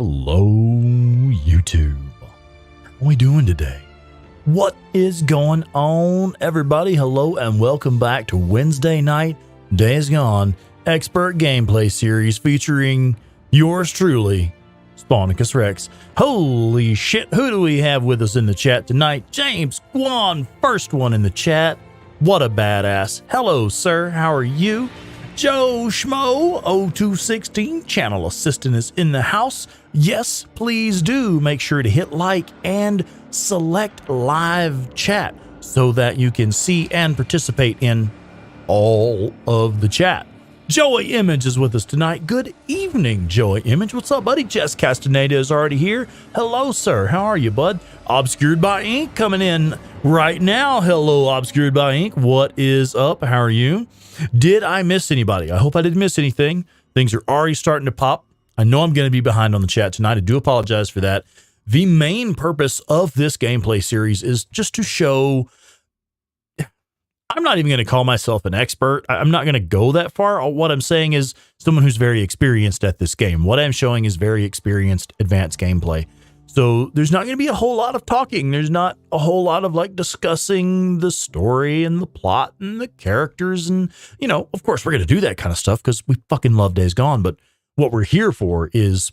Hello, YouTube. How are we doing today? What is going on, everybody? Hello, and welcome back to Wednesday Night Days Gone Expert Gameplay Series featuring yours truly, Spawnicus Rex. Holy shit, who do we have with us in the chat tonight? James Guan, first one in the chat. What a badass. Hello, sir. How are you? Joe Schmo 0216 channel assistant is in the house. Yes, please do make sure to hit like and select live chat so that you can see and participate in all of the chat. Joey Image is with us tonight. Good evening, Joey Image. What's up, buddy? Jess Castaneda is already here. Hello, sir. How are you, bud? Obscured by Ink coming in right now. Hello, Obscured by Ink. What is up? How are you? Did I miss anybody? I hope I didn't miss anything. Things are already starting to pop. I know I'm going to be behind on the chat tonight. I do apologize for that. The main purpose of this gameplay series is just to show... I'm not even going to call myself an expert. I'm not going to go that far. What I'm saying is someone who's very experienced at this game. What I'm showing is very experienced, advanced gameplay. So there's not going to be a whole lot of talking. There's not a whole lot of like discussing the story and the plot and the characters. And, you know, of course, we're going to do that kind of stuff because we fucking love Days Gone. But what we're here for is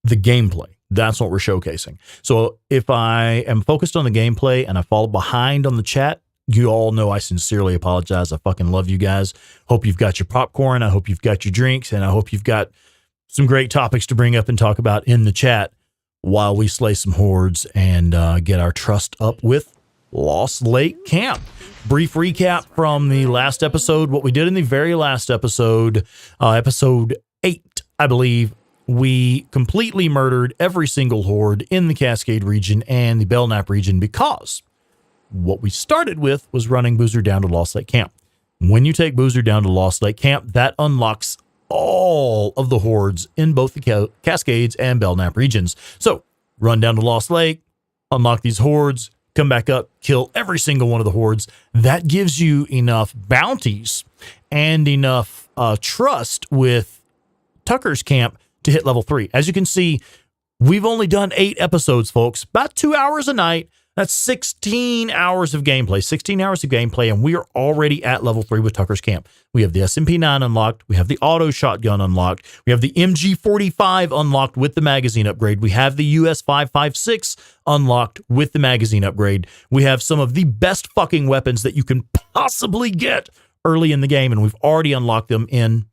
the gameplay. That's what we're showcasing. So if I am focused on the gameplay and I fall behind on the chat, you all know I sincerely apologize. I fucking love you guys. Hope you've got your popcorn. I hope you've got your drinks. And I hope you've got some great topics to bring up and talk about in the chat while we slay some hordes and get our trust up with Lost Lake Camp. Brief recap from the last episode. What we did in the very last episode, episode 8, I believe, we completely murdered every single horde in the Cascade region and the Belknap region because what we started with was running Boozer down to Lost Lake Camp. When you take Boozer down to Lost Lake Camp, that unlocks all of the hordes in both the Cascades and Belknap regions. So run down to Lost Lake, unlock these hordes, come back up, kill every single one of the hordes. That gives you enough bounties and enough trust with Tucker's camp to hit level 3. As you can see, we've only done 8 episodes, folks, about 2 hours a night. That's 16 hours of gameplay, 16 hours of gameplay, and we are already at level 3 with Tucker's Camp. We have the SMP-9 unlocked. We have the auto shotgun unlocked. We have the MG45 unlocked with the magazine upgrade. We have the US-556 unlocked with the magazine upgrade. We have some of the best fucking weapons that you can possibly get early in the game, and we've already unlocked them in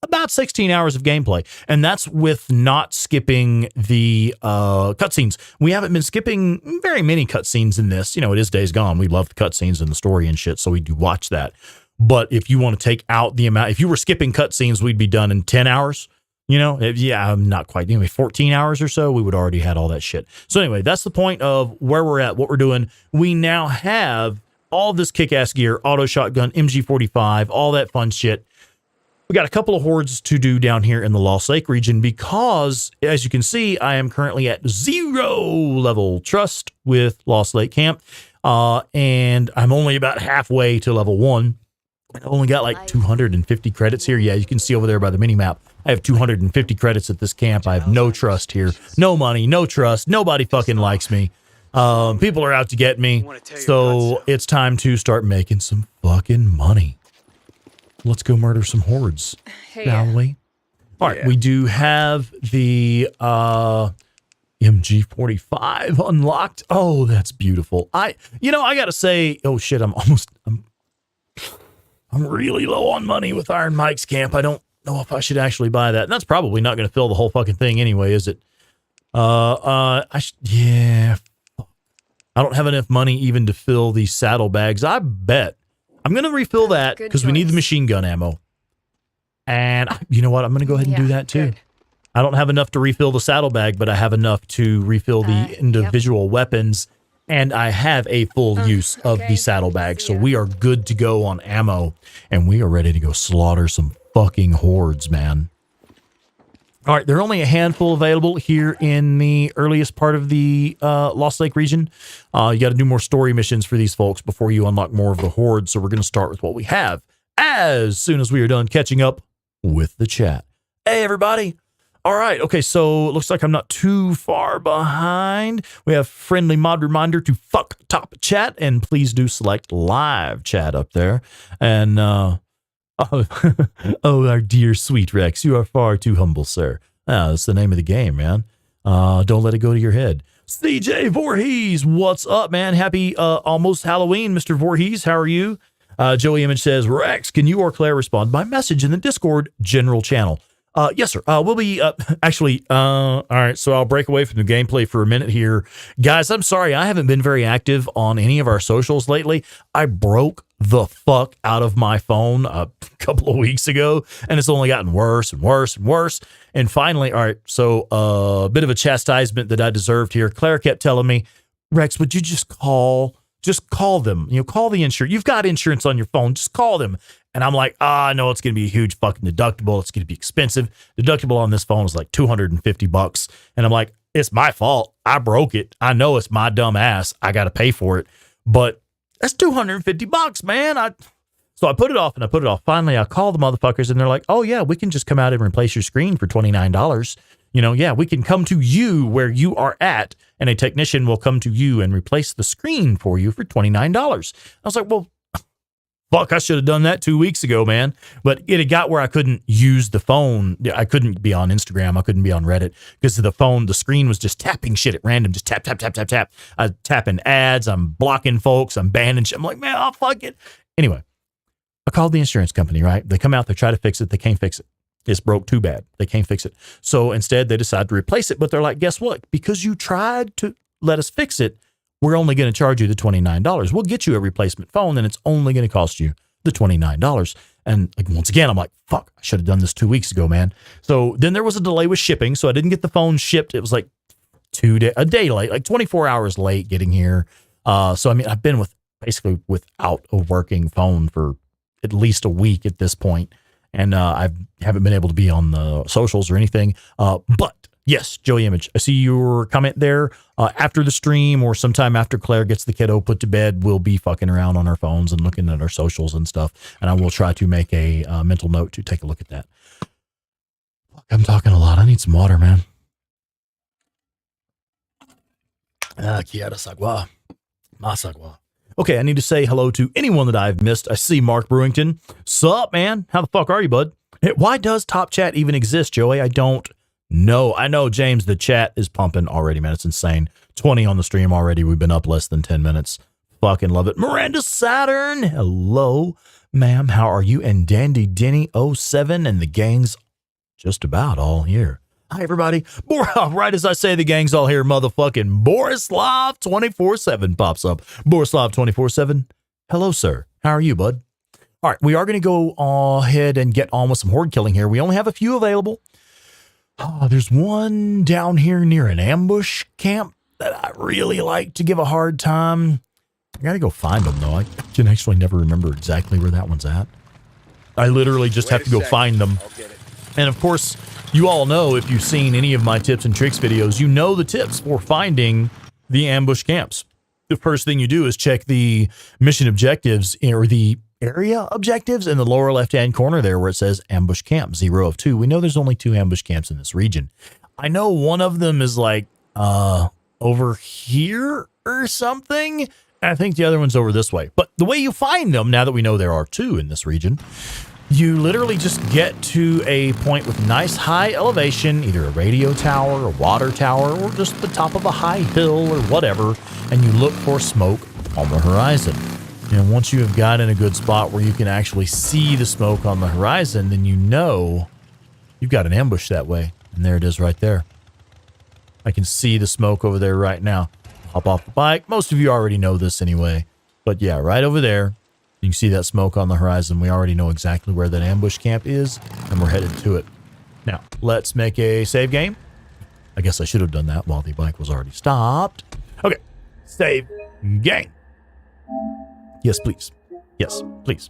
about 16 hours of gameplay. And that's with not skipping the cutscenes. We haven't been skipping very many cutscenes in this. You know, it is Days Gone. We love the cutscenes and the story and shit, so we do watch that. But if you want to take out the amount, if you were skipping cutscenes, we'd be done in 10 hours. You know, yeah, not quite. Anyway, 14 hours or so, we would already had all that shit. So anyway, that's the point of where we're at, what we're doing. We now have all this kick-ass gear, auto shotgun, MG45, all that fun shit. We got a couple of hordes to do down here in the Lost Lake region because, as you can see, I am currently at 0 level trust with Lost Lake Camp, and I'm only about halfway to level 1. I only got like 250 credits here. Yeah, you can see over there by the mini-map. I have 250 credits at this camp. I have no trust here. No money, no trust. Nobody fucking likes me. People are out to get me, so it's time to start making some fucking money. Let's go murder some hordes, shall we? All right, we do have the MG45 unlocked. Oh, that's beautiful. I gotta say, oh shit, I'm really low on money with Iron Mike's camp. I don't know if I should actually buy that. And that's probably not going to fill the whole fucking thing anyway, is it? Yeah. I don't have enough money even to fill these saddlebags. I bet I'm going to refill that because we need the machine gun ammo. And you know what? I'm going to go ahead and do that too. Good. I don't have enough to refill the saddlebag, but I have enough to refill the individual weapons. And I have a full use of the saddlebag. So we are good to go on ammo. And we are ready to go slaughter some fucking hordes, man. All right, there are only a handful available here in the earliest part of the Lost Lake region. You got to do more story missions for these folks before you unlock more of the horde. So we're going to start with what we have as soon as we are done catching up with the chat. Hey, everybody. All right. Okay. So it looks like I'm not too far behind. We have friendly mod reminder to fuck top chat, and please do select live chat up there. And, oh, our dear sweet Rex, you are far too humble, sir. That's the name of the game, man. Don't let it go to your head. CJ Voorhees, what's up, man? Happy almost Halloween, Mr. Voorhees. How are you? Joey Image says, Rex, can you or Claire respond by message in the Discord general channel? Yes, sir. We'll be actually. All right. So I'll break away from the gameplay for a minute here, guys. I'm sorry. I haven't been very active on any of our socials lately. I broke the fuck out of my phone a couple of weeks ago, and it's only gotten worse and worse and worse. And finally, all right. So a bit of a chastisement that I deserved here. Claire kept telling me, Rex, would you just call them? Call the insurance. You've got insurance on your phone. Just call them. And I'm like, no, it's going to be a huge fucking deductible. It's going to be expensive. Deductible on this phone is like $250. And I'm like, it's my fault. I broke it. I know it's my dumb ass. I got to pay for it. But that's $250, man. So I put it off and I put it off. Finally, I call the motherfuckers and they're like, oh, yeah, we can just come out and replace your screen for $29. Yeah, we can come to you where you are at, and a technician will come to you and replace the screen for you for $29. I was like, well, fuck, I should have done that 2 weeks ago, man. But it had got where I couldn't use the phone. I couldn't be on Instagram. I couldn't be on Reddit because the screen was just tapping shit at random. Just tap, tap, tap, tap, tap. I'm tapping ads. I'm blocking folks. I'm banning shit. I'm like, man, I'll fuck it. Anyway, I called the insurance company, right? They come out, they try to fix it. They can't fix it. It's broke too bad. They can't fix it. So instead, they decide to replace it. But they're like, guess what? Because you tried to let us fix it, we're only going to charge you the $29. We'll get you a replacement phone, and it's only going to cost you the $29. And like, once again, I'm like, fuck, I should have done this 2 weeks ago, man. So then there was a delay with shipping. So I didn't get the phone shipped. It was like a day late, like 24 hours late getting here. So, I mean, I've been basically without a working phone for at least a week at this point. And I haven't been able to be on the socials or anything. But yes, Joey Image, I see your comment there. After the stream or sometime after Claire gets the kiddo put to bed, we'll be fucking around on our phones and looking at our socials and stuff. And I will try to make a mental note to take a look at that. Fuck, I'm talking a lot. I need some water, man. Kiara sagwa. Masagwa. Okay, I need to say hello to anyone that I've missed. I see Mark Brewington. Sup, man? How the fuck are you, bud? Hey, why does Top Chat even exist, Joey? I don't know. I know, James, the chat is pumping already, man. It's insane. 20 on the stream already. We've been up less than 10 minutes. Fucking love it. Miranda Saturn. Hello, ma'am. How are you? And Dandy Denny 07 and the gang's just about all here. Hi, everybody. Right as I say the gang's all here, motherfucking Borislav 24/7 pops up. Borislav 24/7. Hello, sir. How are you, bud? All right, we are going to go ahead and get on with some horde killing here. We only have a few available. There's one down here near an ambush camp that I really like to give a hard time. I got to go find them, though. I can actually never remember exactly where that one's at. I literally just have to go find them. And, of course, you all know, if you've seen any of my tips and tricks videos, you know the tips for finding the ambush camps. The first thing you do is check the mission objectives or the area objectives in the lower left-hand corner there where it says ambush camp 0 of 2. We know there's only 2 ambush camps in this region. I know one of them is like over here or something. And I think the other one's over this way. But the way you find them, now that we know there are 2 in this region, you literally just get to a point with nice high elevation, either a radio tower, a water tower, or just the top of a high hill or whatever, and you look for smoke on the horizon. And once you have got in a good spot where you can actually see the smoke on the horizon, then you know you've got an ambush that way. And there it is right there. I can see the smoke over there right now. Hop off the bike. Most of you already know this anyway. But yeah, right over there. You can see that smoke on the horizon. We already know exactly where that ambush camp is, and we're headed to it. Now, let's make a save game. I guess I should have done that while the bike was already stopped. Okay, save game. Yes, please. Yes, please.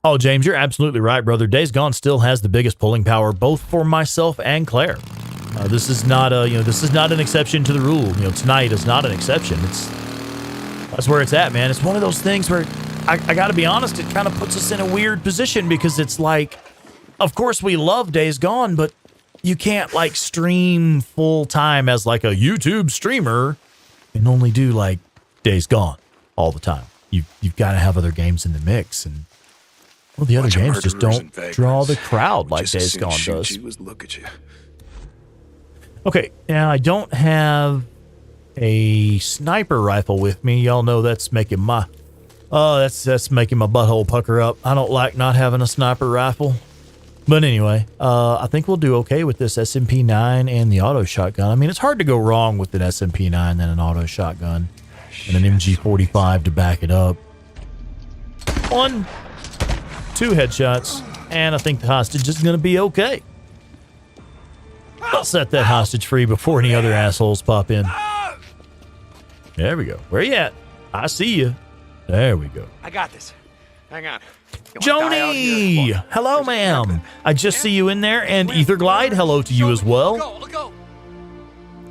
Oh, James, you're absolutely right, brother. Days Gone still has the biggest pulling power, both for myself and Claire. This is not an exception to the rule. Tonight is not an exception. That's where it's at, man. It's one of those things where I got to be honest, it kind of puts us in a weird position because it's like of course, we love Days Gone, but you can't like stream full time as like a YouTube streamer and only do like Days Gone all the time. You've got to have other games in the mix, and well, the other games just don't draw the crowd like Days Gone does. Look at you. Okay, now I don't have a sniper rifle with me. Y'all know that's making my that's making my butthole pucker up. I don't like not having a sniper rifle. But anyway, I think we'll do okay with this SMP9 and the auto shotgun. I mean, it's hard to go wrong with an SMP9 and an auto shotgun and an MG45 to back it up. 1, 2 headshots, and I think the hostage is going to be okay. I'll set that hostage free before any other assholes pop in. There we go. Where you at? I see you. There we go. I got this. Hang on. Joni! Hello, ma'am. I just see you in there, and Etherglide, hello to you as well. I'll go.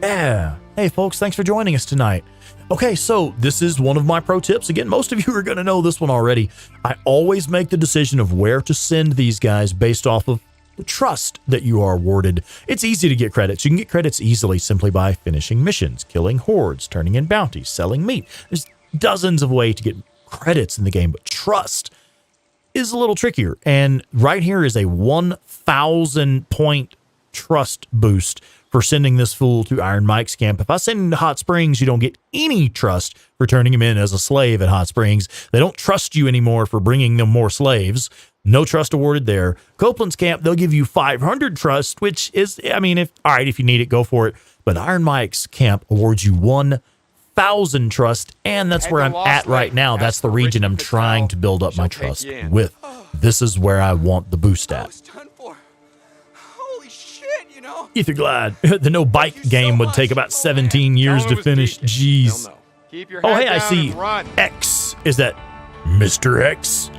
Yeah. Hey, folks, thanks for joining us tonight. Okay, so this is one of my pro tips. Again, most of you are going to know this one already. I always make the decision of where to send these guys based off of the trust that you are awarded. It's easy to get credits. You can get credits easily simply by finishing missions, killing hordes, turning in bounties, selling meat. There's dozens of ways to get credits in the game, but trust is a little trickier. And right here is a 1,000 point trust boost for sending this fool to Iron Mike's camp. If I send him to Hot Springs, you don't get any trust for turning him in as a slave at Hot Springs. They don't trust you anymore for bringing them more slaves. No trust awarded there. Copeland's camp, they'll give you 500 trust, which is, I mean, if you need it, go for it. But Iron Mike's camp awards you 1,000 trust, and that's where I'm at right now. That's the region I'm trying to build up my trust with. This is where I want the boost at. Holy shit, you know. Etherglide. The no bike game would take about 17 years to finish. Jeez. Oh, hey, I see X. Is that Mr. X?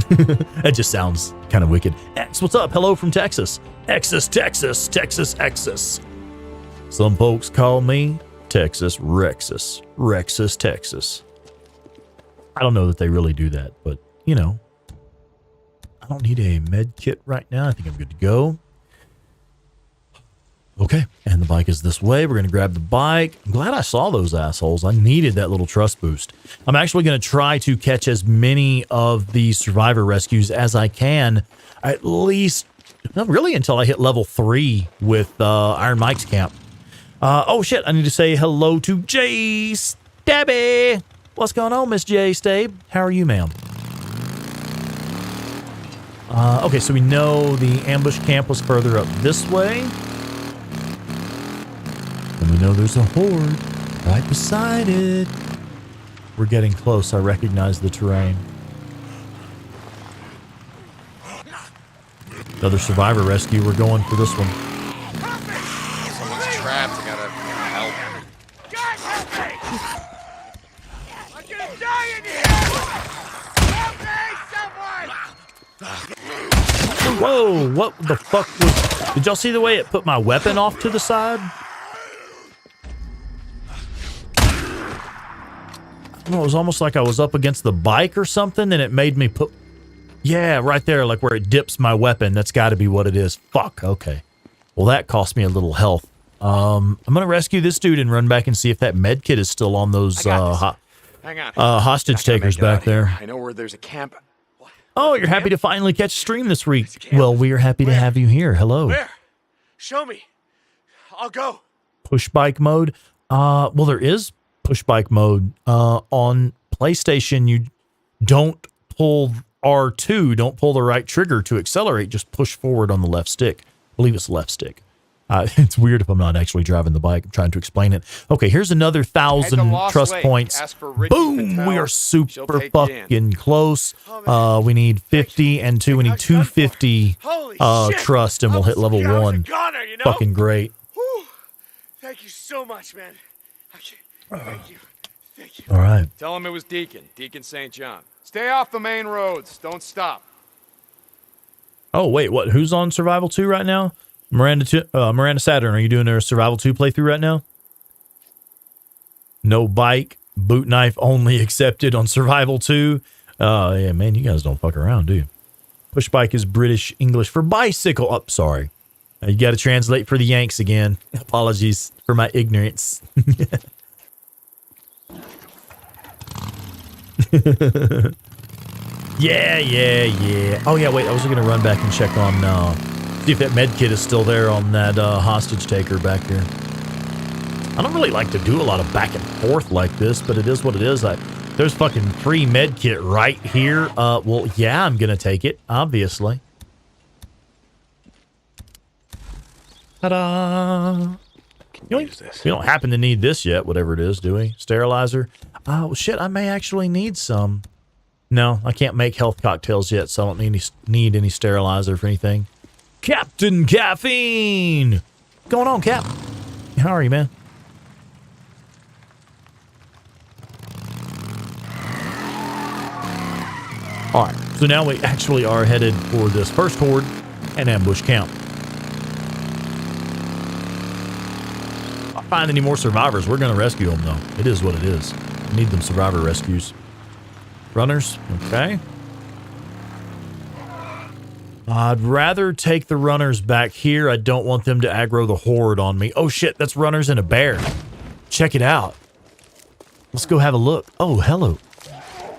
That just sounds kind of wicked. X, what's up? Hello from Texas. Texas. Texas. Some folks call me Texas Rexus, Texas. I don't know that they really do that, but, you know, I don't need a med kit right now. I think I'm good to go. Okay, and the bike is this way. We're going to grab the bike. I'm glad I saw those assholes. I needed that little trust boost. I'm actually going to try to catch as many of these survivor rescues as I can, at least, not really until I hit level 3 with Iron Mike's camp. Oh, shit, I need to say hello to Jay Stabby. What's going on, Miss Jay Stabe? How are you, ma'am? Okay, so we know the ambush camp was further up this way. And we know there's a horde right beside it. We're getting close. I recognize the terrain. Another survivor rescue. We're going for this one. Someone's trapped. I gotta help. Guys, help me! I'm gonna die in here! Help me, someone! Whoa, what the fuck was... Did y'all see the way it put my weapon off to the side? It was almost like I was up against the bike or something, and it made me put... Yeah, right there, like where it dips my weapon. That's got to be what it is. Fuck, okay. Well, that cost me a little health. I'm going to rescue this dude and run back and see if that med kit is still on those hostage takers back there. I know where there's a camp. Oh, you're happy to finally catch a stream this week. Well, we are happy to have you here. Hello. Where? Show me. I'll go. Push bike mode. Well, there is push bike mode on PlayStation. You don't pull R2, don't pull the right trigger to accelerate, just push forward on the left stick. I believe it's left stick. It's weird if I'm not actually driving the bike. I'm trying to explain it. Okay, here's another 1,000 trust points. Boom! We are super fucking close. We need 50 and 2. We need 250 trust, and we'll hit level 1. Fucking great. Thank you so much, man. Thank you. All right. Tell him it was Deacon St. John. Stay off the main roads. Don't stop. Oh, wait, what? Who's on Survival 2 right now? Miranda Saturn, are you doing a Survival 2 playthrough right now? No bike, boot knife only accepted on Survival 2. Yeah, man, you guys don't fuck around, do you? Push bike is British English for bicycle. Oh, sorry. You got to translate for the Yanks again. Apologies for my ignorance. Yeah. Oh, yeah, wait. I was going to run back and check on, see if that med kit is still there on that hostage taker back here. I don't really like to do a lot of back and forth like this, but it is what it is. There's fucking free med kit right here. Well, yeah, I'm going to take it, obviously. Ta-da! We don't happen to need this yet, whatever it is, do we? Sterilizer? Oh, shit, I may actually need some. No, I can't make health cocktails yet, so I don't need any sterilizer for anything. Captain Caffeine! What's going on, Cap? How are you, man? Alright, so now we actually are headed for this first horde and ambush camp. If I find any more survivors, we're going to rescue them, though. It is what it is. We need them survivor rescues. Runners, okay. I'd rather take the runners back here. I don't want them to aggro the horde on me. Oh shit, that's runners and a bear. Check it out. Let's go have a look. Oh, hello.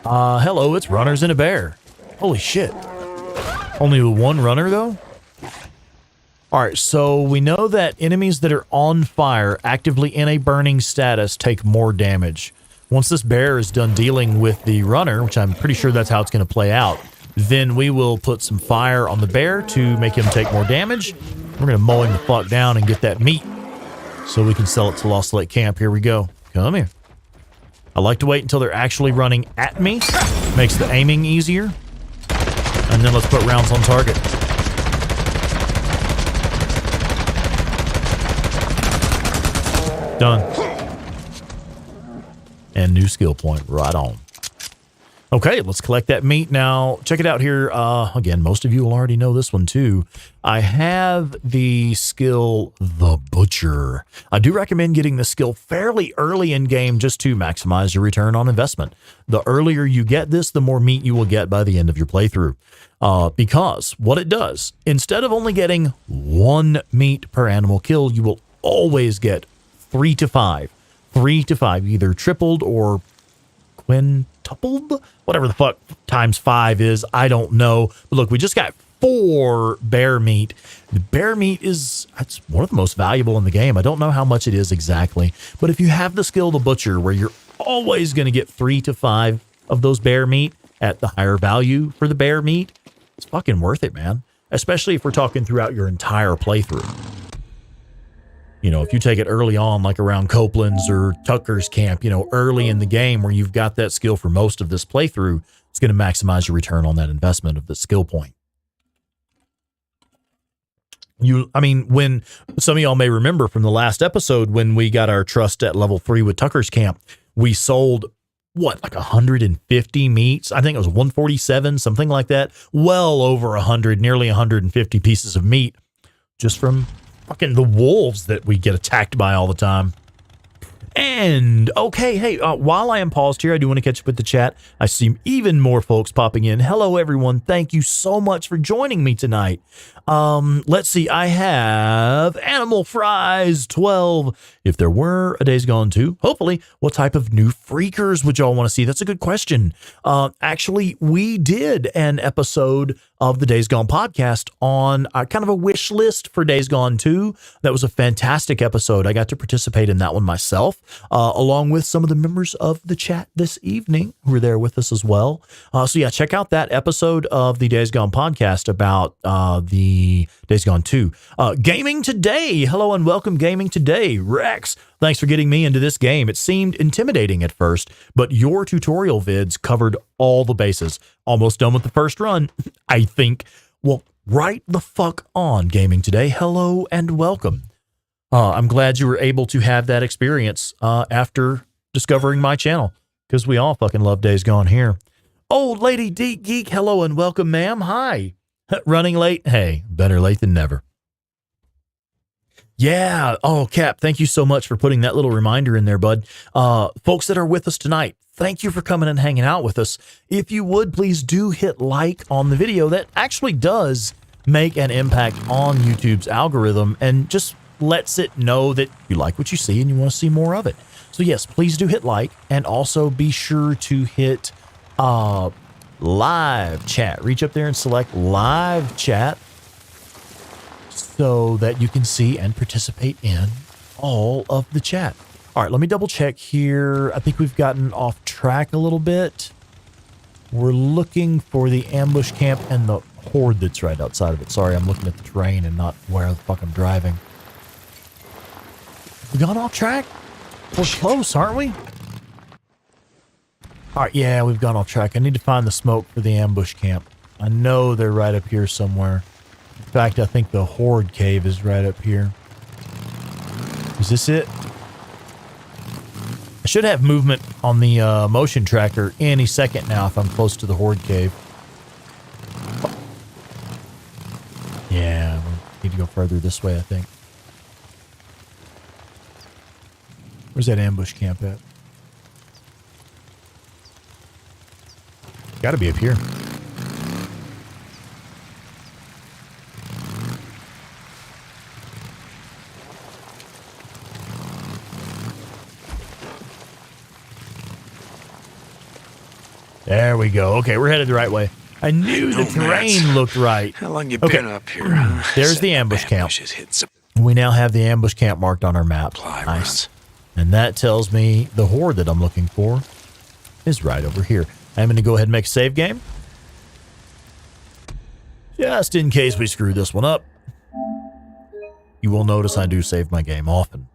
Hello, it's runners and a bear. Holy shit. Only one runner, though? Alright, so we know that enemies that are on fire, actively in a burning status, take more damage. Once this bear is done dealing with the runner, which I'm pretty sure that's how it's going to play out, then we will put some fire on the bear to make him take more damage. We're going to mow him the fuck down and get that meat so we can sell it to Lost Lake Camp. Here we go. Come here. I like to wait until they're actually running at me. Makes the aiming easier. And then let's put rounds on target. Done. And new skill point. Right on. Okay, let's collect that meat now. Check it out here. Again, most of you will already know this one too. I have the skill, the Butcher. I do recommend getting the skill fairly early in game just to maximize your return on investment. The earlier you get this, the more meat you will get by the end of your playthrough. Because what it does, instead of only getting 1 meat per animal kill, you will always get 3 to 5. 3 to 5, either tripled or quintupled, whatever the fuck times 5 is. I don't know. But look, we just got 4 bear meat. The bear meat that's one of the most valuable in the game. I don't know how much it is exactly, but if you have the skill, the Butcher, where you're always going to get 3 to 5 of those bear meat at the higher value for the bear meat, it's fucking worth it, man. Especially if we're talking throughout your entire playthrough. You know, if you take it early on, like around Copeland's or Tucker's camp, you know, early in the game where you've got that skill for most of this playthrough, it's going to maximize your return on that investment of the skill point. When some of y'all may remember from the last episode when we got our trust at level 3 with Tucker's camp, we sold, what, like 150 meats? I think it was 147, something like that. Well over 100, nearly 150 pieces of meat just from fucking the wolves that we get attacked by all the time. And, okay, hey, while I am paused here, I do want to catch up with the chat. I see even more folks popping in. Hello, everyone. Thank you so much for joining me tonight. Let's see. I have Animal Fries 12. If there were a Days Gone 2, hopefully, what type of new freakers would y'all want to see? That's a good question. Actually, we did an episode of the Days Gone podcast on kind of a wish list for Days Gone 2. That was a fantastic episode. I got to participate in that one myself, along with some of the members of the chat this evening who were there with us as well. So yeah, check out that episode of the Days Gone podcast about the Days Gone 2. Gaming Today. Hello and welcome, Gaming Today. Rex, thanks for getting me into this game. It seemed intimidating at first, but your tutorial vids covered all the bases. Almost done with the first run, I think. Well, right the fuck on, Gaming Today. Hello and welcome. I'm glad you were able to have that experience after discovering my channel, because we all fucking love Days Gone here. Old Lady Deep Geek, hello and welcome, ma'am. Hi. Running late? Hey, better late than never. Yeah. Oh, Cap, thank you so much for putting that little reminder in there, bud. Folks that are with us tonight, thank you for coming and hanging out with us. If you would, please do hit like on the video. That actually does make an impact on YouTube's algorithm and just lets it know that you like what you see and you want to see more of it. So yes, please do hit like, and also be sure to hit live chat. Reach up there and select live chat so that you can see and participate in all of the chat. All right, let me double check here. I think we've gotten off track a little bit. We're looking for the ambush camp and the horde that's right outside of it. Sorry, I'm looking at the terrain and not where the fuck I'm driving. We gone off track? We're close, aren't we? All right, yeah, we've gone off track. I need to find the smoke for the ambush camp. I know they're right up here somewhere. In fact, I think the horde cave is right up here. Is this it? I should have movement on the motion tracker any second now if I'm close to the horde cave. Yeah, we need to go further this way, I think. Where's that ambush camp at? Gotta be up here. There we go. Okay, we're headed the right way. I knew the terrain looked right. How long you been up here, huh? There's the ambush camp. We now have the ambush camp marked on our map. Nice. And that tells me the horde that I'm looking for is right over here. I'm going to go ahead and make a save game. Just in case we screw this one up. You will notice I do save my game often.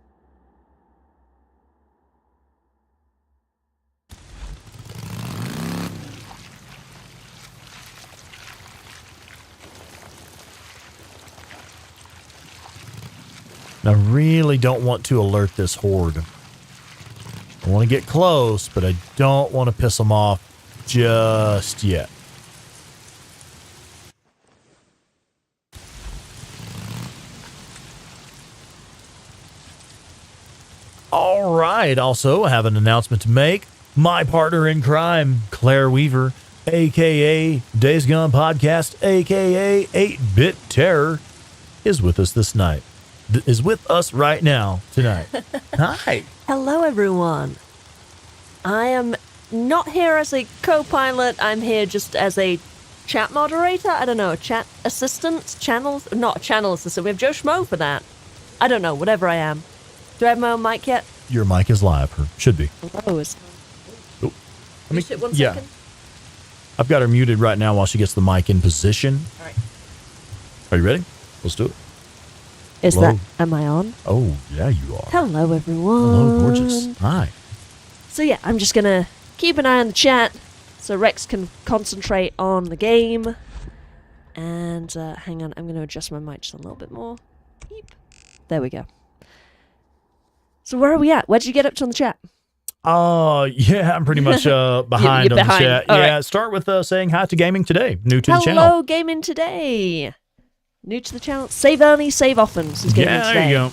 I really don't want to alert this horde. I want to get close, but I don't want to piss them off just yet. All right. Also, I have an announcement to make. My partner in crime, Claire Weaver, a.k.a. Days Gone Podcast, a.k.a. 8-Bit Terror, is with us this night. Is with us right now, tonight. Hi. Hello, everyone. I am not here as a co-pilot. I'm here just as a chat moderator. I don't know, a chat assistant? Not a channel assistant. We have Joe Schmo for that. I don't know, whatever I am. Do I have my own mic yet? Your mic is live, or should be. Oh, it's... Oh. Let me, second. I've got her muted right now while she gets the mic in position. All right. Are you ready? Let's do it. Is Hello. That... Am I on? Oh, yeah, you are. Hello, everyone. Hello, gorgeous. Hi. So, yeah, I'm just going to keep an eye on the chat so Rex can concentrate on the game. And, hang on, I'm going to adjust my mic just a little bit more. Beep. There we go. So where are we at? Where'd you get up to on the chat? Yeah, I'm pretty much behind on the chat. All yeah, right. Start with saying hi to Gaming Today, new to the channel. Hello, Gaming Today. New to the channel. Save early, save often. This is Gaming Today. There you go.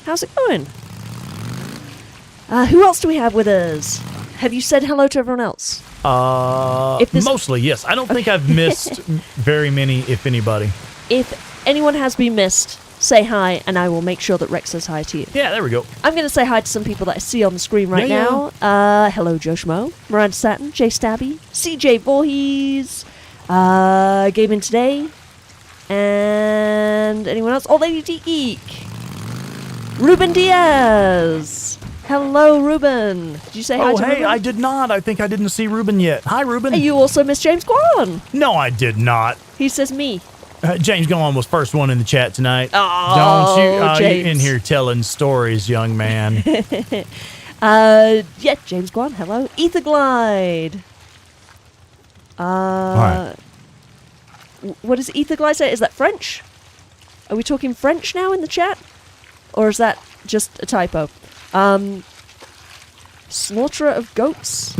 How's it going? Who else do we have with us? Have you said hello to everyone else? Mostly, yes. I don't think I've missed very many, if anybody. If anyone has been missed, say hi, and I will make sure that Rex says hi to you. Yeah, there we go. I'm going to say hi to some people that I see on the screen right now. Hello, Joe Schmo, Miranda Satin, Jay Stabby, CJ Voorhees, Gaming Today, and anyone else? Old Lady Geek, Ruben Diaz. Hello, Ruben. Did you say hi to Ruben? Oh, hey, I did not. I think I didn't see Ruben yet. Hi, Ruben. And you also missed James Guan. No, I did not. He says me. James Guan was first one in the chat tonight. Oh, don't you? James. You in here telling stories, young man. Yeah, James Guan, hello. Ether Glide. All right. What does Ether Glide say? Is that French? Are we talking French now in the chat? Or is that just a typo? Slaughterer of Goats.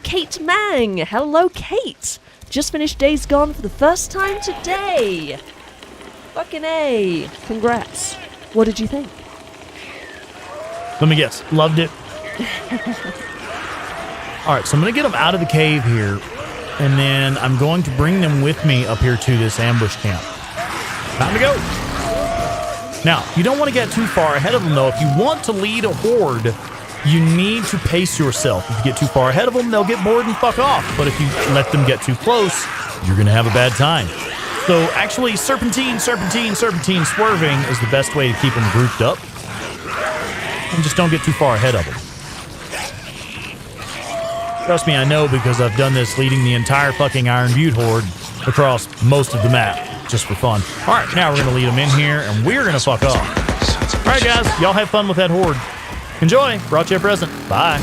Kate Mang. Hello, Kate. Just finished Days Gone for the first time today. Fucking A. Congrats. What did you think? Let me guess. Loved it. All right, so I'm going to get them out of the cave here, and then I'm going to bring them with me up here to this ambush camp. Time to go. Now, you don't want to get too far ahead of them, though. If you want to lead a horde, you need to pace yourself. If you get too far ahead of them, they'll get bored and fuck off. But if you let them get too close, you're going to have a bad time. So actually, serpentine, swerving is the best way to keep them grouped up. And just don't get too far ahead of them. Trust me, I know, because I've done this leading the entire fucking Iron Butte horde across most of the map, just for fun. All right, now we're going to lead them in here, and we're going to fuck off. All right, guys, y'all have fun with that horde. Enjoy. Brought you a present. Bye.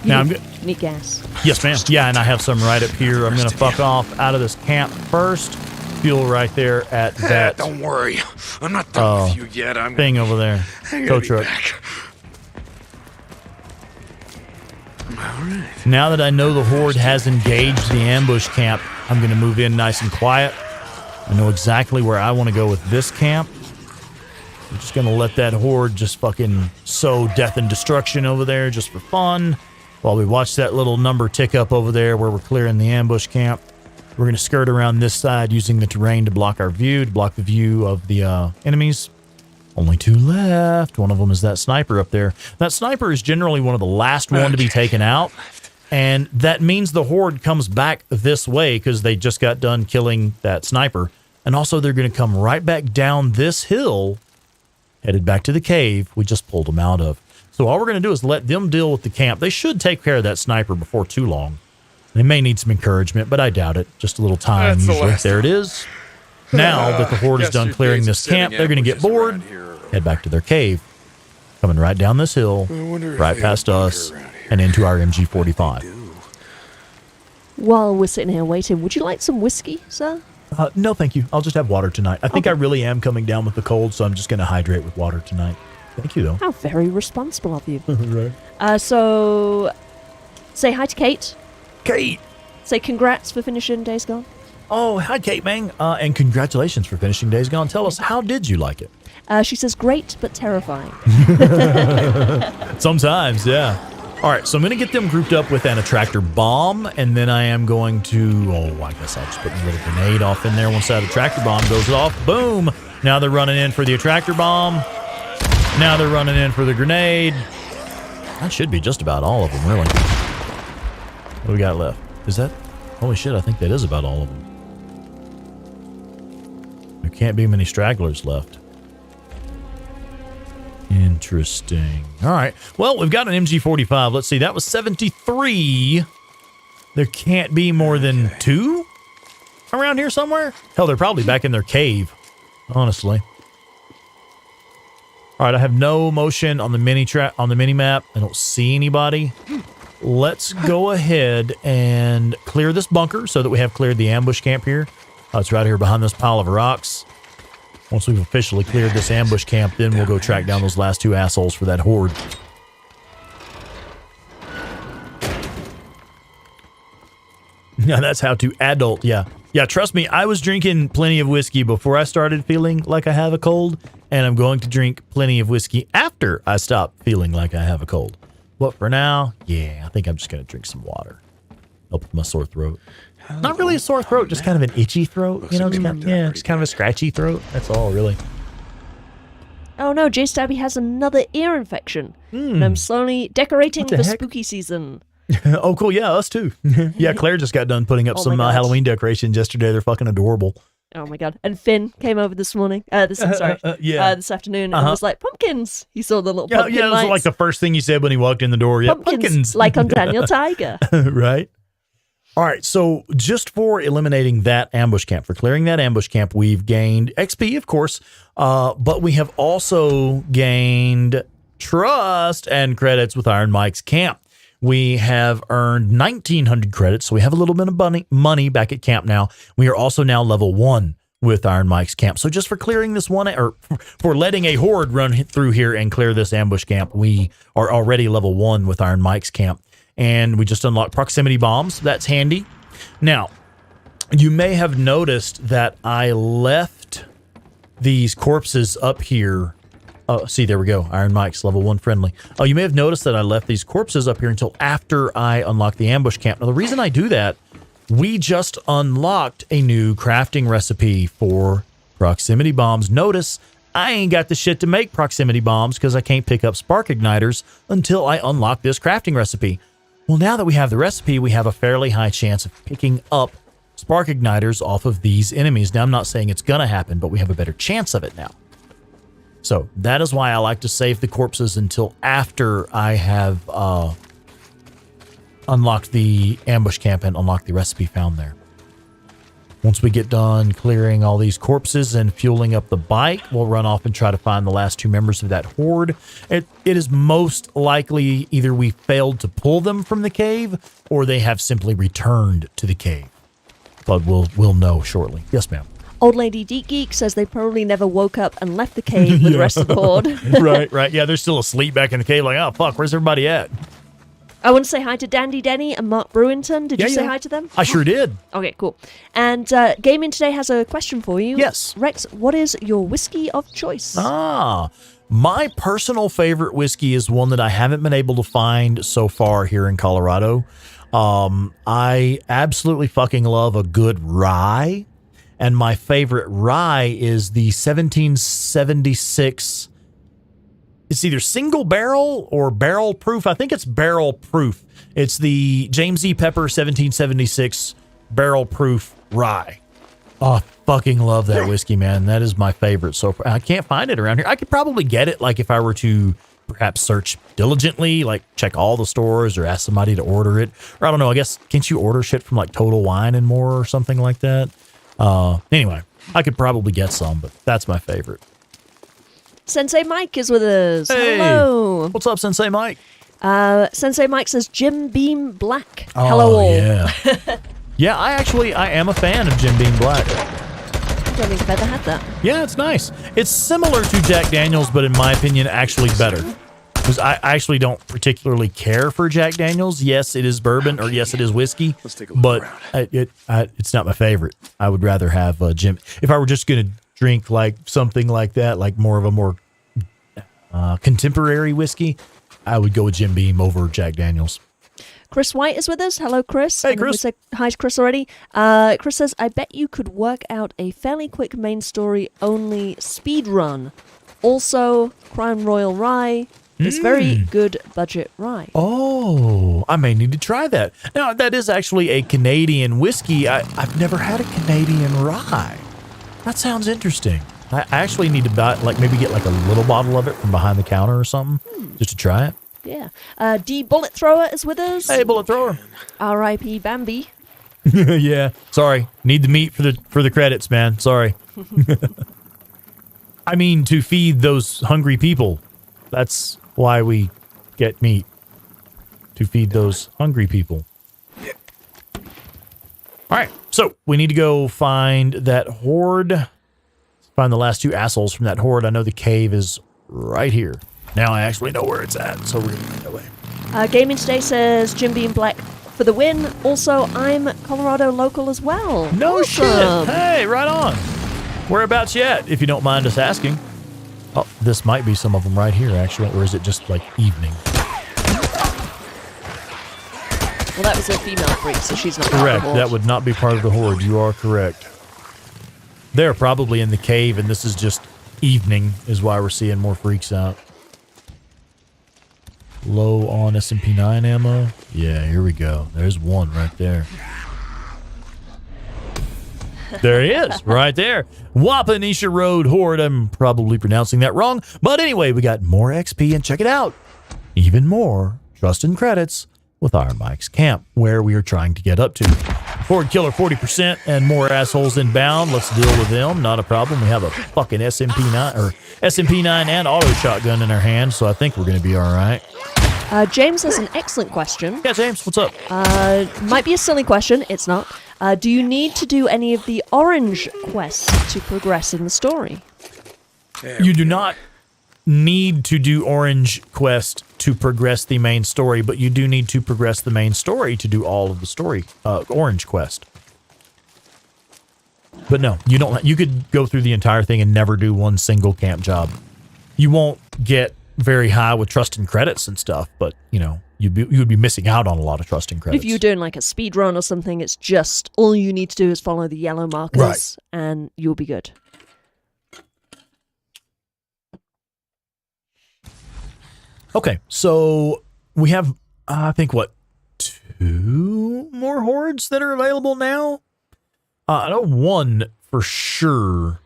Now I'm good. Need gas. Yes, ma'am. Yeah, and I have some right up here. I'm going to fuck off out of this camp first. Fuel right there at that. Don't worry. I'm not done with you yet. I'm thing over there. Tow truck. back. All right. Now that I know the horde has engaged the ambush camp, I'm going to move in nice and quiet. I know exactly where I want to go with this camp. I'm just going to let that horde just fucking sow death and destruction over there just for fun. While we watch that little number tick up over there where we're clearing the ambush camp. We're going to skirt around this side using the terrain to block our view, to block the view of the enemies. Only two left. One of them is that sniper up there. That sniper is generally one of the last one to be taken out. And that means the horde comes back this way because they just got done killing that sniper. And also they're going to come right back down this hill, headed back to the cave we just pulled them out of. So all we're going to do is let them deal with the camp. They should take care of that sniper before too long. They may need some encouragement, but I doubt it. Just a little time usually. There it is. Now that the horde is done clearing this camp, they're going to get bored, head back to their cave, coming right down this hill, right past us, and into our MG45. While we're sitting here waiting, would you like some whiskey, sir? No, thank you. I'll just have water tonight. I think I really am coming down with the cold, so I'm just going to hydrate with water tonight. Thank you, though. How very responsible of you. Right. So, say hi to Kate. Kate! Say congrats for finishing Days Gone. Oh, hi, Kate, man. And congratulations for finishing Days Gone. Tell us, how did you like it? She says, great, but terrifying. Sometimes, yeah. All right, so I'm going to get them grouped up with an attractor bomb, and then I am going to, I guess I'll just put a little grenade off in there. Once that attractor bomb goes off, boom! Now they're running in for the attractor bomb. Now they're running in for the grenade. That should be just about all of them, really. What do we got left? Is that? Holy shit, I think that is about all of them. There can't be many stragglers left. Interesting. All right. Well, we've got an MG45. Let's see. That was 73. There can't be more than 2 around here somewhere. Hell, they're probably back in their cave, honestly. All right. I have no motion on the mini map. I don't see anybody. Let's go ahead and clear this bunker so that we have cleared the ambush camp here. It's right here behind this pile of rocks. Once we've officially cleared this ambush camp, then we'll go track down those last 2 assholes for that horde. Yeah, that's how to adult, yeah. Yeah, trust me, I was drinking plenty of whiskey before I started feeling like I have a cold, and I'm going to drink plenty of whiskey after I stop feeling like I have a cold. But for now, yeah, I think I'm just going to drink some water. Help with my sore throat. Not really a sore throat, just kind of an itchy throat. You know, just kind of a scratchy throat. That's all, really. Oh no, J Stabby has another ear infection. And I'm slowly decorating for spooky season. Oh, cool. Yeah, us too. Yeah, Claire just got done putting up some Halloween decorations yesterday. They're fucking adorable. Oh my god. And Finn came over this morning. This afternoon and was like, pumpkins. He saw the little pumpkin that was like the first thing he said when he walked in the door. Yeah, pumpkins. Like on Daniel Tiger. Right. All right, so just for eliminating that ambush camp, for clearing that ambush camp, we've gained XP, of course, but we have also gained trust and credits with Iron Mike's camp. We have earned 1,900 credits, so we have a little bit of money back at camp now. We are also now level 1 with Iron Mike's camp. So just for clearing this one, or for letting a horde run through here and clear this ambush camp, we are already level 1 with Iron Mike's camp. And we just unlocked proximity bombs. That's handy. Now, you may have noticed that I left these corpses up here. Oh, see, there we go. Iron Mike's level 1 friendly. Oh, you may have noticed that I left these corpses up here until after I unlocked the ambush camp. Now, the reason I do that, we just unlocked a new crafting recipe for proximity bombs. Notice I ain't got the shit to make proximity bombs because I can't pick up spark igniters until I unlock this crafting recipe. Well, now that we have the recipe, we have a fairly high chance of picking up spark igniters off of these enemies. Now, I'm not saying it's going to happen, but we have a better chance of it now. So that is why I like to save the corpses until after I have unlocked the ambush camp and unlocked the recipe found there. Once we get done clearing all these corpses and fueling up the bike, we'll run off and try to find the last 2 members of that horde. It is most likely either we failed to pull them from the cave or they have simply returned to the cave. But we'll know shortly. Yes, ma'am. Old Lady Deep Geek says they probably never woke up and left the cave with the rest of the horde. Right. Yeah, they're still asleep back in the cave like, oh, fuck, where's everybody at? I want to say hi to Dandy Denny and Mark Brewington. Did you say hi to them? I sure did. Okay, cool. And Gaming Today has a question for you. Yes. Rex, what is your whiskey of choice? My personal favorite whiskey is one that I haven't been able to find so far here in Colorado. I absolutely fucking love a good rye. And my favorite rye is the 1776. It's either single barrel or barrel proof. I think it's barrel proof. It's the James E. Pepper 1776 barrel proof rye. Oh, I fucking love that whiskey, man. That is my favorite so far. I can't find it around here. I could probably get it, like if I were to perhaps search diligently, like check all the stores or ask somebody to order it. Or I don't know, I guess, can't you order shit from like Total Wine and More or something like that? Anyway, I could probably get some, but that's my favorite. Sensei Mike is with us. Hey, hello. What's up, Sensei Mike? Sensei Mike says Jim Beam Black. Oh, hello all. Yeah. Yeah, I am a fan of Jim Beam Black. I don't think I've ever had that. Yeah, it's nice. It's similar to Jack Daniels, but in my opinion, actually better. Because I actually don't particularly care for Jack Daniels. Yes, it is bourbon, or yes, it is whiskey. Let's take a look around. It's not my favorite. I would rather have Jim. If I were just going to drink like something like that, like more of a more contemporary whiskey, I would go with Jim Beam over Jack Daniels. Chris White is with us. Hello, Chris. Hey, Chris. We said hi to Chris already. Chris says, I bet you could work out a fairly quick main story only speed run. Also, Crown Royal Rye. It's very good budget rye. Oh, I may need to try that. Now, that is actually a Canadian whiskey. I've never had a Canadian rye. That sounds interesting. I actually need to buy, like, maybe get like a little bottle of it from behind the counter or something, just to try it. Yeah. D Bullet Thrower is with us. Hey, Bullet Thrower. R.I.P. Bambi. Yeah. Sorry. Need the meat for the credits, man. Sorry. I mean, to feed those hungry people. That's why we get meat. To feed those hungry people. All right. So we need to go find that horde. Find the last 2 assholes from that horde. I know the cave is right here. Now I actually know where it's at, so we're going to go that way. Gaming Today says Jim Beam Black for the win. Also, I'm Colorado local as well. No awesome. shit. Hey, right on. Whereabouts you at, if you don't mind us asking? Oh, this might be some of them right here, actually. Or is it just like evening? Well, that was a female freak, so she's not correct. Part of the horde. That would not be part of the horde. You are correct. They're probably in the cave, and this is just evening, is why we're seeing more freaks out. Low on SMP9 ammo. Yeah, here we go. There's one right there. There he is, right there. Wapanisha Road Horde. I'm probably pronouncing that wrong. But anyway, we got more XP, and check it out. Even more trust and credits with Iron Mike's camp, where we are trying to get up to. Horde killer 40% and more assholes inbound. Let's deal with them. Not a problem. We have a fucking SMP9 and auto shotgun in our hands, so I think we're going to be all right. James has an excellent question. Yeah, James, what's up? Might be a silly question. It's not. Do you need to do any of the orange quests to progress in the story? You do not need to do orange quest to progress the main story, but you do need to progress the main story to do all of the story orange quest. But no, you don't. You could go through the entire thing and never do one single camp job. You won't get very high with trust and credits and stuff, but you know, you would be missing out on a lot of trust and credits. If you're doing like a speed run or something, it's just all you need to do is follow the yellow markers, and you'll be good. Okay, so we have, I think, what, 2 more hordes that are available now? I know one for sure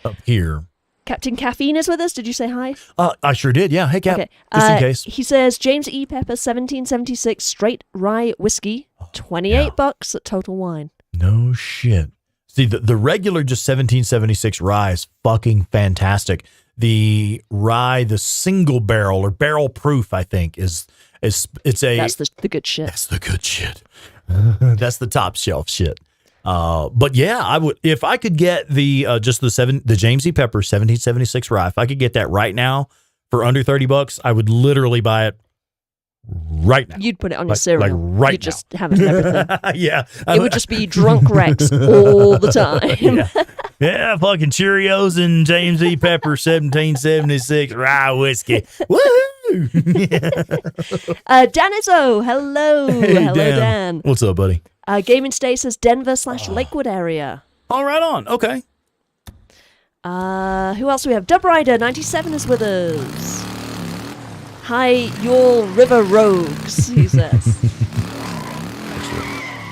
up here. Captain Caffeine is with us. Did you say hi? I sure did, yeah. Hey, Cap, Okay. just in case. He says, James E. Pepper, 1776 straight rye whiskey, $28 at Total Wine. No shit. See, the regular just 1776 rye is fucking fantastic. The rye, the single barrel or barrel proof, I think, it's a... That's the good shit. That's the good shit. That's the top shelf shit. But yeah, I would, if I could get the James E. Pepper 1776 rye, if I could get that right now for under $30, I would literally buy it right now. You'd put it on your cereal. Like right You'd now. just have it in everything. Yeah. It would just be drunk Rex all the time. Yeah, fucking Cheerios and James E. Pepper 1776 rye whiskey. Woohoo! Dan Izzo, hello. Hey, hello, Dan. What's up, buddy? Gaming Stay says Denver/Lakewood area. All right on. Okay. Who else do we have? Dub Rider 97 is with us. Hi, you're river rogues, he says.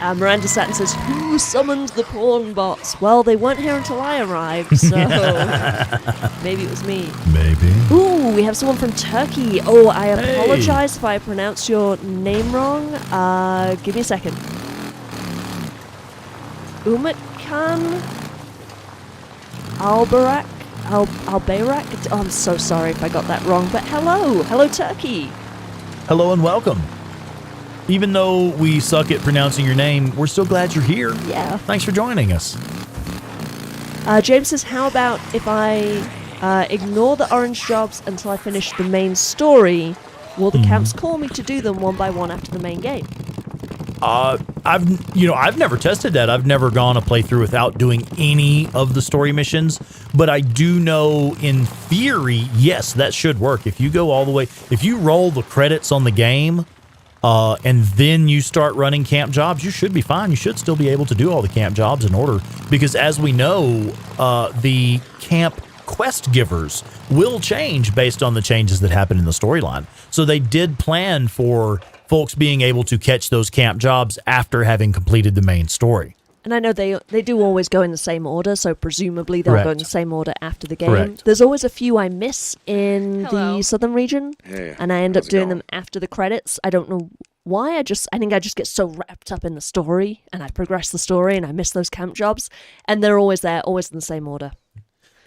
Miranda Satin says, who summoned the porn bots? Well, they weren't here until I arrived, so maybe it was me. Maybe. Ooh, we have someone from Turkey. Oh, I apologize if I pronounce your name wrong. Give me a second. Umutkan Albayrak? Oh, I'm so sorry if I got that wrong, but hello. Hello, Turkey. Hello and welcome. Even though we suck at pronouncing your name, we're still glad you're here. Yeah. Thanks for joining us. James says, how about if I ignore the orange jobs until I finish the main story? Will the camps call me to do them one by one after the main game? I've never tested that. I've never gone a playthrough without doing any of the story missions, but I do know in theory, yes, that should work. If you go all the way, if you roll the credits on the game, and then you start running camp jobs, you should be fine. You should still be able to do all the camp jobs in order, because as we know, the camp quest givers will change based on the changes that happen in the storyline. So they did plan for folks being able to catch those camp jobs after having completed the main story. And I know they do always go in the same order, so presumably they'll go in the same order after the game. Correct. There's always a few I miss in the southern region, and I end up doing them after the credits. I don't know why. I think I just get so wrapped up in the story, and I progress the story, and I miss those camp jobs, and they're always there, always in the same order.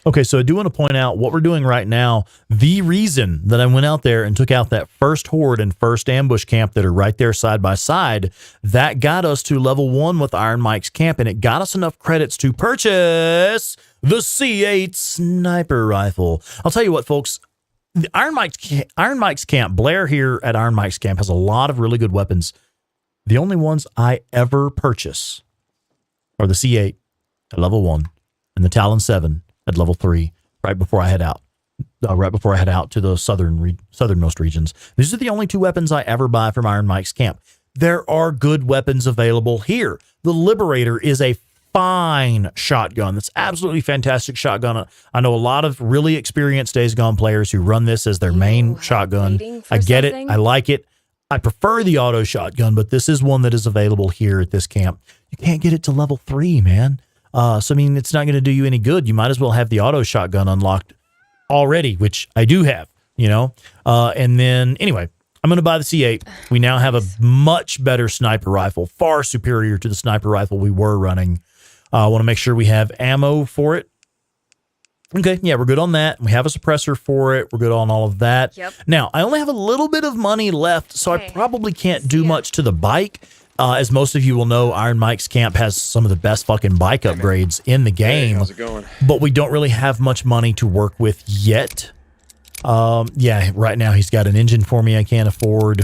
Okay, so I do want to point out what we're doing right now. The reason that I went out there and took out that first horde and first ambush camp that are right there side by side, that got us to level 1 with Iron Mike's camp, and it got us enough credits to purchase the C8 sniper rifle. I'll tell you what, folks, the Iron Mike's camp, Blair here at Iron Mike's camp has a lot of really good weapons. The only ones I ever purchase are the C8 at level 1 and the Talon 7 at level 3, right before I head out to the southernmost regions. These are the only 2 weapons I ever buy from Iron Mike's camp. There are good weapons available here. The Liberator is a fine shotgun. That's absolutely fantastic shotgun. I know a lot of really experienced Days Gone players who run this as their main shotgun. I get it. I like it. I prefer the auto shotgun, but this is one that is available here at this camp. You can't get it to level 3, man. So, I mean, it's not going to do you any good. You might as well have the auto shotgun unlocked already, which I do have, and then, anyway, I'm going to buy the C8. We now have a much better sniper rifle, far superior to the sniper rifle we were running. I want to make sure we have ammo for it. Okay, yeah, we're good on that. We have a suppressor for it. We're good on all of that. Yep. Now, I only have a little bit of money left, so I probably can't do much to the bike. As most of you will know, Iron Mike's camp has some of the best fucking bike upgrades in the game. Hey, how's it going? But we don't really have much money to work with yet. Yeah, right now he's got an engine for me I can't afford.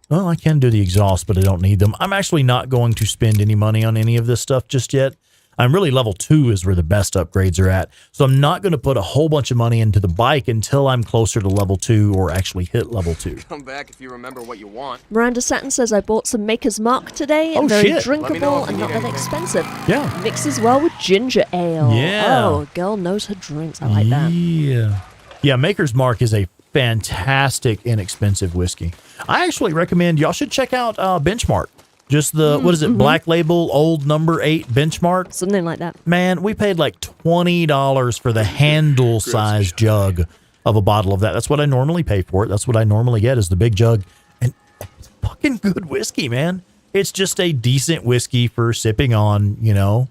Well, I can do the exhaust, but I don't need them. I'm actually not going to spend any money on any of this stuff just yet. I'm really level 2 is where the best upgrades are at. So I'm not going to put a whole bunch of money into the bike until I'm closer to level 2 or actually hit level 2. Come back if you remember what you want. Miranda Satin says, I bought some Maker's Mark today. Oh, Very shit. Let me know drinkable if you and not need that anything. expensive. Yeah. Mixes well with ginger ale. Yeah. Oh, girl knows her drinks. I like that. Yeah. Yeah, Maker's Mark is a fantastic, inexpensive whiskey. I actually recommend y'all should check out Benchmark. Just the, what is it, Black Label Old Number 8 Benchmark. Something like that. Man, we paid like $20 for the handle-sized jug of a bottle of that. That's what I normally pay for it. That's what I normally get is the big jug. And it's fucking good whiskey, man. It's just a decent whiskey for sipping on, you know,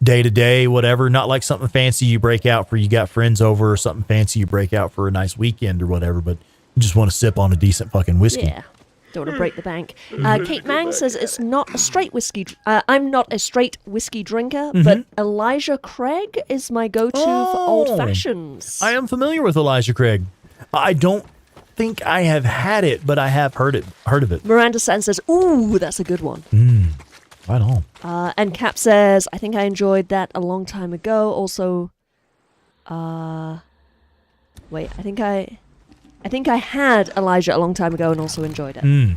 day to day, whatever. Not like something fancy you break out for you got friends over or something fancy you break out for a nice weekend or whatever, but you just want to sip on a decent fucking whiskey. Yeah. Don't want to break the bank. Kate Mang says it's not a straight whiskey. I'm not a straight whiskey drinker, but Elijah Craig is my go-to for old fashions. I am familiar with Elijah Craig. I don't think I have had it, but I have heard of it. Miranda San says, "Ooh, that's a good one." Right on. And Cap says, "I think I enjoyed that a long time ago." Also, wait, I think I had Elijah a long time ago and also enjoyed it.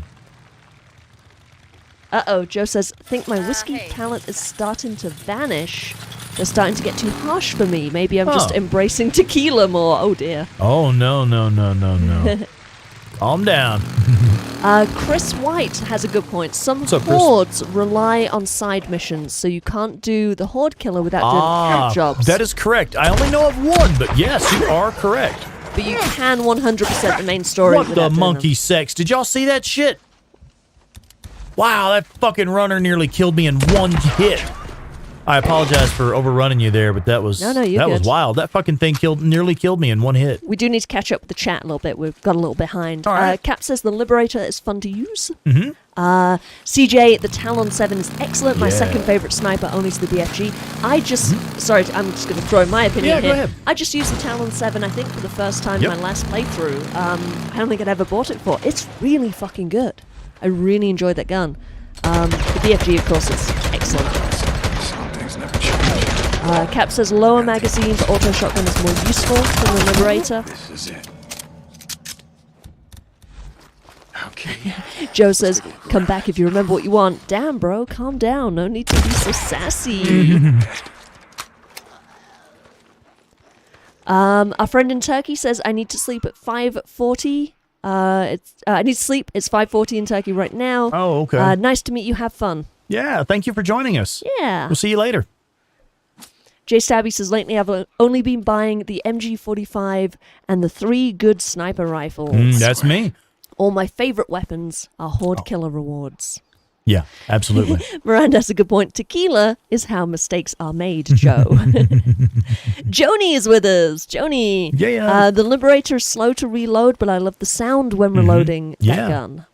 Uh-oh, Joe says, think my whiskey talent is starting to vanish. They're starting to get too harsh for me. Maybe I'm just embracing tequila more. Oh, dear. Oh, no. Calm down. Chris White has a good point. Some What's up, Chris? hordes rely on side missions, so you can't do the horde killer without doing camp jobs. That is correct. I only know of one, but yes, you are correct. But you can 100% the main story. What the without doing monkey them. sex? Did y'all see that shit? Wow, that fucking runner nearly killed me in one hit. I apologize for overrunning you there, but that was No, you're that was good. wild. That fucking thing nearly killed me in one hit. We do need to catch up with the chat a little bit. We've got a little behind. All right. Cap says the Liberator is fun to use. CJ, the Talon 7 is excellent. My Yeah. second favorite sniper, only to the BFG. Sorry, I'm just going to throw in my opinion Yeah, go here. ahead. I just used the Talon 7, I think, for the first time Yep. in my last playthrough. I don't think I'd ever bought it before. It's really fucking good. I really enjoyed that gun. The BFG, of course, is excellent. Cap says lower magazine, but auto shotgun is more useful than the Liberator. This is it. Okay. Joe says, come back if you remember what you want. Damn, bro, calm down. No need to be so sassy. Our friend in Turkey says, I need to sleep at 5:40. I need to sleep. It's 5:40 in Turkey right now. Oh, okay. Nice to meet you. Have fun. Yeah, thank you for joining us. Yeah. We'll see you later. Jay Stabby says, lately I've only been buying the MG45 and the 3 good sniper rifles. That's me. All my favorite weapons are Horde killer rewards. Yeah, absolutely. Miranda has a good point. Tequila is how mistakes are made, Joe. Joni is with us. Joni. Yeah. The Liberator is slow to reload, but I love the sound when reloading that Yeah. gun.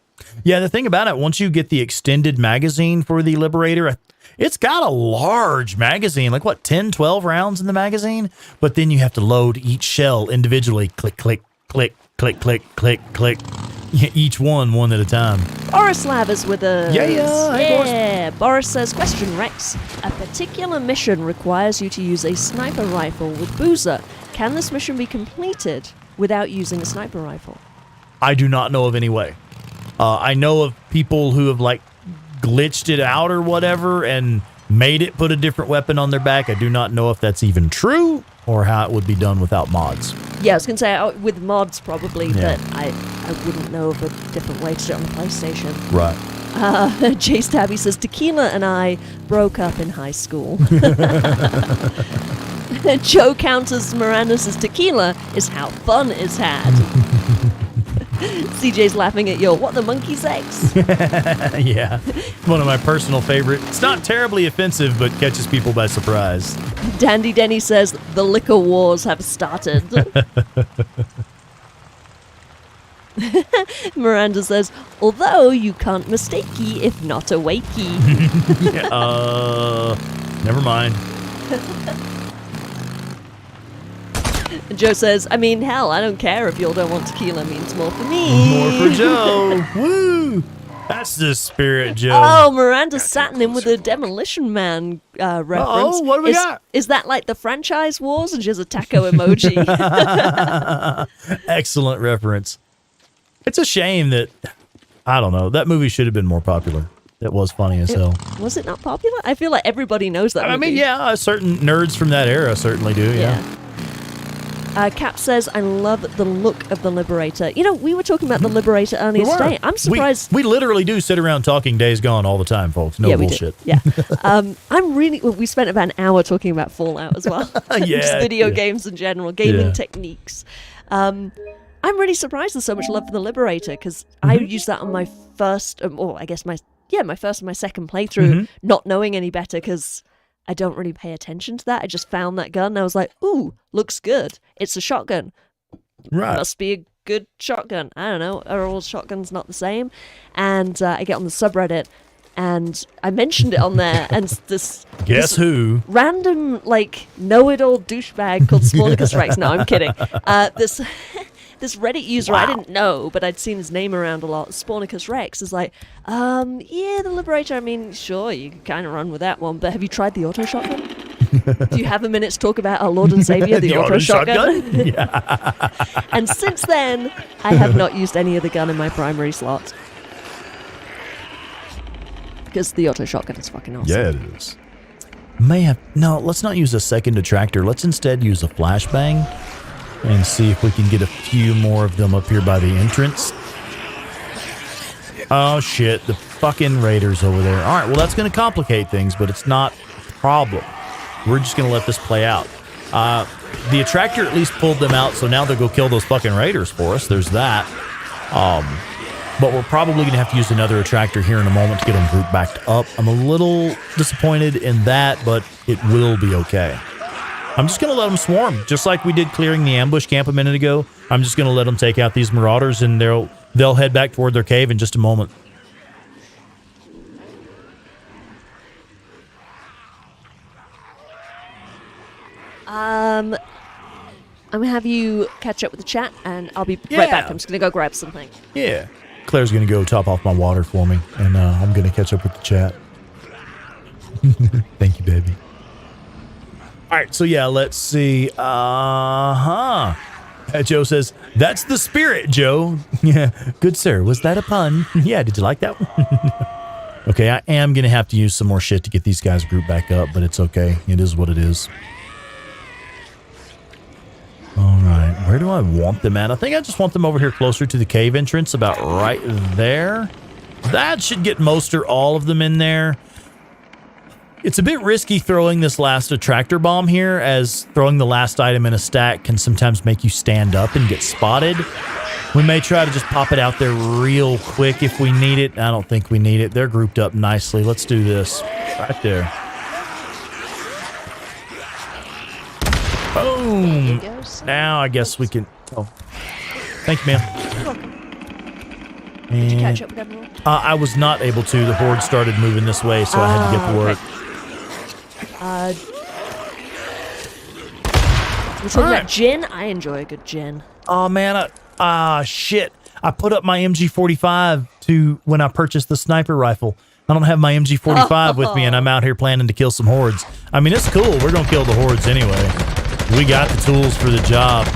Yeah, the thing about it, once you get the extended magazine for the Liberator, it's got a large magazine, like what, 10, 12 rounds in the magazine? But then you have to load each shell individually. Click, click, click, click, click, click, click. Each one at a time. Borislav is with us. Yeah. Hey, Boris. Yeah. Boris says, question, Rex. A particular mission requires you to use a sniper rifle with Boozer. Can this mission be completed without using a sniper rifle? I do not know of any way. I know of people who have like glitched it out or whatever and made it put a different weapon on their back. I do not know if that's even true or how it would be done without mods. Yeah, I was going to say with mods probably, Yeah. but I wouldn't know of a different way to do it on the PlayStation. Right. Jay Stabby says, Tequila and I broke up in high school. Joe counters Miranda says, Tequila is how fun is had. CJ's laughing at your what the monkey sex? Yeah. One of my personal favorite. It's not terribly offensive, but catches people by surprise. Dandy Denny says, the liquor wars have started. Miranda says, although you can't mistakey if not awakey. Never mind. Joe says, I mean, hell, I don't care if y'all don't want tequila. It means more for me. More for Joe. Woo! That's the spirit, Joe. Oh, Miranda satin in with a Demolition Man reference. Oh, what do we got? Is that like the franchise wars and just a taco emoji? Excellent reference. It's a shame that, I don't know, that movie should have been more popular. It was funny as hell. Was it not popular? I feel like everybody knows that movie. I mean, yeah, certain nerds from that era certainly do, yeah. Cap says, I love the look of the Liberator. You know, we were talking about the Liberator earlier today. I'm surprised. We literally do sit around talking Days Gone all the time, folks. No bullshit. Yeah. I'm really. Well, we spent about an hour talking about Fallout as well. Just video games in general, gaming techniques. I'm really surprised there's so much love for the Liberator because I used that on my first, or I guess my first and my second playthrough, not knowing any better because I don't really pay attention to that. I just found that gun and I was like, ooh, looks good. It's a shotgun. Right. Must be a good shotgun. I don't know. Are all shotguns not the same? And I get on the subreddit and I mentioned it on there and this who? Random, like, know-it-all douchebag called Spornicus Rex. No, I'm kidding. This Reddit user I didn't know, but I'd seen his name around a lot, Spornicus Rex, is like, yeah, the Liberator, I mean, sure, you can kind of run with that one, but have you tried the auto shotgun? Do you have a minute to talk about our Lord and Savior, the auto shotgun? Yeah. And since then, I have not used any of the gun in my primary slot. Because the auto shotgun is fucking awesome. Yeah, it is. No, let's not use a second attractor. Let's instead use a flashbang and see if we can get a few more of them up here by the entrance. Oh, shit. The fucking raiders over there. All right, well, that's going to complicate things, but it's not a problem. We're just going to let this play out. The attractor at least pulled them out, so now they'll go kill those fucking raiders for us. There's that. But we're probably going to have to use another attractor here in a moment to get them grouped back up. I'm a little disappointed in that, but it will be okay. I'm just going to let them swarm, just like we did clearing the ambush camp a minute ago. I'm just going to let them take out these marauders, and they'll head back toward their cave in just a moment. I'm going to have you catch up with the chat, and I'll be right back. I'm just going to go grab something. Yeah. Claire's going to go top off my water for me, and I'm going to catch up with the chat. Thank you, baby. All right, so yeah, let's see. Joe says, that's the spirit, Joe. Yeah, good sir. Was that a pun? Yeah, did you like that one? Okay, I am going to have to use some more shit to get these guys grouped back up, but it's okay. It is what it is. All right, where do I want them at? I think I just want them over here closer to the cave entrance, about right there. That should get most or all of them in there. It's a bit risky throwing this last attractor bomb here, as throwing the last item in a stack can sometimes make you stand up and get spotted. We may try to just pop it out there real quick if we need it. I don't think we need it. They're grouped up nicely. Let's do this. Right there. Boom. Now I guess we can... Oh. Thank you, ma'am. Did you catch up with everyone? I was not able to. The Horde started moving this way, so I had to get to work. We're talking about gin. I enjoy a good gin. Oh man, shit! I put up my MG45 to when I purchased the sniper rifle. I don't have my MG45 with me, and I'm out here planning to kill some hordes. I mean, it's cool. We're gonna kill the hordes anyway. We got the tools for the job,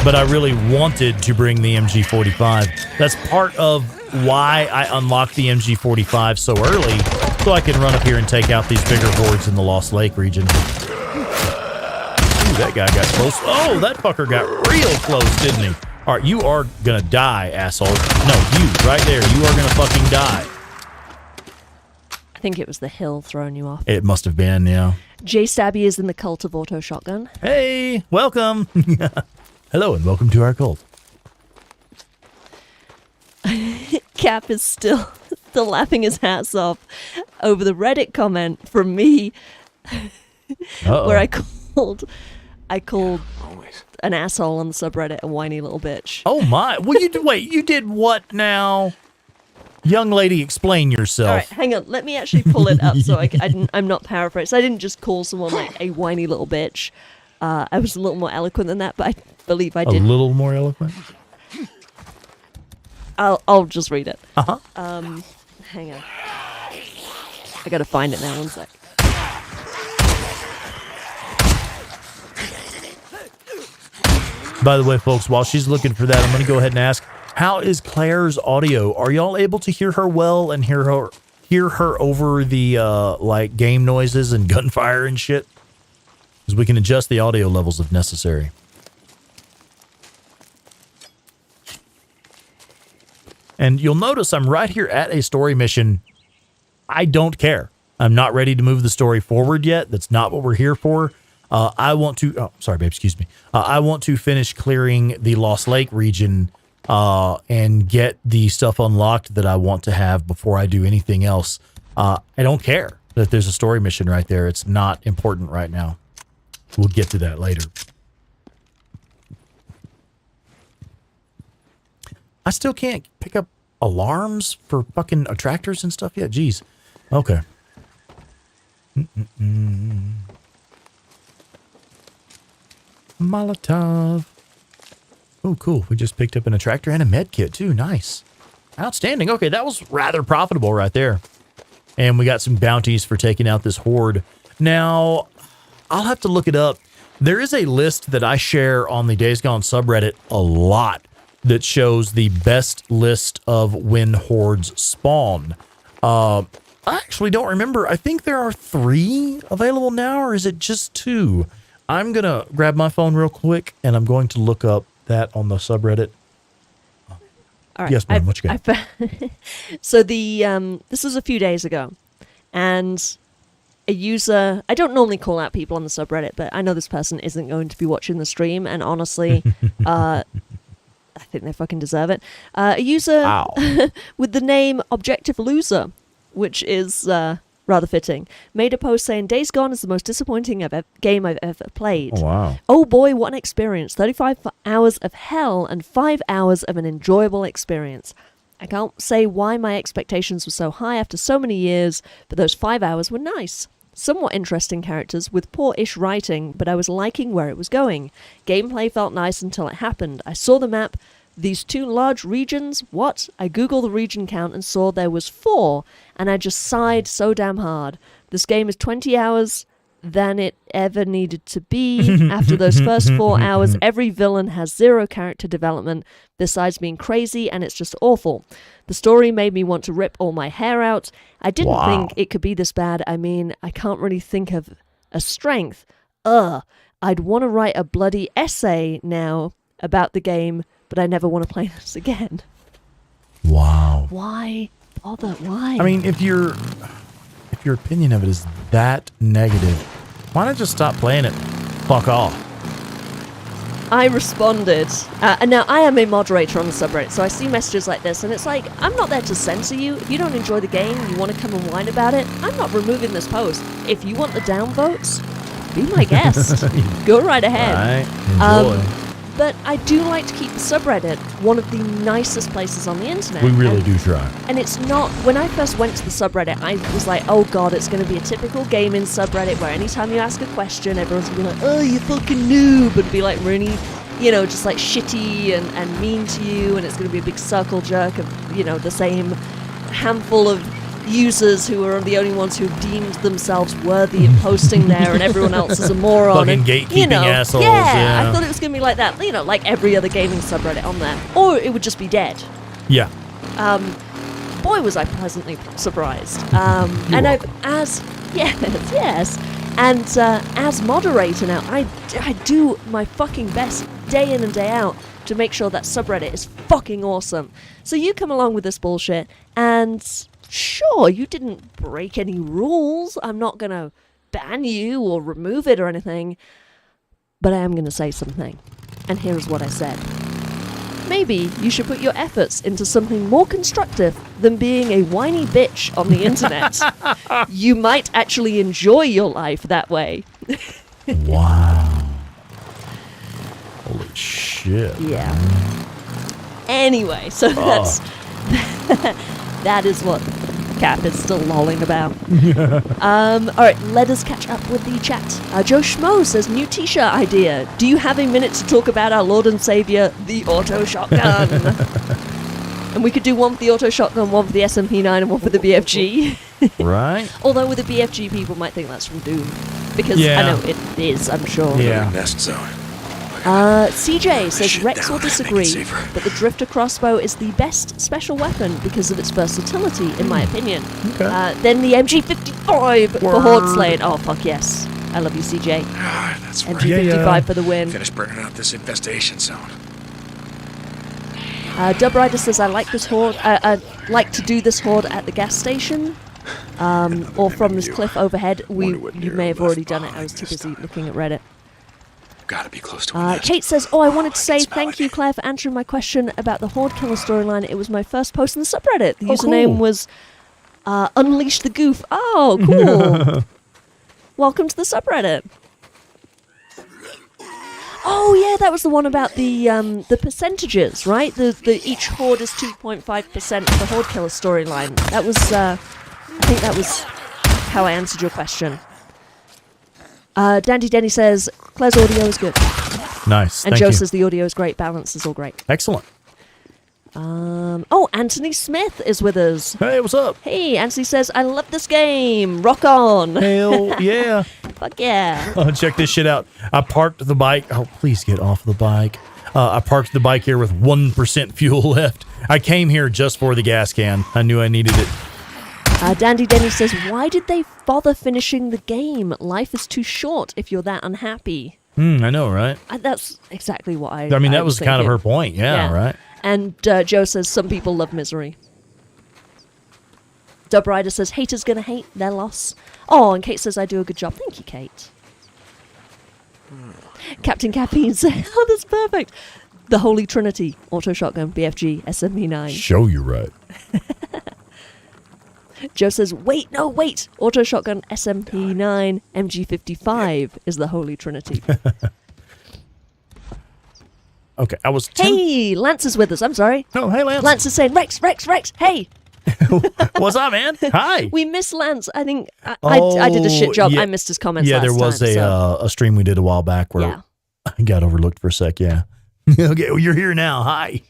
but I really wanted to bring the MG45. That's part of why I unlocked the MG45 so early, so I can run up here and take out these bigger hordes in the Lost Lake region. Ooh, that guy got close. Oh, that fucker got real close, didn't he? All right, you are gonna die, asshole. No, you, right there. You are gonna fucking die. I think it was the hill throwing you off. It must have been, yeah. J Stabby is in the cult of auto shotgun. Hey, welcome. Hello, and welcome to our cult. Cap is still laughing his ass off over the Reddit comment from me where I called an asshole on the subreddit a whiny little bitch. Oh my! Well, you did what now? Young lady, explain yourself. All right, hang on. Let me actually pull it up so I'm not paraphrasing. I didn't just call someone like a whiny little bitch. I was a little more eloquent than that, but I believe I did. A little more eloquent? I'll just read it. Uh-huh. Hang on. I gotta find it now, one sec. By the way, folks, while she's looking for that, I'm going to go ahead and ask, how is Claire's audio? Are y'all able to hear her well and hear her over the like game noises and gunfire and shit? Because we can adjust the audio levels if necessary. And you'll notice I'm right here at a story mission. I don't care. I'm not ready to move the story forward yet. That's not what we're here for. I want to... Oh, sorry, babe. Excuse me. I want to finish clearing the Lost Lake region and get the stuff unlocked that I want to have before I do anything else. I don't care that there's a story mission right there. It's not important right now. We'll get to that later. I still can't pick up alarms for fucking attractors and stuff yet. Jeez. Okay. Molotov. Oh, cool. We just picked up an attractor and a med kit, too. Nice. Outstanding. Okay, that was rather profitable right there. And we got some bounties for taking out this horde. Now, I'll have to look it up. There is a list that I share on the Days Gone subreddit a lot that shows the best list of when hordes spawn. I actually don't remember. I think there are 3 available now, or is it just 2? I'm going to grab my phone real quick, and I'm going to look up that on the subreddit. All right. Yes, ma'am. What you got? So this was a few days ago, and a user... I don't normally call out people on the subreddit, but I know this person isn't going to be watching the stream, and honestly, I think they fucking deserve it. A user with the name Objective Loser, which is... rather fitting, made a post saying, Days Gone is the most disappointing game I've ever played. Oh, wow. Oh boy, what an experience. 35 hours of hell and 5 hours of an enjoyable experience. I can't say why my expectations were so high after so many years, but those 5 hours were nice. Somewhat interesting characters with poor-ish writing, but I was liking where it was going. Gameplay felt nice until it happened. I saw the map. These 2 large regions? What? I googled the region count and saw there was 4, and I just sighed so damn hard. This game is 20 hours than it ever needed to be. After those first 4 hours, every villain has 0 character development, besides being crazy, and it's just awful. The story made me want to rip all my hair out. I didn't think it could be this bad. I mean, I can't really think of a strength. I'd want to write a bloody essay now about the game, but I never want to play this again. Wow. Why bother? Why? I mean, if your opinion of it is that negative, why not just stop playing it? Fuck off. I responded, and now I am a moderator on the subreddit, so I see messages like this, and it's like, I'm not there to censor you. If you don't enjoy the game, you want to come and whine about it, I'm not removing this post. If you want the downvotes, be my guest. Go right ahead. Right. Enjoy. But I do like to keep the subreddit one of the nicest places on the internet. We really do try. And it's not... When I first went to the subreddit, I was like, oh god, it's going to be a typical gaming subreddit where anytime you ask a question, everyone's going to be like, oh, you fucking noob, and be like really, you know, just like shitty and mean to you, and it's going to be a big circle jerk of, you know, the same handful of users who are the only ones who've deemed themselves worthy of posting there, and everyone else is a moron. Fucking and, gatekeeping you know, assholes. Yeah, I thought it was going to be like that, you know, like every other gaming subreddit on there. Or it would just be dead. Yeah. Boy, was I pleasantly surprised. And I've, yes. And as moderator now, I do my fucking best day in and day out to make sure that subreddit is fucking awesome. So you come along with this bullshit, and sure, you didn't break any rules. I'm not going to ban you or remove it or anything. But I am going to say something. And here's what I said. Maybe you should put your efforts into something more constructive than being a whiny bitch on the internet. You might actually enjoy your life that way. Wow. Holy shit. Yeah. Anyway, so that's... that is what Cap is still lolling about. Alright, let us catch up with the chat. Joe Schmo says, new t-shirt idea. Do you have a minute to talk about our Lord and Savior, the Auto Shotgun? And we could do one for the auto shotgun, one for the SMP9, and one for the BFG. Right? Although with the BFG, people might think that's from Doom. Because Yeah. I know it is, I'm sure. Yeah. Nest zone. CJ says shit Rex down, will make it disagree, safer. but the Drifter crossbow is the best special weapon because of its versatility, in my opinion. Okay. Then the MG55 for Horde slaying. Oh, fuck yes. I love you, CJ. Ah, that's right. MG55 for the win. Finish burning out this infestation zone. Dub Rider says, I like this Horde. I'd like to do this Horde at the gas station. Or from this cliff overhead. You may have already done it. I was too busy looking at Reddit. Gotta be close to a nest. Kate says, I wanted to I say can smell thank it. you, Claire, for answering my question about the Horde Killer storyline. It was my first post in the subreddit. The Oh, username cool. was Unleash the Goof. Oh, cool. Welcome to the subreddit. Oh yeah, that was the one about the percentages, right? The each horde is 2.5% of the Horde Killer storyline. That was I think that was how I answered your question. Dandy Denny says Claire's audio is good, Nice. and Thank Joe you. says the audio is great, balance is all great. Excellent. Oh, Anthony Smith is with us. Hey, what's up? Hey, Anthony says I love this game. Rock on. Hell yeah. Fuck yeah. Oh, check this shit out. I parked the bike. Oh, please get off the bike. I parked the bike here with 1% fuel left. I came here just for the gas can. I knew I needed it. Dandy Denny says, why did they bother finishing the game? Life is too short if you're that unhappy. I know, right? That's exactly what I I mean, that was thinking. kind of her point. Yeah, right? And Joe says, some people love misery. Dub Rider says, haters gonna hate their loss. Oh, and Kate says, I do a good job. Thank you, Kate. Captain Caffeine says, oh, that's perfect. The Holy Trinity, Auto Shotgun, BFG, SMP9. Show you right. Joe says, wait. Auto Shotgun, SMP9, MG55 is the Holy Trinity. Okay, I was... Hey, Lance is with us. I'm sorry. Oh, hey, Lance. Lance is saying, Rex, hey. What's up, man? Hi. We missed Lance. I think I did a shit job. yeah. I missed his comments Yeah, last there was time. a stream we did a while back where Yeah. I got overlooked for a sec, yeah. Okay, well, you're here now. Hi.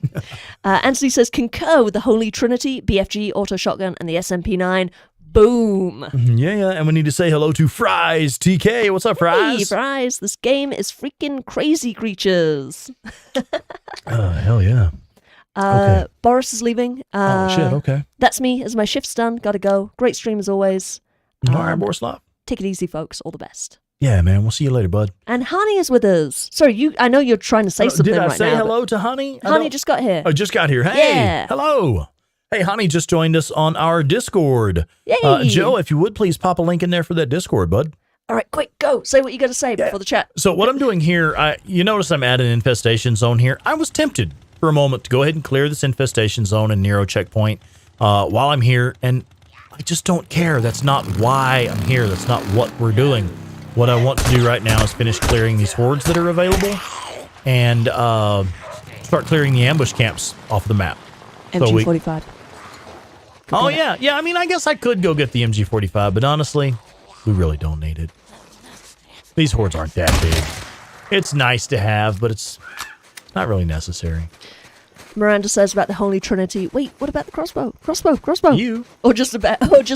Anthony says, concur with the Holy Trinity, BFG, Auto Shotgun, and the SMP9. Boom. Yeah, and we need to say hello to Fries TK. What's up, Fries? Hey, Fries. This game is freaking crazy creatures. Hell yeah. Okay. Boris is leaving. Oh, shit, okay. That's me as my shift's done. Gotta go. Great stream as always. All right, Borislav. Take it easy, folks. All the best. Yeah, man, we'll see you later, bud. And Honey is with us. Sorry, I know you're trying to say something Did I right say now. hello to Honey? Honey just got here. I just got here. Hey, Yeah. hello. Hey, Honey just joined us on our Discord. Yay. Joe, if you would please pop a link in there for that Discord, bud. All right, quick, go. Say what you got to say before the chat. So what I'm doing here, you notice I'm at an infestation zone here. I was tempted for a moment to go ahead and clear this infestation zone and Nero checkpoint while I'm here, and I just don't care. That's not why I'm here. That's not what we're doing. What I want to do right now is finish clearing these hordes that are available and start clearing the ambush camps off the map. MG45. Oh, yeah. Yeah, I mean, I guess I could go get the MG45, but honestly, we really don't need it. These hordes aren't that big. It's nice to have, but it's not really necessary. Miranda says about the Holy Trinity. Wait, what about the crossbow? Crossbow. You. Or just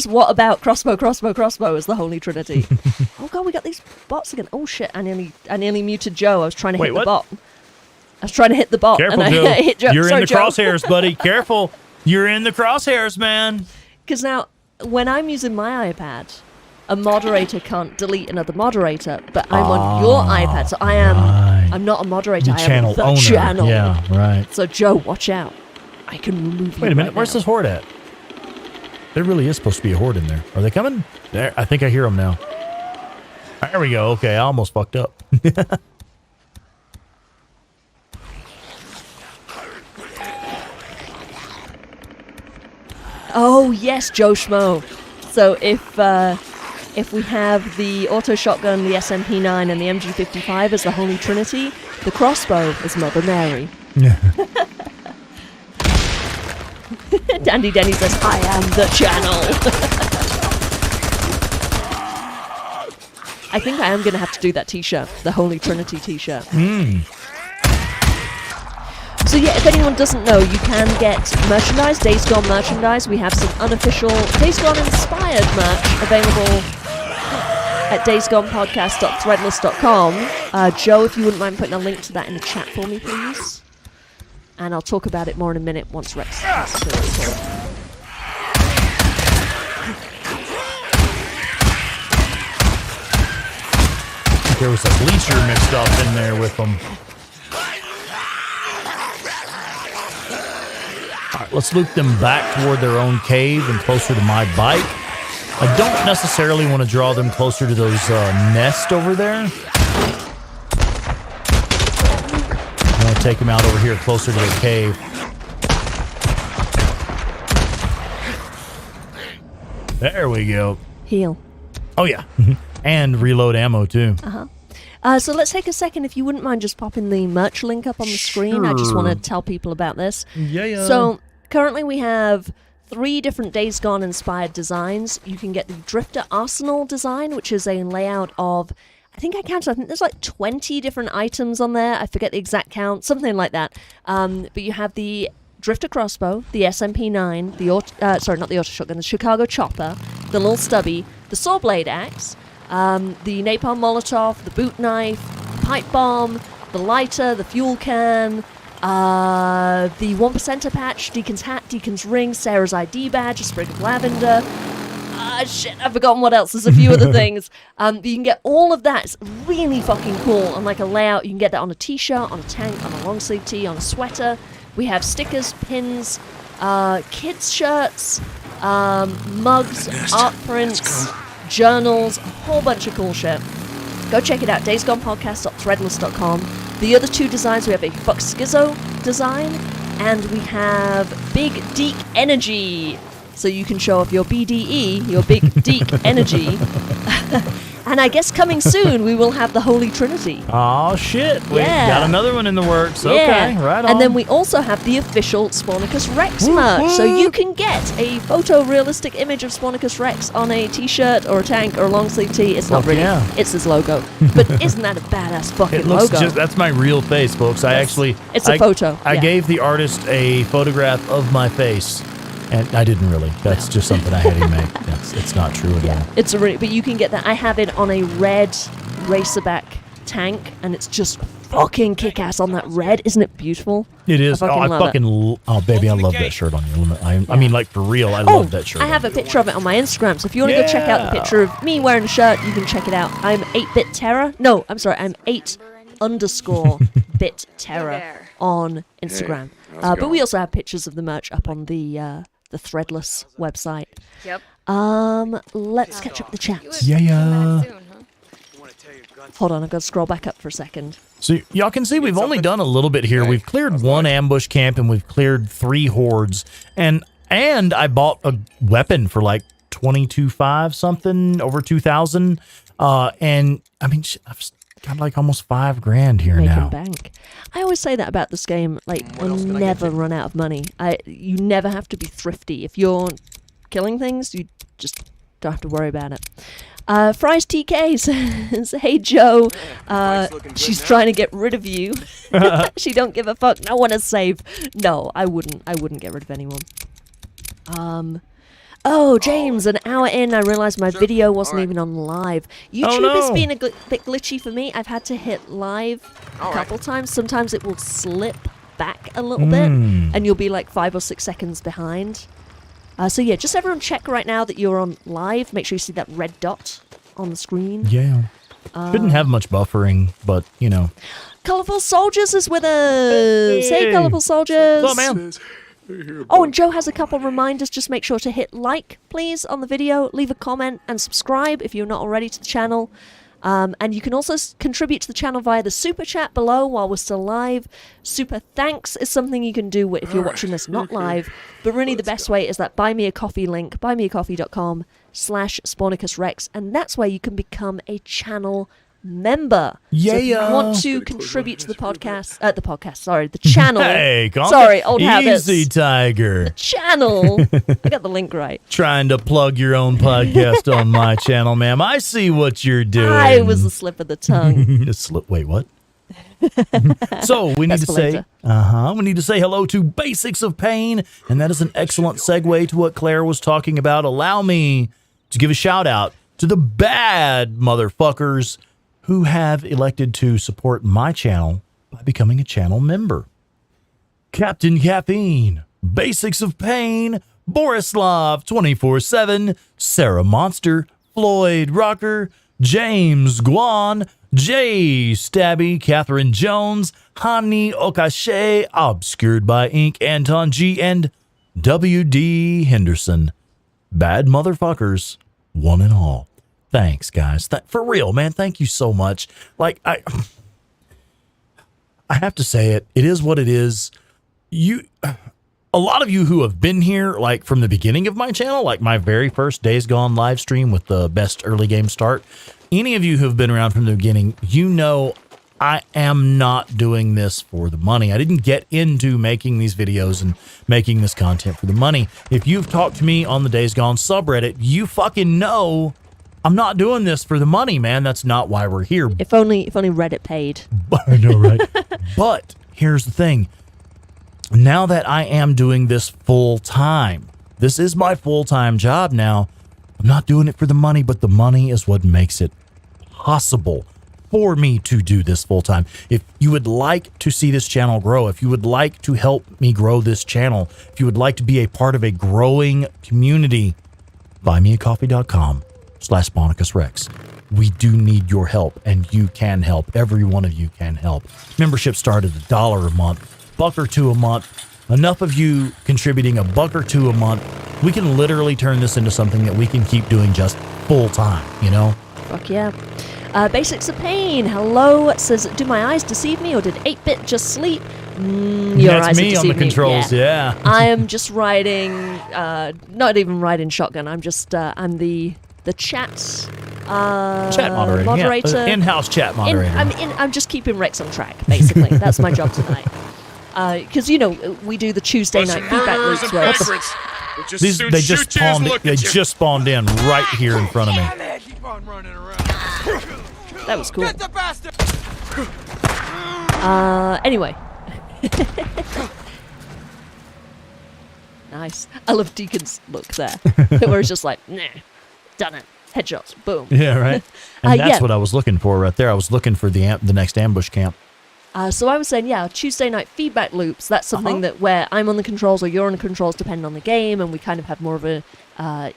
what about crossbow as the Holy Trinity? Oh god, we got these bots again. Oh shit, I nearly muted Joe. I was trying to hit the bot. I was trying to hit the bot. Careful, and Joe. I hit Joe. You're Sorry, in the Joe. crosshairs, buddy. Careful. You're in the crosshairs, man. Because now, when I'm using my iPad, a moderator can't delete another moderator, but I'm on your iPad, so I'm not a moderator. I am the owner. channel. Yeah, right. So Joe, watch out. I can remove you. Wait a minute. right Where's now. this horde at? There really is supposed to be a horde in there. Are they coming? There. I think I hear them now. There we go. Okay, I almost fucked up. Oh yes, Joe Schmo. So if we have the auto shotgun, the SMP9, and the MG55 as the Holy Trinity, the crossbow is Mother Mary. Dandy Denny says, I am the channel. I think I am going to have to do that t-shirt, the Holy Trinity t-shirt. So yeah, if anyone doesn't know, you can get merchandise, Days Gone merchandise. We have some unofficial Days Gone inspired merch available at daysgonepodcast.threadless.com. Joe, if you wouldn't mind putting a link to that in the chat for me, please. And I'll talk about it more in a minute once Rex has to talk. There was a bleacher mixed up in there with them. All right, let's loop them back toward their own cave and closer to my bike. I don't necessarily want to draw them closer to those nests over there. I'm going to take them out over here closer to their cave. There we go. Heal. Oh, yeah. And reload ammo, too. So let's take a second, if you wouldn't mind just popping the merch link up on the screen. I just want to tell people about this. Yeah. So currently we have 3 different Days Gone inspired designs. You can get the Drifter Arsenal design, which is a layout of, I think there's like 20 different items on there. I forget the exact count, something like that. But you have the Drifter Crossbow, the SMP-9, the not the auto shotgun, the Chicago Chopper, the little stubby, the Saw Blade Axe, the Napalm Molotov, the Boot Knife, the Pipe Bomb, the lighter, the fuel can, the 1%er patch, Deacon's hat, Deacon's ring, Sarah's ID badge, a sprig of lavender. Shit, I've forgotten what else. There's a few other things. You can get all of that. It's really fucking cool on like a layout. You can get that on a t-shirt, on a tank, on a long sleeve tee, on a sweater. We have stickers, pins, kids shirts, mugs, art prints, journals, a whole bunch of cool shit. Go check it out, daysgonepodcast.threadless.com. The other 2 designs, we have a Fuck Skizzo design, and we have Big Deek Energy. So you can show off your BDE, your Big Deek Energy. And I guess coming soon, we will have the Holy Trinity. Oh, shit. We Yeah. got another one in the works. Yeah. Okay, right on. And then we also have the official Spornicus Rex merch. So you can get a photorealistic image of Spornicus Rex on a t-shirt or a tank or a long sleeve tee. It's not Fuck really. yeah. It's his logo. But isn't that a badass fucking It looks logo? that's my real face, folks. It's a photo. I Yeah. gave the artist a photograph of my face. And I didn't really. That's just something I had him make. It's not true at all. It's a really, but you can get that. I have it on a red Racerback tank, and it's just fucking kick-ass on that red. Isn't it beautiful? It is. I fucking love it. Oh, baby, I love that shirt on you. I mean, like, for real, I love that shirt. I have a picture of it on my Instagram, so if you want to go check out the picture of me wearing a shirt, you can check it out. I'm 8-bit terror. No, I'm sorry, I'm 8_bit terror on Instagram. But we also have pictures of the merch up on the Threadless website. Yep. Let's catch up with the chat. Yeah. Hold on, I've got to scroll back up for a second. So y'all can see we've only done a little bit here. We've cleared 1 ambush camp and we've cleared 3 hordes. And I bought a weapon for like 22.5 something, over 2,000. And I mean, I've got like almost $5,000 here Making now. bank. I always say that about this game. Like, you'll never run out of money. You never have to be thrifty. If you're killing things, you just don't have to worry about it. Fries TK says, "Hey Joe, she's trying to get rid of you. She don't give a fuck. No one is safe." No, I wouldn't get rid of anyone. Oh, James, an hour in, I realized my video wasn't even on live. YouTube has been a bit glitchy for me. I've had to hit live a couple times. Sometimes it will slip back a little bit, and you'll be like 5 or 6 seconds behind. So yeah, just everyone check right now that you're on live. Make sure you see that red dot on the screen. Yeah. Shouldn't have much buffering, but, you know. Colorful Soldiers is with us. Hey, Colorful Soldiers. What's up, man? Oh, and Joe has a couple reminders. Just make sure to hit like, please, on the video. Leave a comment and subscribe if you're not already to the channel. And you can also contribute to the channel via the super chat below while we're still live. Super thanks is something you can do if you're watching this not live. But really the best way is that buy me a coffee link, buymeacoffee.com/SpornicusRex, and that's where you can become a channel member. Yeah. So if you want to contribute to the channel. Hey, calm Sorry, down. old habits. Easy, Tiger. Channel. I got the link right. Trying to plug your own podcast on my channel, ma'am. I see what you're doing. I was a slip of the tongue. Wait, what? So we need That's to for say, later. we need to say hello to Basics of Pain, and that is an excellent segue to what Claire was talking about. Allow me to give a shout out to the bad motherfuckers who have elected to support my channel by becoming a channel member. Captain Caffeine, Basics of Pain, Borislav 24/7, Sarah Monster, Floyd Rocker, James Guan, Jay Stabby, Catherine Jones, Hani Okashe, Obscured by Ink, Anton G, and W.D. Henderson. Bad motherfuckers, one and all. Thanks, guys. For real, man. Thank you so much. Like, I have to say it. It is what it is. A lot of you who have been here, like from the beginning of my channel, like my very first Days Gone live stream with the best early game start, any of you who have been around from the beginning, you know I am not doing this for the money. I didn't get into making these videos and making this content for the money. If you've talked to me on the Days Gone subreddit, you fucking know I'm not doing this for the money, man. That's not why we're here. If only Reddit paid. I know, right? But here's the thing. Now that I am doing this full time, this is my full-time job now. I'm not doing it for the money, but the money is what makes it possible for me to do this full time. If you would like to see this channel grow, if you would like to help me grow this channel, if you would like to be a part of a growing community, buymeacoffee.com/SponicusRex. We do need your help, and you can help. Every one of you can help. Membership start at $1 a month. $1 or $2 a month. Enough of you contributing $1 or $2 a month, we can literally turn this into something that we can keep doing just full time, you know? Fuck yeah. Basics of Pain, hello, says, do my eyes deceive me or did 8-Bit just sleep? Your That's eyes me on the controls, yeah. I am just riding, not even riding shotgun, I'm just, I'm the chat moderator. Yeah, in-house chat moderator. I'm just keeping Rex on track, basically. That's my job tonight. Because, you know, we do the Tuesday night feedback loops where they just spawned in right here in front of me. That was cool. Anyway. Nice. I love Deacon's look there. Where it's just like, nah, done it. Headshots. Boom. Yeah, right. And that's what I was looking for right there. I was looking for the next ambush camp. So I was saying, yeah, Tuesday night feedback loops, that's something that where I'm on the controls or you're on the controls depending on the game, and we kind of have more of a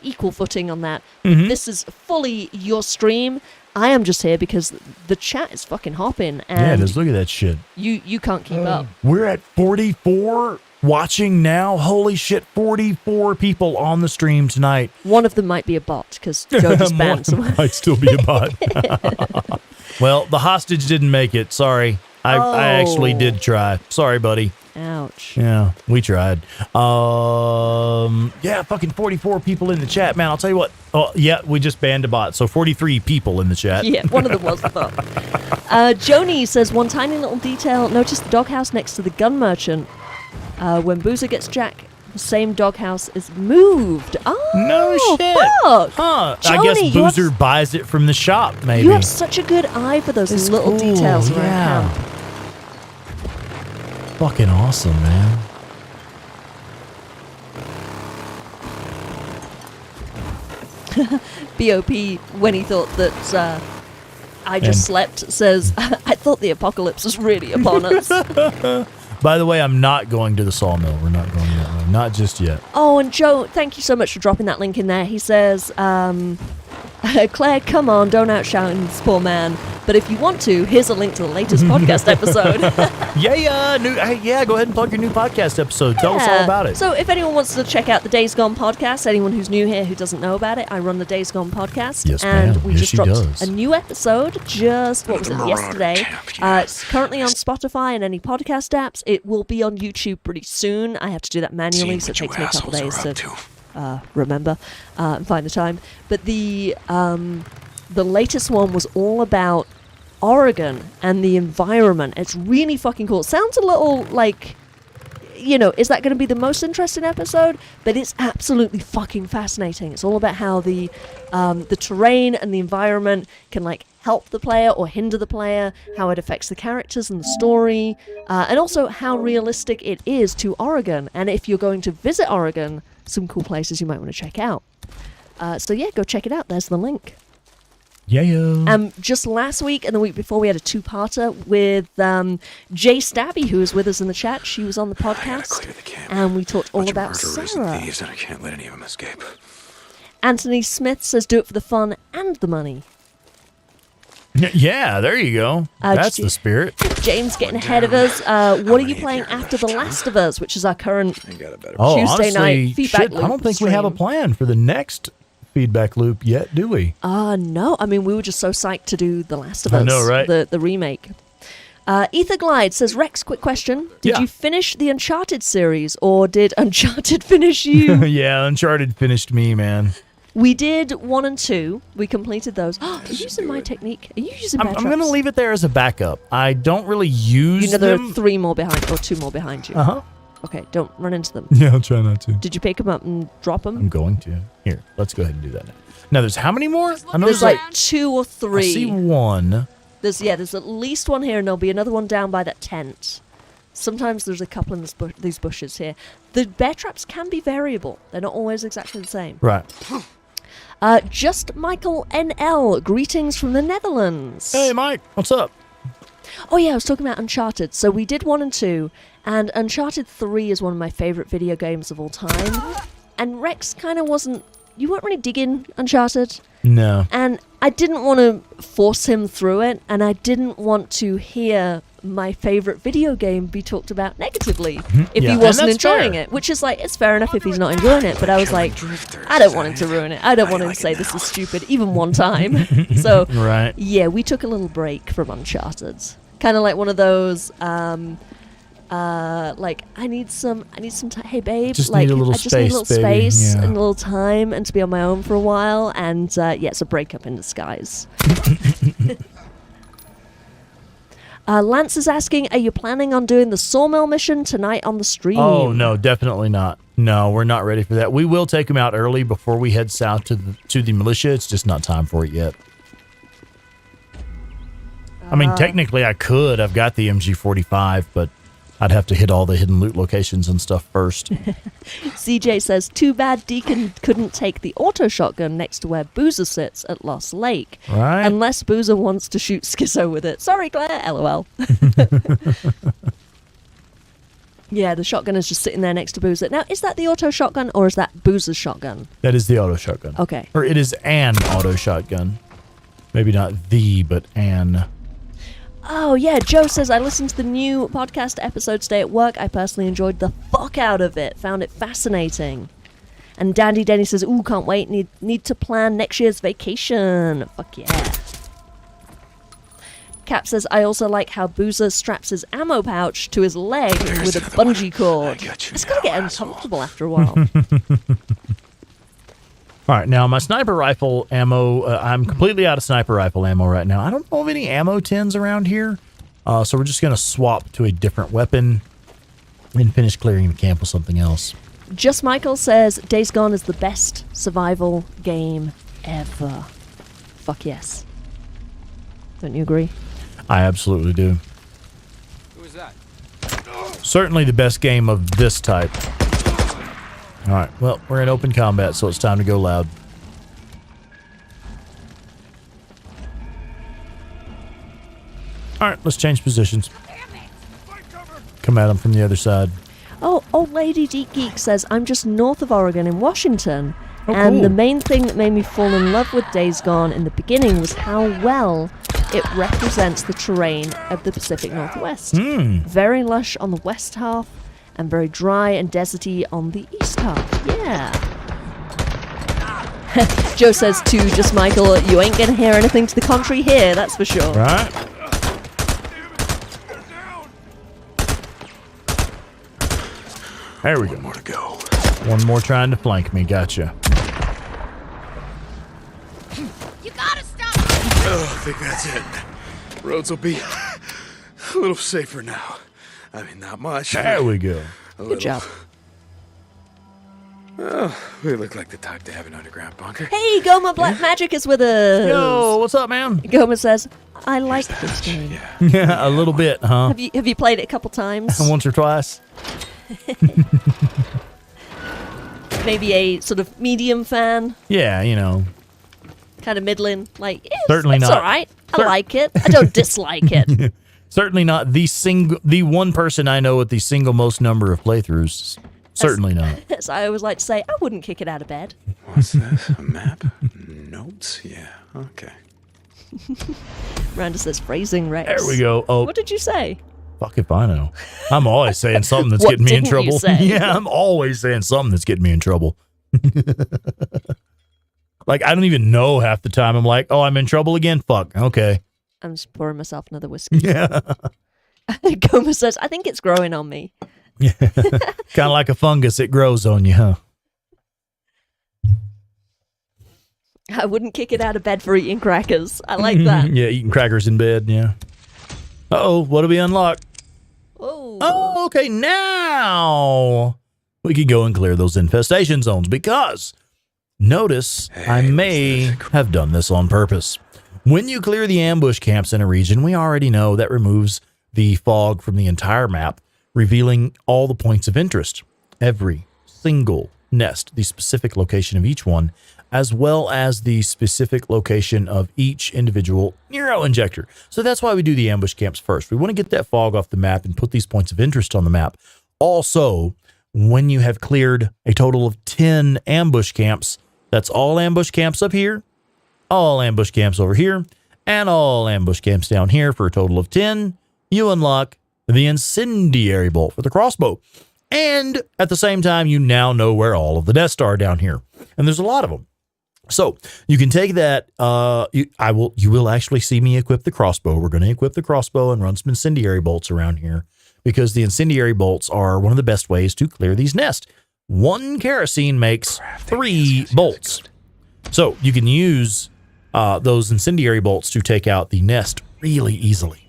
equal footing on that. Mm-hmm. This is fully your stream. I am just here because the chat is fucking hopping. And yeah, just look at that shit. You can't keep up. We're at 44 watching now. Holy shit, 44 people on the stream tonight. One of them might be a bot because Joe just banned someone. Might still be a bot. Well, the hostage didn't make it. Sorry. I actually did try. Sorry, buddy. Ouch. Yeah, we tried. Yeah, fucking 44 people in the chat, man. I'll tell you what. Oh, yeah, we just banned a bot. So 43 people in the chat. Yeah, one of them was the bot. Joni says, one tiny little detail. Notice the doghouse next to the gun merchant. When Boozer gets Jack, the same doghouse is moved. Oh, no shit. Fuck. Huh. Joni, I guess Boozer buys it from the shop, maybe. You have such a good eye for those little cool, details around camp. Fucking awesome, man. BOP, when he thought that I just slept, says, I thought the apocalypse was really upon us. By the way, I'm not going to the sawmill. We're not going that way. Not just yet. Oh, and Joe, thank you so much for dropping that link in there. He says, Claire, come on, don't outshout this poor man. But if you want to, here's a link to the latest podcast episode. Yeah, go ahead and plug your new podcast episode. Tell us all about it. So if anyone wants to check out the Days Gone podcast, anyone who's new here who doesn't know about it, I run the Days Gone podcast. Yes, and ma'am. we Yes, just she dropped does. a new episode yesterday. It's currently on Spotify and any podcast apps. It will be on YouTube pretty soon. I have to do that manually, so it takes me a couple days to remember and find the time. But the latest one was all about Oregon and the environment. It's really fucking cool. It sounds a little like is that going to be the most interesting episode? But it's absolutely fucking fascinating. It's all about how the terrain and the environment can like help the player or hinder the player, how it affects the characters and the story, and also how realistic it is to Oregon. And if you're going to visit Oregon, some cool places you might want to check out. So yeah, go check it out. There's the link. Yeah. Just last week and the week before, we had a two-parter with Jay Stabby, who was with us in the chat. She was on the podcast, Clear the camp. and we talked all Bunch about of murderers Sarah. and thieves, and I can't let any of them escape. Anthony Smith says, "Do it for the fun and the money." Yeah, there you go. That's the spirit. James getting ahead of us. What are you playing after The Last of Us, which is our current I got a better. Oh, Tuesday honestly, night feedback shit, I loop don't think we have a stream? plan for the next feedback loop yet, do we? No. I mean, we were just so psyched to do The Last of I Us. know, right? The remake. Ether Glide says, Rex, quick question. Did Yeah. you finish the Uncharted series, or did Uncharted finish you? Yeah, Uncharted finished me, man. We did 1 and 2. We completed those. Are you using my technique? Are you using I'm going to leave it there as a backup. I don't really use You know there them. are 3 more behind, or 2 more behind you. Uh-huh. Okay, don't run into them. Yeah, I'll try not to. Did you pick them up and drop them? I'm going to. Here, let's go ahead and do that now. Now, there's how many more? I know There's like 2 or 3. I see one. There's at least one here, and there'll be another one down by that tent. Sometimes there's a couple in these bushes here. The bear traps can be variable. They're not always exactly the same. Right. Just Michael NL, greetings from the Netherlands. Hey, Mike, what's up? Oh yeah, I was talking about Uncharted. So we did 1 and 2, and Uncharted 3 is one of my favorite video games of all time. And Rex kind of you weren't really digging Uncharted. No. And I didn't want to force him through it, and I didn't want to hear my favorite video game be talked about negatively if Yeah, he and wasn't that's enjoying fair. it, which is like, it's fair enough if he's not enjoying it, but I was like, I don't want him to ruin it. I don't want him to say this is stupid even one time. So Right. yeah, we took a little break from Uncharted. Kind of like one of those like I need some time. Hey babe, Just like need a little I just need a little space, baby. space Yeah. and a little time and to be on my own for a while, and yeah, it's a breakup in disguise. Lance is asking, are you planning on doing the sawmill mission tonight on the stream? Oh, no, definitely not. No, we're not ready for that. We will take them out early before we head south to the militia. It's just not time for it yet. I mean, technically I could. I've got the MG45, but I'd have to hit all the hidden loot locations and stuff first. CJ says, too bad Deacon couldn't take the auto shotgun next to where Boozer sits at Lost Lake. Right. Unless Boozer wants to shoot Schizo with it. Sorry, Claire, LOL. Yeah, the shotgun is just sitting there next to Boozer. Now, is that the auto shotgun or is that Boozer's shotgun? That is the auto shotgun. Okay. Or it is an auto shotgun. Maybe not the, but an. Oh, yeah, Joe says, I listened to the new podcast episode today at work. I personally enjoyed the fuck out of it. Found it fascinating. And Dandy Denny says, ooh, can't wait. Need to plan next year's vacation. Fuck yeah. Cap says, I also like how Boozer straps his ammo pouch to his leg with a bungee cord. I got you It's gonna now, get asshole. uncomfortable after a while. All right, now my sniper rifle ammo, I'm completely out of sniper rifle ammo right now. I don't know of any ammo tins around here, so we're just going to swap to a different weapon and finish clearing the camp with something else. Just Michael says, Days Gone is the best survival game ever. Fuck yes. Don't you agree? I absolutely do. Who was that? Certainly the best game of this type. All right, well, we're in open combat, so it's time to go loud. All right, let's change positions. Come at them from the other side. Oh, Old Lady Deep Geek says, I'm just north of Oregon in Washington. Oh, and cool. the main thing that made me fall in love with Days Gone in the beginning was how well it represents the terrain of the Pacific Northwest. Very lush on the west half, and very dry and deserty on the east half. Yeah. Joe says to Just Michael, you ain't gonna hear anything to the contrary here, that's for sure. Right? There we go. More to go. One more trying to flank me. Gotcha. You gotta stop! Oh, I think that's it. Roads will be a little safer now. I mean, not much. There we go. Good job. Oh, we look like the type to have an underground bunker. Hey, Goma Black Magic is with us. Yo, what's up, man? Goma says, I like this game. Yeah. Yeah, a little bit, huh? Have you played it a couple times? Once or twice. Maybe a sort of medium fan, Yeah, you know. kind of middling. Like, Certainly it's not. all right. I like it. I don't dislike it. Certainly not the one person I know with the single most number of playthroughs. Certainly not. As I always like to say, I wouldn't kick it out of bed. What's this? A map? Notes? Yeah. Okay. Miranda says, phrasing, Rex. There we go. Oh, What did you say? fuck if I know. I'm always saying something that's What getting me in didn't you trouble. say? Yeah, I'm always saying something that's getting me in trouble. Like, I don't even know half the time. I'm like, oh, I'm in trouble again? Fuck. Okay. I'm just pouring myself another whiskey. Yeah. Goma says, I think it's growing on me. Yeah. Kind of like a fungus. It grows on you, huh? I wouldn't kick it out of bed for eating crackers. I like that. Yeah, eating crackers in bed. Yeah. Uh-oh. What do we unlock? Oh. Oh, okay. Now we can go and clear those infestation zones because notice I may have done this on purpose. When you clear the ambush camps in a region, we already know that removes the fog from the entire map, revealing all the points of interest, every single nest, the specific location of each one, as well as the specific location of each individual Neuro injector. So that's why we do the ambush camps first. We want to get that fog off the map and put these points of interest on the map. Also, when you have cleared a total of 10 ambush camps, that's all ambush camps up here, all ambush camps over here, and all ambush camps down here for a total of 10, you unlock the incendiary bolt for the crossbow. And at the same time, you now know where all of the nests are down here. And there's a lot of them. So you can take that. You will actually see me equip the crossbow. We're going to equip the crossbow and run some incendiary bolts around here because the incendiary bolts are one of the best ways to clear these nests. 1 kerosene makes 3 bolts. So you can use those incendiary bolts to take out the nest really easily.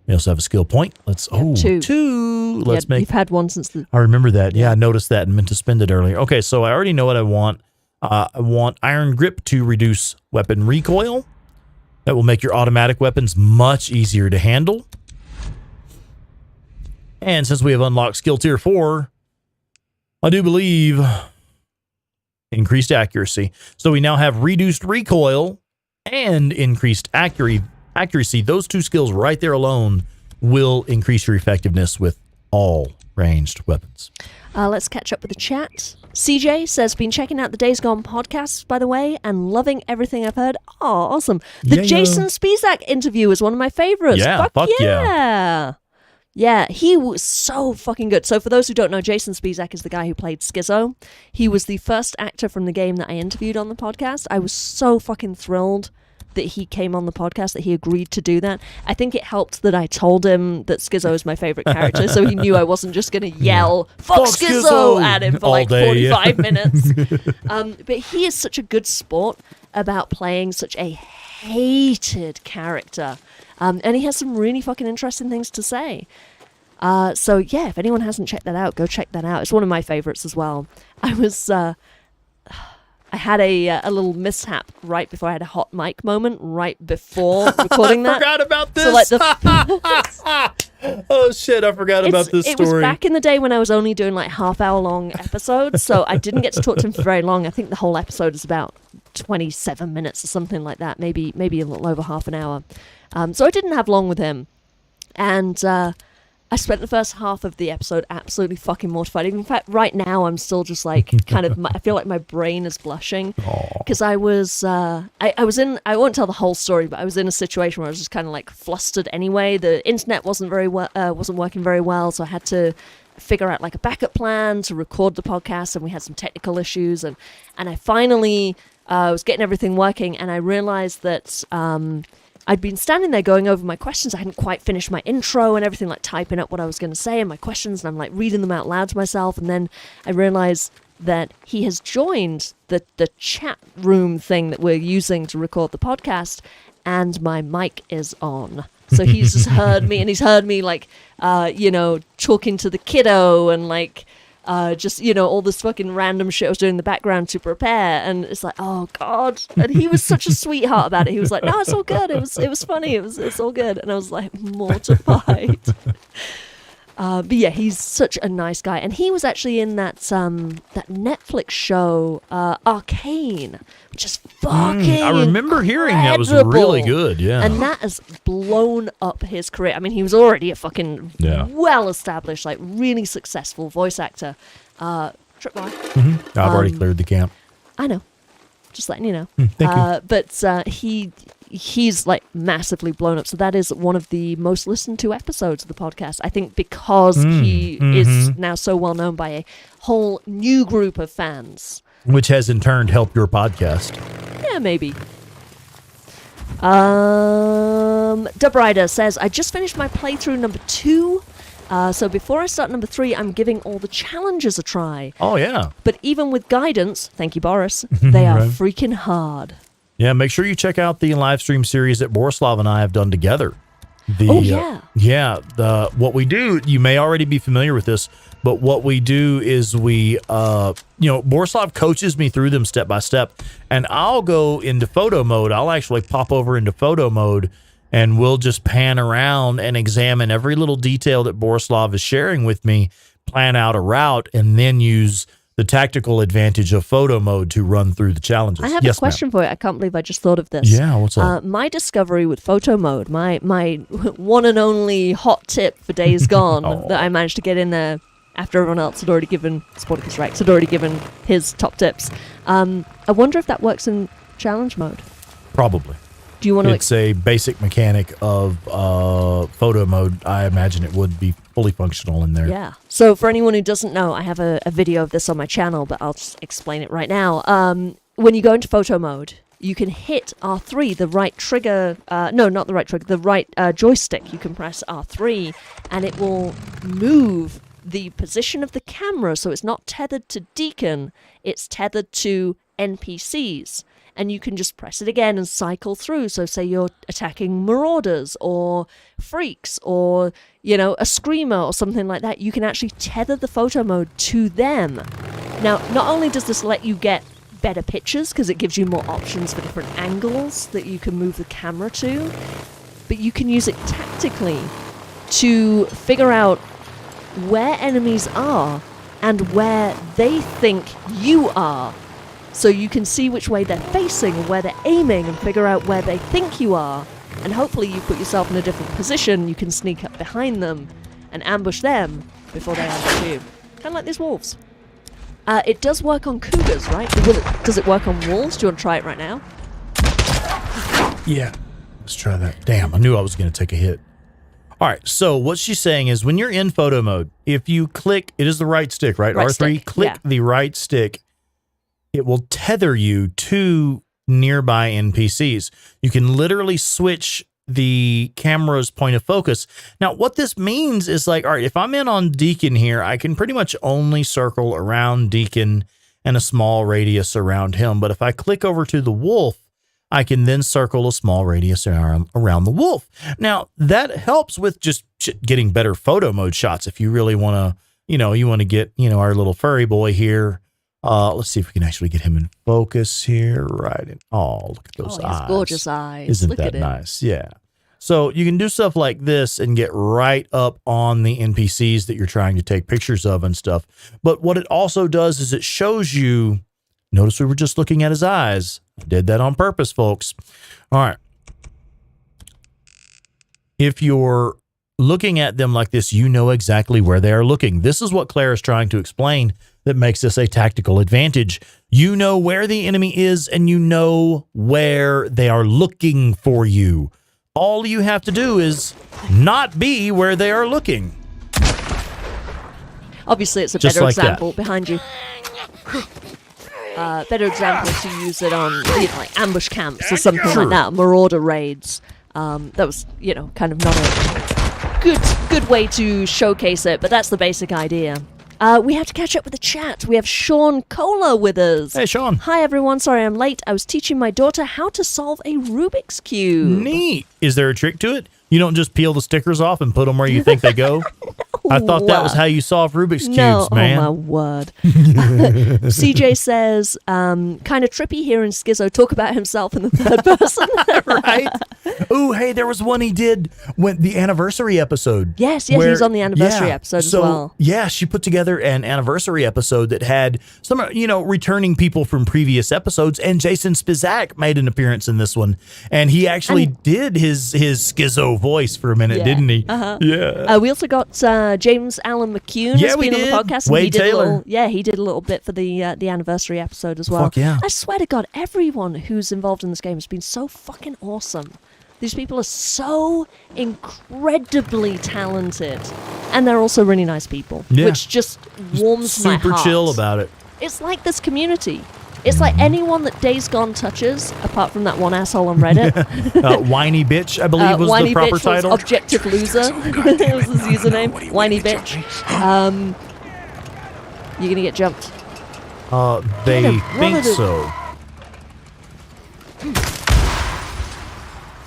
We also have a skill point. Let's two. Let's make. You've had one since the. I remember that. Yeah, I noticed that and meant to spend it earlier. Okay, so I already know what I want. I want iron grip to reduce weapon recoil. That will make your automatic weapons much easier to handle. And since we have unlocked skill tier 4, I do believe increased accuracy. So we now have reduced recoil and increased accuracy. Those 2 skills right there alone will increase your effectiveness with all ranged weapons. Let's catch up with the chat. CJ says, been checking out the Days Gone podcast, by the way, and loving everything I've heard. Oh, awesome. The Yeah. Jason Spizak interview is one of my favorites. Yeah, fuck yeah. Yeah, he was so fucking good. So for those who don't know, Jason Spizak is the guy who played Schizo. He was the first actor from the game that I interviewed on the podcast. I was so fucking thrilled that he came on the podcast, that he agreed to do that. I think it helped that I told him that Schizo is my favorite character, so he knew I wasn't just going to yell, fuck Schizo at him for all like day, 45 minutes. But he is such a good sport about playing such a hated character. And he has some really fucking interesting things to say. So yeah, if anyone hasn't checked that out, go check that out. It's one of my favorites as well. I had a little mishap right before I had a hot mic moment right before recording that. I forgot about this. So like oh shit, I forgot about this It story. was back in the day when I was only doing like half-hour long episodes, so I didn't get to talk to him for very long. I think the whole episode is about 27 minutes or something like that, maybe a little over half an hour. So I didn't have long with him. And I spent the first half of the episode absolutely fucking mortified. In fact, right now I'm still just like kind of, I feel like my brain is blushing because I won't tell the whole story, but I was in a situation where I was just kind of like flustered anyway. The internet wasn't working very well, so I had to figure out like a backup plan to record the podcast, and we had some technical issues, and I finally was getting everything working, and I realized that I'd been standing there going over my questions. I hadn't quite finished my intro and everything, like typing up what I was going to say and my questions, and I'm like reading them out loud to myself, and then I realized that he has joined the chat room thing that we're using to record the podcast, and my mic is on. So he's just heard me, and he's heard me like, talking to the kiddo and like, just all this fucking random shit I was doing in the background to prepare, and it's like, oh god. And he was such a sweetheart about it. He was like, no, it's all good. It was funny. It's all good. And I was like mortified. But yeah, he's such a nice guy, and he was actually in that Netflix show Arcane, which is fucking. I remember hearing that was really good. Yeah, and that has blown up his career. I mean, he was already a fucking well-established, like really successful voice actor. Tripwire. I've already cleared the camp. I know, just letting you know. Thank you. But he's like massively blown up. So that is one of the most listened to episodes of the podcast, I think, because he is now so well known by a whole new group of fans. Which has in turn helped your podcast. Yeah, maybe. Dub Rider says, I just finished my playthrough number 2. So before I start number 3, I'm giving all the challenges a try. Oh, yeah. But even with guidance, thank you, Boris, they are freaking hard. Yeah, make sure you check out the live stream series that Borislav and I have done together. What we do, you may already be familiar with this, but what we do is we, Borislav coaches me through them step by step, and I'll go into photo mode. I'll actually pop over into photo mode, and we'll just pan around and examine every little detail that Borislav is sharing with me, plan out a route, and then use the tactical advantage of photo mode to run through the challenges. I have a question for you. I can't believe I just thought of this. Yeah, what's up? My discovery with photo mode, my one and only hot tip for Days Gone that I managed to get in there after everyone else had already given, Sporticus Rex had already given his top tips. I wonder if that works in challenge mode. Probably. Do you want to? It's a basic mechanic of photo mode. I imagine it would be fully functional in there. Yeah. So for anyone who doesn't know, I have a video of this on my channel, but I'll just explain it right now. When you go into photo mode, you can hit R3, the right trigger. No, not the right trigger. The right joystick. You can press R3, and it will move the position of the camera, so it's not tethered to Deacon. It's tethered to NPCs. And you can just press it again and cycle through. So say you're attacking marauders or freaks or, a screamer or something like that. You can actually tether the photo mode to them. Now, not only does this let you get better pictures, because it gives you more options for different angles that you can move the camera to, but you can use it tactically to figure out where enemies are and where they think you are. So you can see which way they're facing and where they're aiming and figure out where they think you are. And hopefully you put yourself in a different position. You can sneak up behind them and ambush them before they ambush you. Kind of like these wolves. It does work on cougars, right? Does it work on wolves? Do you want to try it right now? Yeah. Let's try that. Damn, I knew I was going to take a hit. All right, so what she's saying is when you're in photo mode, if you click, it is the right stick, right? Right R3, stick, click the right stick. It will tether you to nearby NPCs. You can literally switch the camera's point of focus. Now, what this means is like, all right, if I'm in on Deacon here, I can pretty much only circle around Deacon and a small radius around him. But if I click over to the wolf, I can then circle a small radius around the wolf. Now, that helps with just getting better photo mode shots. If you really want to, you want to get, our little furry boy here. Let's see if we can actually get him in focus here. Right. Look at those eyes. Gorgeous eyes. Isn't that nice? Yeah. So you can do stuff like this and get right up on the NPCs that you're trying to take pictures of and stuff. But what it also does is it shows you, notice we were just looking at his eyes. I did that on purpose, folks. All right. If you're looking at them like this, you know exactly where they are looking. This is what Claire is trying to explain that makes this a tactical advantage. You know where the enemy is and you know where they are looking for you. All you have to do is not be where they are looking. Obviously, it's a Just better like example behind you. Better example to use it on, like ambush camps or something like that, marauder raids. That was, kind of not a good way to showcase it, but that's the basic idea. We have to catch up with the chat. We have Sean Kohler with us. Hey, Sean. Hi, everyone. Sorry I'm late. I was teaching my daughter how to solve a Rubik's Cube. Neat. Is there a trick to it? You don't just peel the stickers off and put them where you think they go? I thought that was how you solve Rubik's Cubes, man. Oh, my word. CJ says, kind of trippy hearing Skizzo talk about himself in the third person. Right? Ooh, hey, there was one he did when the anniversary episode. Yes, he's on the anniversary episode as well. Yeah, she put together an anniversary episode that had some, returning people from previous episodes, and Jason Spizak made an appearance in this one. And he actually did his Skizzo voice for a minute, didn't he? Uh-huh. Yeah. We also got James Allen McCune has been on the podcast. And Wade Taylor. He did a little bit for the anniversary episode as well. Fuck yeah. I swear to God, everyone who's involved in this game has been so fucking awesome. These people are so incredibly talented, and they're also really nice people, which just warms my heart. Super chill about it. It's like this community. It's like anyone that Days Gone touches, apart from that one asshole on Reddit. Whiny Bitch, I believe was the proper title. Objective Loser. It was his username. Whiny Bitch. You're going to get jumped. They think so.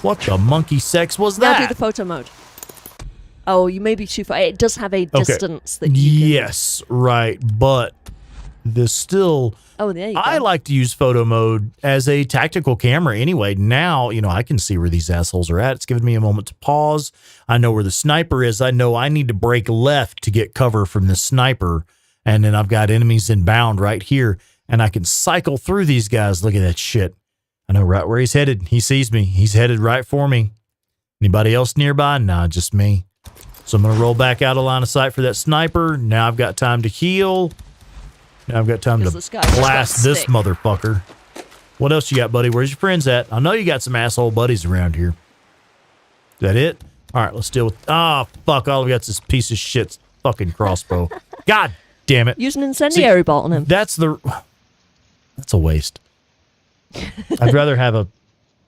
What the monkey sex was Now that? do the photo mode. Oh, you may be too far. It does have a distance that you can... Yes, right. But there's still... Oh, there you go. I like to use photo mode as a tactical camera anyway. Now, I can see where these assholes are at. It's giving me a moment to pause. I know where the sniper is. I know I need to break left to get cover from the sniper. And then I've got enemies inbound right here. And I can cycle through these guys. Look at that shit. I know right where he's headed. He sees me. He's headed right for me. Anybody else nearby? Nah, just me. So I'm going to roll back out of line of sight for that sniper. Now I've got time to heal. Now I've got time to blast this motherfucker. What else you got, buddy? Where's your friends at? I know you got some asshole buddies around here. Is that it? All right, let's deal with... fuck. All we got is this piece of shit fucking crossbow. God damn it. Use an incendiary bolt on him. That's a waste. I'd rather have a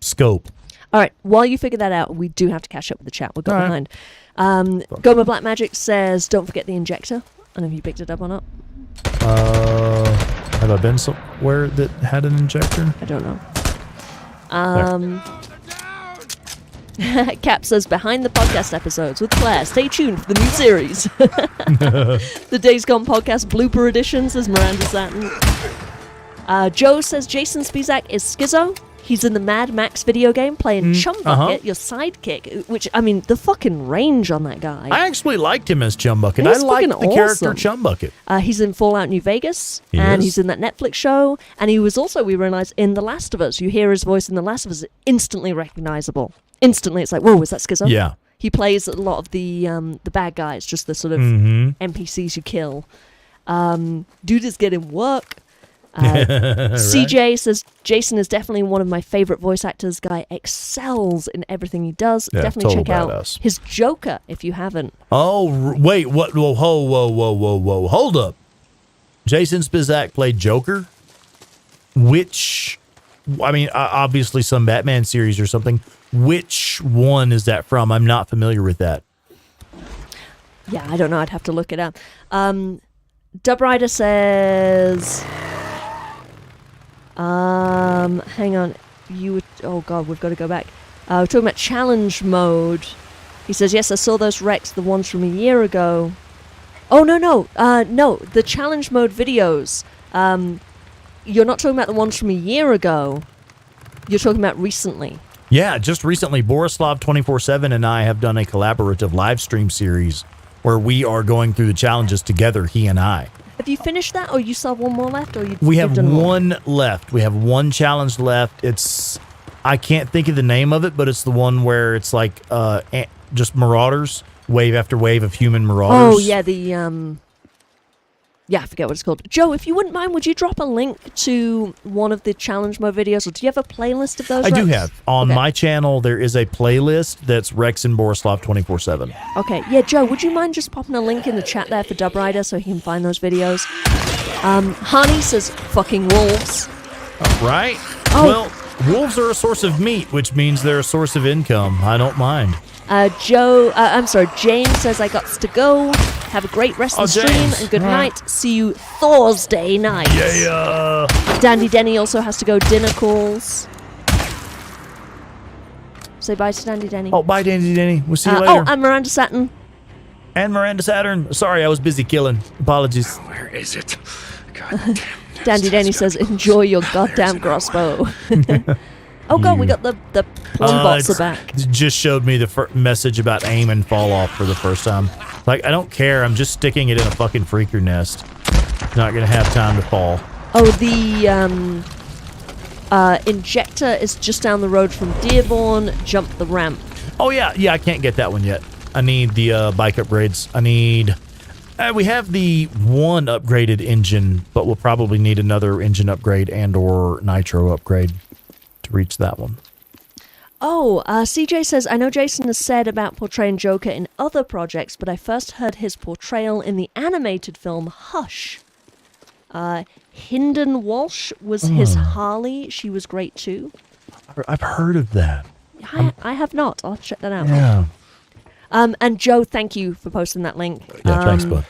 scope. All right, while you figure that out, we do have to catch up with the chat. We've got behind. Goma Black Magic says, don't forget the injector. I don't know if you picked it up or not. Have I been somewhere that had an injector? I don't know. Cap says, behind the podcast episodes with Claire. Stay tuned for the new series. The Days Gone podcast blooper edition, says Miranda Satin. Joe says, Jason Spizak is Skizzo. He's in the Mad Max video game playing Chum Bucket, your sidekick, which, I mean, the fucking range on that guy. I actually liked him as Chum Bucket. He's I liked the fucking character awesome. Chum Bucket. He's in Fallout New Vegas, he's in that Netflix show, and he was also, we realized, in The Last of Us. You hear his voice in The Last of Us, instantly recognizable. Instantly, it's like, whoa, is that Skizzo? Yeah. He plays a lot of the bad guys, just the sort of NPCs you kill. Dude is getting work. CJ says, Jason is definitely one of my favorite voice actors. Guy excels in everything he does. Yeah, definitely check out badass. his Joker if you haven't. Oh, wait, what? Whoa. Hold up. Jason Spizak played Joker? Which, I mean, obviously some Batman series or something. Which one is that from? I'm not familiar with that. Yeah, I don't know. I'd have to look it up. Dub Rider says... hang on. Oh god, we've got to go back. We're talking about challenge mode. He says, yes, I saw those wrecks, the ones from a year ago. Oh, no, the challenge mode videos. You're not talking about the ones from a year ago. You're talking about recently. Yeah, just recently, Borislav 24/7 and I have done a collaborative live stream series where we are going through the challenges together, he and I. Have you finished that, or you still have one more left, or We have done one left. We have one challenge left. I can't think of the name of it, but it's the one where it's like just marauders, wave after wave of human marauders. Oh yeah, I forget what it's called. Joe, if you wouldn't mind, would you drop a link to one of the challenge mode videos, or do you have a playlist of those? I do Rex? have. On my channel, there is a playlist that's Rex and Borislav 24/7. Okay, yeah, Joe, would you mind just popping a link in the chat there for Dub Rider so he can find those videos? Hani says, fucking wolves. Right? Oh. Well, Wolves are a source of meat, which means they're a source of income. I don't mind. James says I got to go. Have a great rest of the stream James. and good All right. night. See you Thursday night. Yeah. Dandy Denny also has to go. Dinner calls. Say bye to Dandy Denny. Oh, bye, Danny. We'll see you later. I'm Miranda Saturn. And Miranda Saturn. Sorry, I was busy killing. Apologies. Where is it? God damn. Dandy Denny says, enjoy your goddamn crossbow. Oh god, we got the pawn bots are back. It just showed me the message about aim and fall off for the first time. Like, I don't care. I'm just sticking it in a fucking freaker nest. Not gonna have time to fall. Oh, the injector is just down the road from Dearborn. Jump the ramp. Oh yeah, I can't get that one yet. I need the bike upgrades. I need. We have the one upgraded engine, but we'll probably need another engine upgrade and/or nitro upgrade to reach that one. Oh, CJ says, I know Jason has said about portraying Joker in other projects, but I first heard his portrayal in the animated film Hush. Hynden Walsh was his Harley. She was great too. I've heard of that. I have not. I'll check that out. Yeah. And Joe, thank you for posting that link. Yeah, thanks, bud.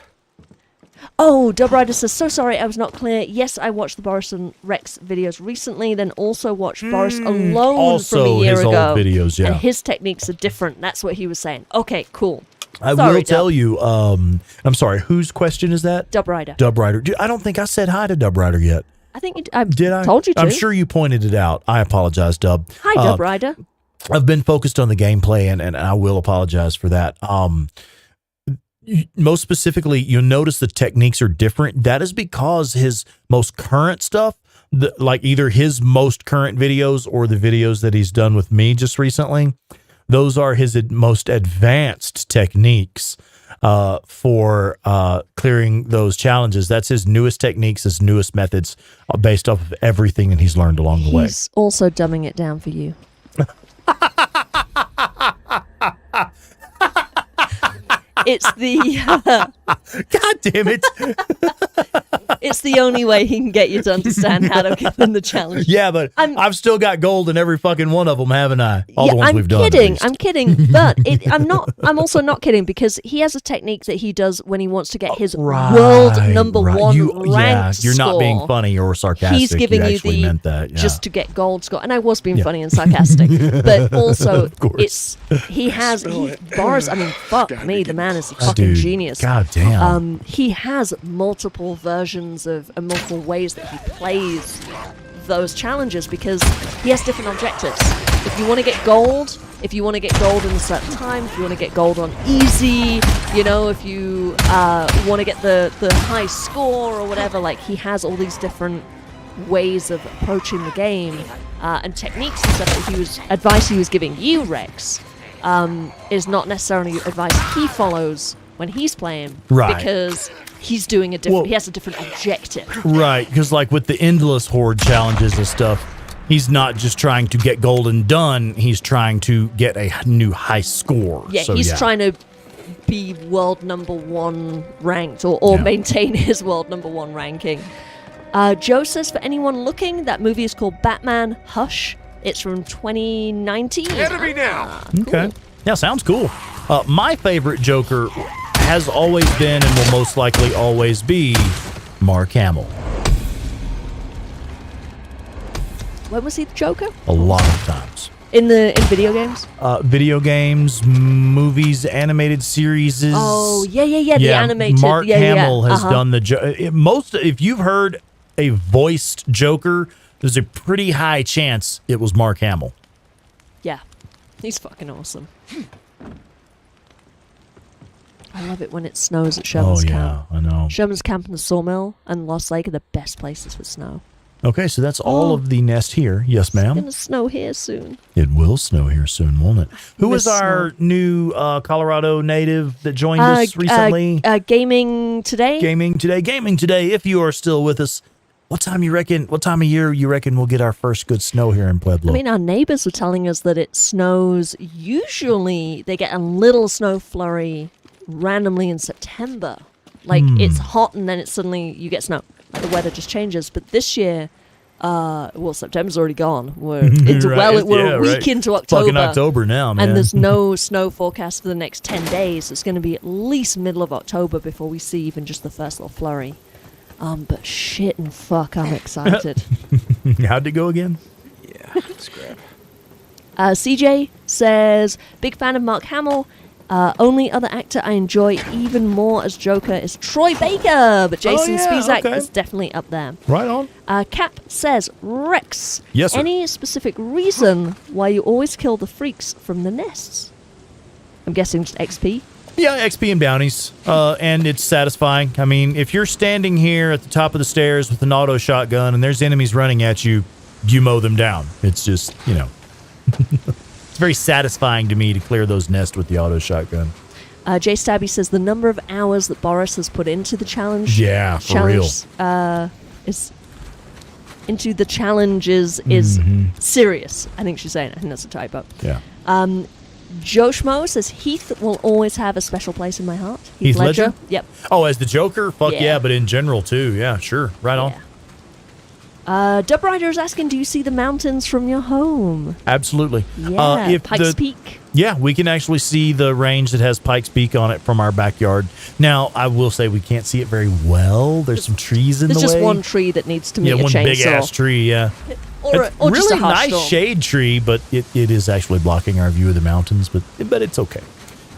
Oh, Dub Rider says, so sorry, I was not clear. Yes, I watched the Boris and Rex videos recently, then also watched Boris alone from a year his ago. old videos, yeah. And his techniques are different. That's what he was saying. Okay, cool. I Sorry, will tell Dub. you, I'm sorry, whose question is that? Dub Rider. Dub Rider. Dude, I don't think I said hi to Dub Rider yet. I think I Did I? told you to. I'm sure you pointed it out. I apologize, Dub. Hi, Dub Rider. I've been focused on the gameplay, and I will apologize for that. Most specifically, you'll notice the techniques are different. That is because his most current stuff, like either his most current videos or the videos that he's done with me just recently, those are his most advanced techniques for clearing those challenges. That's his newest techniques, his newest methods, based off of everything that he's learned along the way. He's also dumbing it down for you. It's the God damn it. it's the only way he can get you to understand how to give them the challenge. Yeah, but I've still got gold in every fucking one of them, haven't I? All Yeah, the ones we've done. I'm kidding, but I'm also not kidding because he has a technique that he does when he wants to get his world number one ranked You're not score. being funny or sarcastic. He's giving you actually the meant that, yeah. just to get gold score, and I was being funny and sarcastic, but also Of course. Boris. I mean, fuck me, the man is a fucking Dude, genius. God damn. He has multiple versions of multiple ways that he plays those challenges because he has different objectives. If you want to get gold, in a certain time, if you want to get gold on easy, if you want to get the high score or whatever, like he has all these different ways of approaching the game and techniques and stuff. Advice he was giving you, Rex, is not necessarily advice he follows when he's playing, Right. because he's doing he has a different objective. Right, because like with the endless horde challenges and stuff, he's not just trying to get gold and done, he's trying to get a new high score. Yeah, So, he's trying to be world number one ranked or Yeah. maintain his world number one ranking. Joe says, for anyone looking, that movie is called Batman Hush. It's from 2019. Enemy now! Okay. Yeah, sounds cool. My favorite Joker has always been and will most likely always be Mark Hamill. When was he the Joker? A lot of times. In video games? Video games, movies, animated series. Oh, yeah, the animated. Mark Hamill has Uh-huh. done if you've heard a voiced Joker, there's a pretty high chance it was Mark Hamill. Yeah, he's fucking awesome. I love it when it snows at Sherman's Camp. I know. Sherman's Camp and the Sawmill and Lost Lake are the best places for snow. Okay, so that's all of the nest here. Yes, It's ma'am. gonna snow here soon. It will snow here soon, won't it? Who was Miss our new Colorado native that joined us recently? Gaming today. Gaming today. If you are still with us, what time of year you reckon we'll get our first good snow here in Pueblo? I mean, our neighbors were telling us that it snows. Usually, they get a little snow flurry randomly in September. Like it's hot and then it's suddenly you get snow. Like the weather just changes. But this year, Well, September's already gone. We're into we're a week into October. Fucking October now, man. And there's no snow forecast for the next 10 days. It's going to be at least middle of October before we see even just the first little flurry. But shit and fuck, I'm excited. How'd it go again? Yeah, scrap. CJ says, big fan of Mark Hamill. Only other actor I enjoy even more as Joker is Troy Baker, but Jason Spizak is definitely up there. Right on. Cap says, Rex, yes, sir. Any specific reason why you always kill the freaks from the nests? I'm guessing just XP. Yeah, XP and bounties, and it's satisfying. I mean, if you're standing here at the top of the stairs with an auto shotgun and there's enemies running at you, you mow them down. It's just, you know, it's very satisfying to me to clear those nests with the auto shotgun. Jay Stabby says the number of hours that Boris has put into the challenge. Yeah, for real. Is into the challenges is serious. I think she's saying. I think that's a typo. Yeah. Joe Schmo says Heath will always have a special place in my heart. Heath Ledger? Yep. Oh, as the Joker? Fuck yeah, but in general too. Yeah, sure. Right on. Dub Rider is asking, do you see the mountains from your home? Absolutely. Yeah, Pikes Peak. Yeah, we can actually see the range that has Pikes Peak on it from our backyard. Now, I will say we can't see it very well. There's some trees in the way. There's just one tree that needs to meet a chainsaw. Yeah, one big-ass tree, yeah. Or really just a nice storm. shade tree, but it is actually blocking our view of the mountains, but it's okay.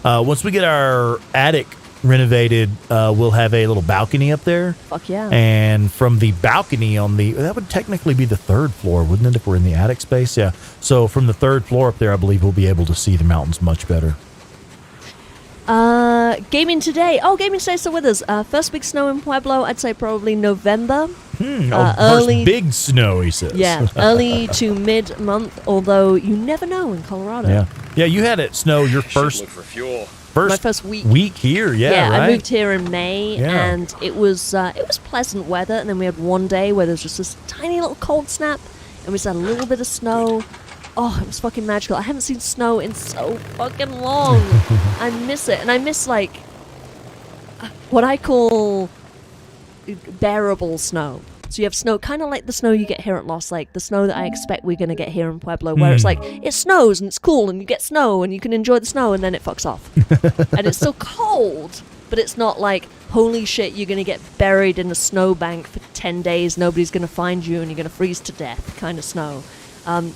Once we get our attic renovated, we'll have a little balcony up there. Fuck yeah. And from the balcony that would technically be the third floor, wouldn't it, if we're in the attic space? Yeah. So from the third floor up there, I believe we'll be able to see the mountains much better. Gaming Today. Oh, Gaming Today's still with us. First big snow in Pueblo, I'd say probably November. Early, first big snow, he says. Yeah, early to mid-month, although you never know in Colorado. Yeah, you had it snow your first... Look for fuel. My first week here, right? I moved here in May, and it was pleasant weather, and then we had one day where there was just this tiny little cold snap, and we just had a little bit of snow. Oh, it was fucking magical. I haven't seen snow in so fucking long. I miss it, and I miss, like, what I call bearable snow. So you have snow, kind of like the snow you get here at Lost Lake, the snow that I expect we're going to get here in Pueblo, where it's like, it snows and it's cool and you get snow and you can enjoy the snow and then it fucks off. And it's still cold, but it's not like, holy shit, you're going to get buried in a snowbank for 10 days, nobody's going to find you and you're going to freeze to death kind of snow.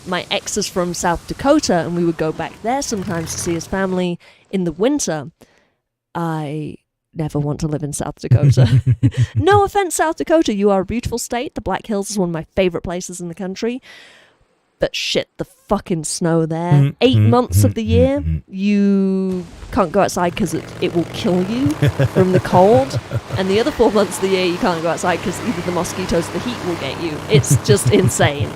My ex is from South Dakota and we would go back there sometimes to see his family in the winter. I never want to live in South Dakota. No offense, South Dakota. You are a beautiful state. The Black Hills is one of my favorite places in the country. But shit, the fucking snow there. 8 months of the year, you can't go outside because it will kill you from the cold. And the other 4 months of the year, you can't go outside because either the mosquitoes or the heat will get you. It's just insane.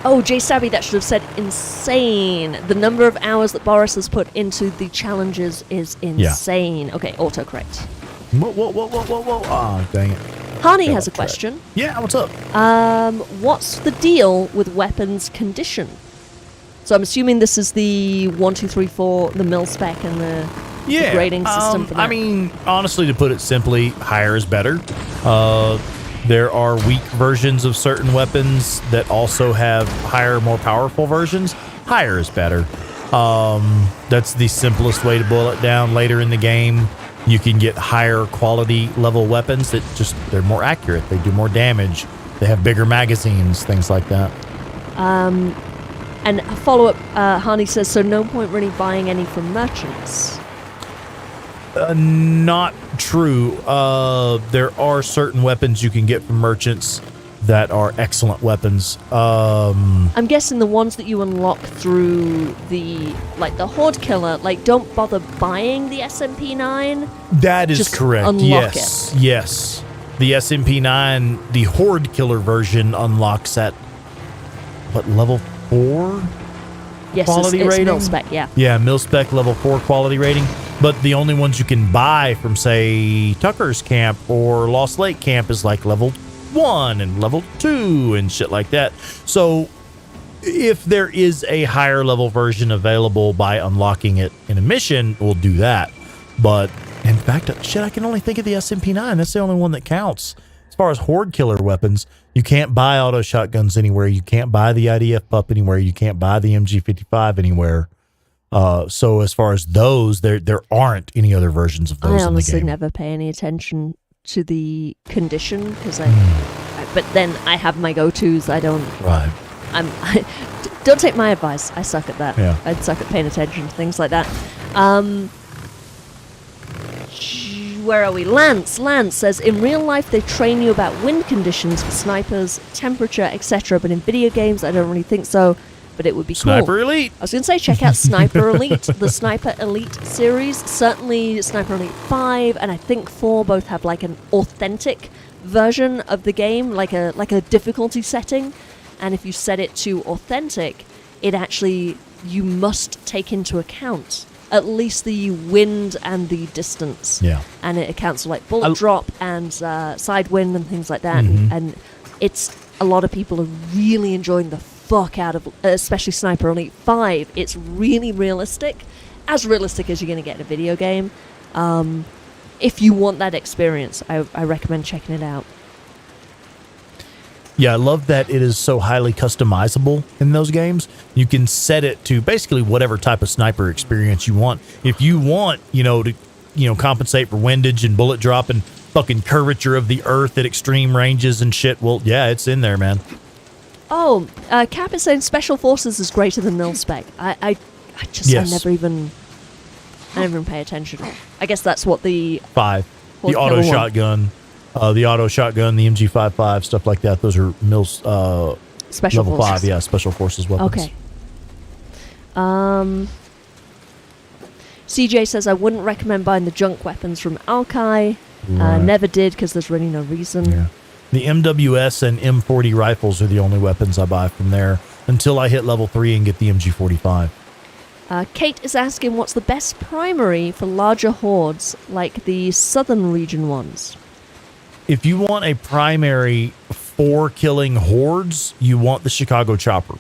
Oh, Jay Stabby, that should have said insane. The number of hours that Boris has put into the challenges is insane. Yeah. Okay, autocorrect. Whoa. Oh, dang it. Hani has a question. Yeah, what's up? What's the deal with weapons condition? So I'm assuming this is the 1, 2, 3, 4, the mil spec and the grading system for that. I mean, honestly, to put it simply, higher is better. There are weak versions of certain weapons that also have higher, more powerful versions. Higher is better. That's the simplest way to boil it down. Later in the game, you can get higher quality level weapons that they're more accurate. They do more damage. They have bigger magazines, things like that. And a follow-up, Hani says, so no point really buying any from merchants. Not true. There are certain weapons you can get from merchants that are excellent weapons. I'm guessing the ones that you unlock through the Horde Killer, don't bother buying the SMP-9. That is just correct. Unlock it. Yes. The SMP-9, the Horde Killer version unlocks at, level 4? Yes, quality it's rating? mil-spec, yeah. Yeah, mil-spec level 4 quality rating. But the only ones you can buy from, say, Tucker's Camp or Lost Lake Camp is level 1 and level 2 and shit like that. So if there is a higher level version available by unlocking it in a mission, we'll do that. But in fact, I can only think of the SMP-9. That's the only one that counts. As far as Horde killer weapons, you can't buy auto shotguns anywhere. You can't buy the IDF pup anywhere. You can't buy the MG55 anywhere. So as far as those, there aren't any other versions of those in the game. I honestly never pay any attention to the condition because but then I have my go-tos. I don't. Right. Don't take my advice. I suck at that. Yeah. I suck at paying attention to things like that. Where are we? Lance says, in real life they train you about wind conditions for snipers, temperature, etc. But in video games, I don't really think so. But it would be Sniper cool. Elite. I was going to say, check out Sniper Elite, the Sniper Elite series. Certainly Sniper Elite 5 and I think 4 both have like an authentic version of the game, like a difficulty setting. And if you set it to authentic, it actually, you must take into account at least the wind and the distance. Yeah. And it accounts for like bullet drop and side wind and things like that. Mm-hmm. And it's, a lot of people are really enjoying the fuck out of, especially Sniper Elite 5. It's really realistic, as realistic as you're going to get in a video game. If you want that experience, I recommend checking it out. Yeah, I love that it is so highly customizable in those games. You can set it to basically whatever type of sniper experience you want. If you want, to compensate for windage and bullet drop and fucking curvature of the earth at extreme ranges and shit, well, yeah, it's in there, man. Oh, Cap is saying Special Forces is greater than mil-spec. I never even pay attention. I guess that's what the 5, the auto shotgun. The auto shotgun, the MG55, stuff like that. Those are Special level Forces. 5, yeah, Special Forces weapons. Okay. CJ says, I wouldn't recommend buying the junk weapons from Alkai. Right. Never did, because there's really no reason. Yeah. The MWS and M40 rifles are the only weapons I buy from there until I hit level 3 and get the MG45. Kate is asking, what's the best primary for larger hordes, like the southern region ones? If you want a primary for killing hordes, you want the Chicago Chopper.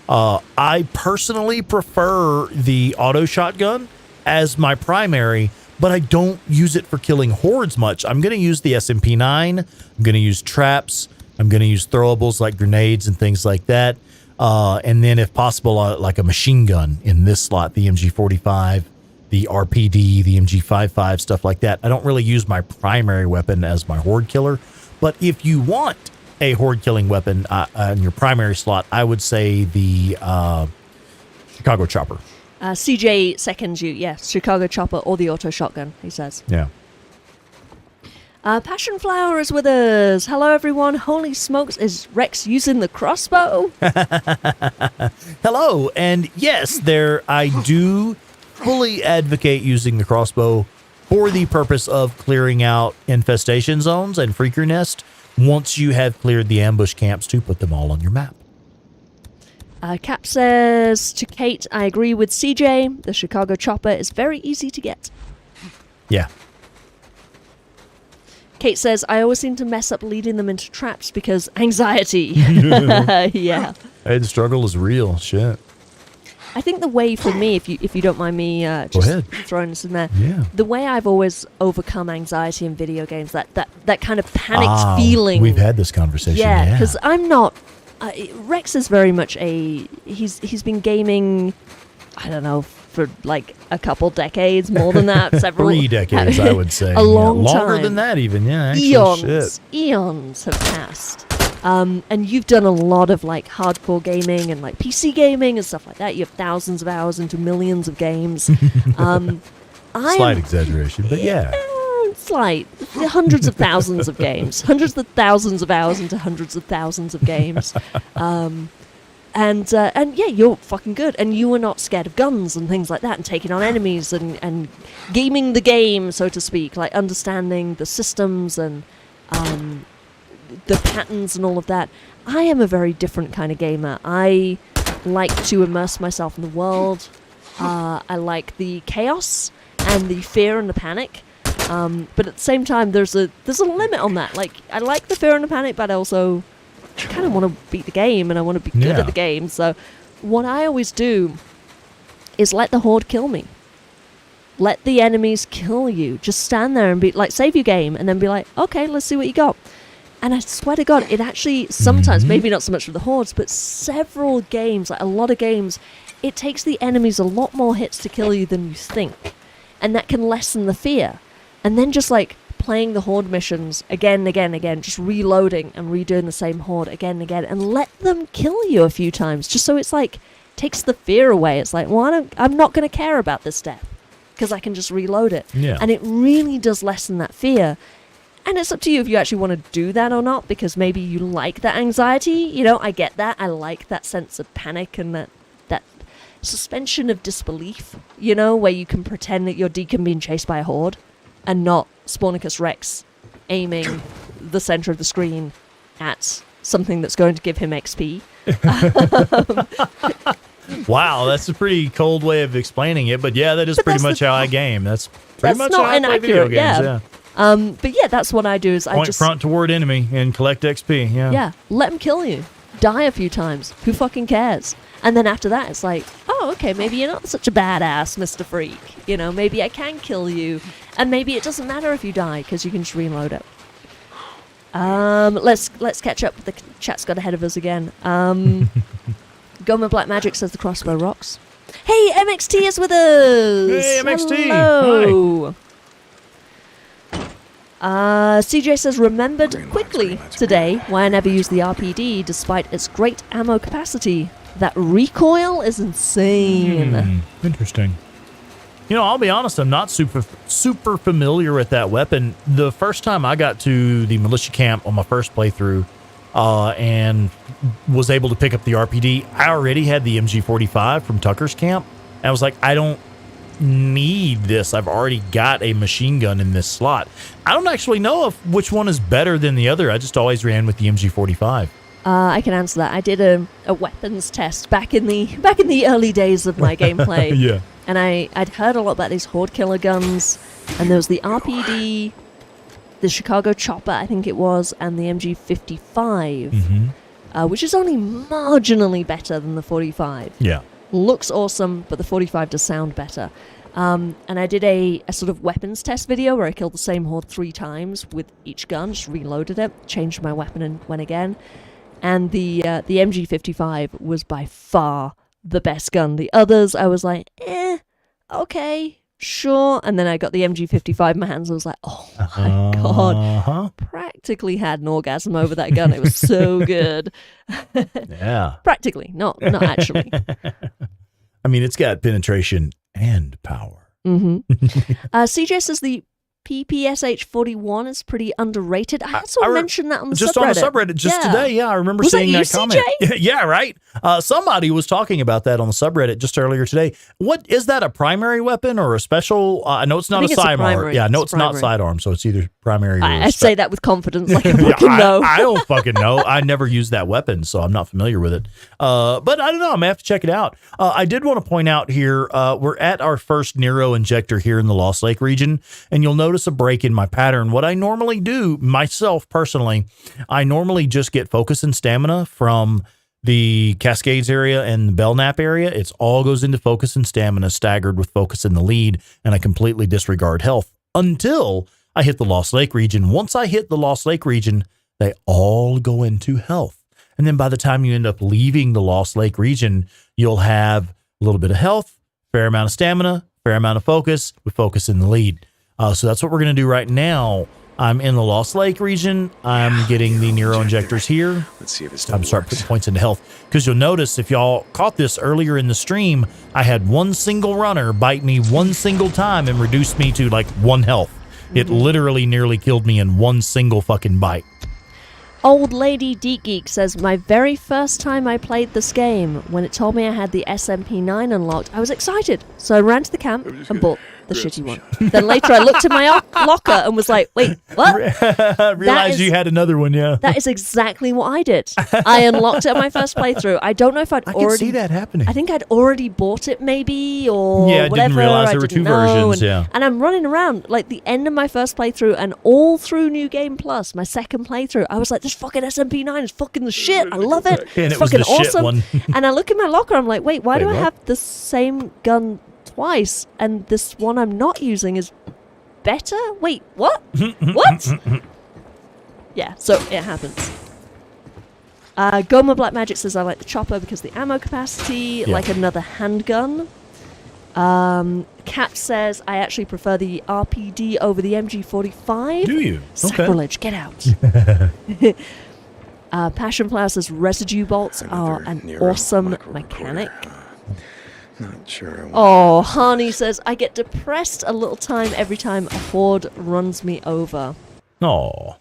I personally prefer the auto shotgun as my primary, but I don't use it for killing hordes much. I'm going to use the SMP-9. I'm going to use traps. I'm going to use throwables like grenades and things like that. And then if possible, like a machine gun in this slot, the MG45. The RPD, the MG55, stuff like that. I don't really use my primary weapon as my horde killer. But if you want a horde killing weapon in your primary slot, I would say the Chicago Chopper. CJ seconds you. Yeah, Chicago Chopper or the auto shotgun, he says. Yeah. Passion Flower is with us. Hello, everyone. Holy smokes, is Rex using the crossbow? Hello. And yes, I do fully advocate using the crossbow for the purpose of clearing out infestation zones and freaker nest once you have cleared the ambush camps to put them all on your map. Cap says to Kate, I agree with CJ. The Chicago Chopper is very easy to get. Yeah. Kate says, I always seem to mess up leading them into traps because anxiety. Yeah. Hey, the struggle is real. Shit. I think the way for me, if you don't mind me just throwing this in there, the way I've always overcome anxiety in video games, that kind of panicked feeling. We've had this conversation. Yeah, because I'm not. Rex is very much he's been gaming, I don't know, for like a couple decades, more than that, several 3 decades, I would say. A long time. Longer than that, even. Yeah, actually, eons have passed. And you've done a lot of like hardcore gaming and like PC gaming and stuff like that. You have thousands of hours into millions of games. Slight exaggeration, but yeah. Slight. Hundreds of thousands of games. Hundreds of thousands of hours into hundreds of thousands of games. And yeah, you're fucking good. And you were not scared of guns and things like that and taking on enemies and gaming the game, so to speak. Like understanding the systems and the patterns and all of that. I am a very different kind of gamer. I like to immerse myself in the world. I like the chaos and the fear and the panic. But at the same time, there's a limit on that. Like, I like the fear and the panic, but I also kind of want to beat the game and I want to be good at the game. So what I always do is let the horde kill me. Let the enemies kill you. Just stand there and be like, save your game, and then be like, okay, let's see what you got. And I swear to God, it actually sometimes, maybe not so much with the hordes, but several games, like a lot of games, it takes the enemies a lot more hits to kill you than you think. And that can lessen the fear. And then just like playing the horde missions again and again and again, just reloading and redoing the same horde again and again, and let them kill you a few times, just so it's like, takes the fear away. It's like, well, I'm not going to care about this death, because I can just reload it. Yeah. And it really does lessen that fear. And it's up to you if you actually want to do that or not, because maybe you like that anxiety. You know, I get that. I like that sense of panic and that suspension of disbelief, you know, where you can pretend that you're Deacon being chased by a horde and not Spornicus Rex aiming the center of the screen at something that's going to give him XP. Wow, that's a pretty cold way of explaining it, but yeah, that is pretty much how I game. That's pretty much not how I play video games. Yeah. But yeah, that's what I do. Is I Point just front toward enemy and collect XP. Yeah. Yeah, let him kill you. Die a few times. Who fucking cares? And then after that, it's like, oh, okay, maybe you're not such a badass, Mr. Freak. You know, maybe I can kill you. And maybe it doesn't matter if you die, because you can just reload it. Let's catch up. The chat's got ahead of us again. Goma Black Magic says the crossbow rocks. Hey, MXT is with us! Hey, MXT! Hello! CJ says, remembered quickly today why I never use the RPD despite its great ammo capacity. That recoil is insane. Interesting. You know, I'll be honest, I'm not super familiar with that weapon. The first time I got to the militia camp on my first playthrough and was able to pick up the RPD, I already had the MG45 from Tucker's camp. And I was like, I don't need this. I've already got a machine gun in this slot. I don't actually know which one is better than the other. I just always ran with the MG45. I can answer that. I did a weapons test back in the early days of my gameplay. Yeah. And I'd heard a lot about these horde killer guns, and there was the RPD, the Chicago Chopper, I think it was, and the MG55, which is only marginally better than the 45. Yeah. Looks awesome, but the 45 does sound better. And I did a sort of weapons test video where I killed the same horde 3 times with each gun, just reloaded it, changed my weapon and went again. And the MG55 was by far the best gun. The others, I was like, okay, sure. And then I got the MG55 in my hands and I was like, oh my God. Practically had an orgasm over that gun. It was so good. Yeah. Practically, not actually. I mean, it's got penetration and power. CJ says the PPSH41 is pretty underrated. I had someone mention that on the subreddit. Just on the subreddit, just today. Yeah, I remember seeing that comment. Yeah, right. Somebody was talking about that on the subreddit just earlier today. What is that? A primary weapon or a special? I know it's not a sidearm. Yeah, no, it's not sidearm. So it's either primary. Or I say that with confidence, like I fucking know. I don't fucking know. I never used that weapon, so I'm not familiar with it. But I don't know. I may have to check it out. I did want to point out here, we're at our first Nero injector here in the Lost Lake region, and you'll notice a break in my pattern. What I normally do, myself personally, I normally just get focus and stamina from the Cascades area and the Belknap area. It's all goes into focus and stamina, staggered with focus in the lead, and I completely disregard health until I hit the Lost Lake region. Once I hit the Lost Lake region, they all go into health. And then by the time you end up leaving the Lost Lake region, you'll have a little bit of health, fair amount of stamina, fair amount of focus, with focus in the lead. So that's what we're going to do right now. I'm in the Lost Lake region. I'm getting the Nero injectors here. Let's see if it's I'm starting to put points into health, because you'll notice, if y'all caught this earlier in the stream, I had one single runner bite me one single time and reduced me to like 1 health. It literally nearly killed me in one single fucking bite. Old Lady Deep Geek says, my very first time I played this game, when it told me I had the SMP9 unlocked, I was excited. So I ran to the camp and bought the shitty one. Then later I looked in my locker and was like, wait, what? Realized you had another one, yeah. That is exactly what I did. I unlocked it on my first playthrough. I don't know if I can see that happening. I think I'd already bought it maybe, or whatever. Didn't realize there were 2 versions, and I'm running around, like the end of my first playthrough and all through New Game Plus, my second playthrough, I was like, this fucking SMP9 is fucking the shit. I love it. And it's it was fucking the shit awesome. one. And I look in my locker, I'm like, wait, why do I have the same gun twice, and this one I'm not using is better? Wait, what? What? Yeah, so it happens. Goma Black Magic says I like the chopper because the ammo capacity, like another handgun. Cap says I actually prefer the RPD over the MG45. Do you? Sacrilege, get out. Passion Flower says residue bolts are an awesome mechanic. Not sure. Oh, Hani says I get depressed a little time every time a horde runs me over. Oh.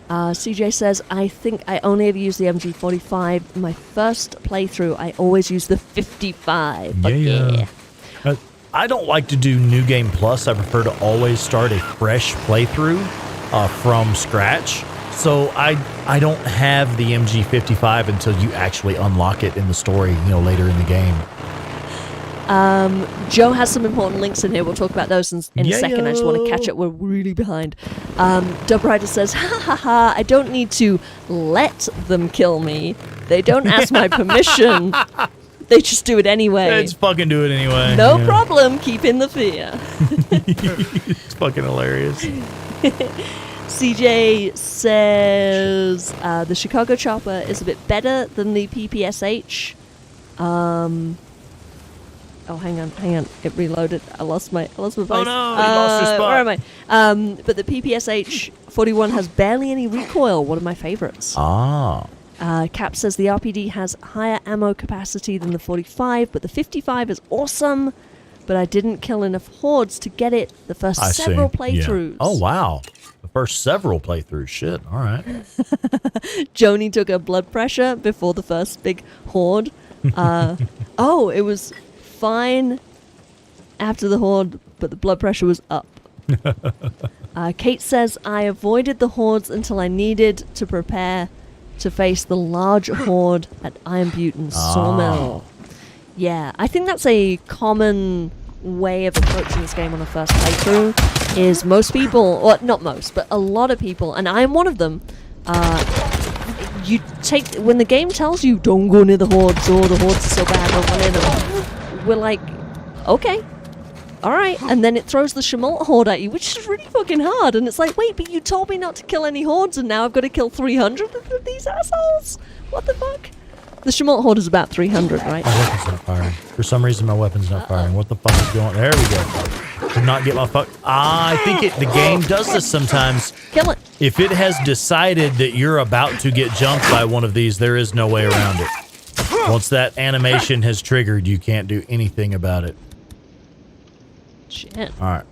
CJ says, I think I only ever use the MG45. My first playthrough, I always use the 55. Yeah. I don't like to do New Game Plus. I prefer to always start a fresh playthrough from scratch. So I don't have the MG55 until you actually unlock it in the story, later in the game. Joe has some important links in here. We'll talk about those in a second. I just want to catch up. We're really behind. Dub Rider says, ha ha ha, I don't need to let them kill me. They don't ask my permission. They just do it anyway. Let's fucking do it anyway. No problem. Keep in the fear. It's fucking hilarious. CJ says the Chicago chopper is a bit better than the PPSH. Oh, hang on. It reloaded. I lost my place. Oh no, you lost your spot. Where am I? But the PPSH 41 has barely any recoil. One of my favorites. Ah. Cap says the RPD has higher ammo capacity than the 45, but the 55 is awesome. But I didn't kill enough hordes to get it the first several playthroughs. Yeah. Oh, wow. The first several playthroughs. Shit. All right. Joni took her blood pressure before the first big horde. Oh, it was fine after the horde, but the blood pressure was up. Kate says, I avoided the hordes until I needed to prepare to face the large horde at Iron Butte and Sawmill. Yeah, I think that's a common way of approaching this game on the first playthrough, is most people, or not most, but a lot of people, and I am one of them, you take, when the game tells you, don't go near the hordes, or the hordes are so bad, don't go near them, we're like, okay, alright, and then it throws the Shemalt horde at you, which is really fucking hard, and it's like, wait, but you told me not to kill any hordes, and now I've got to kill 300 of these assholes? What the fuck? The Shemalt horde is about 300, right? My weapon's not firing. For some reason, my weapon's not firing. What the fuck is going on? There we go. Did not get my fuck. I think the game does this sometimes. Kill it. If it has decided that you're about to get jumped by one of these, there is no way around it. Once that animation has triggered, you can't do anything about it. Shit. All right.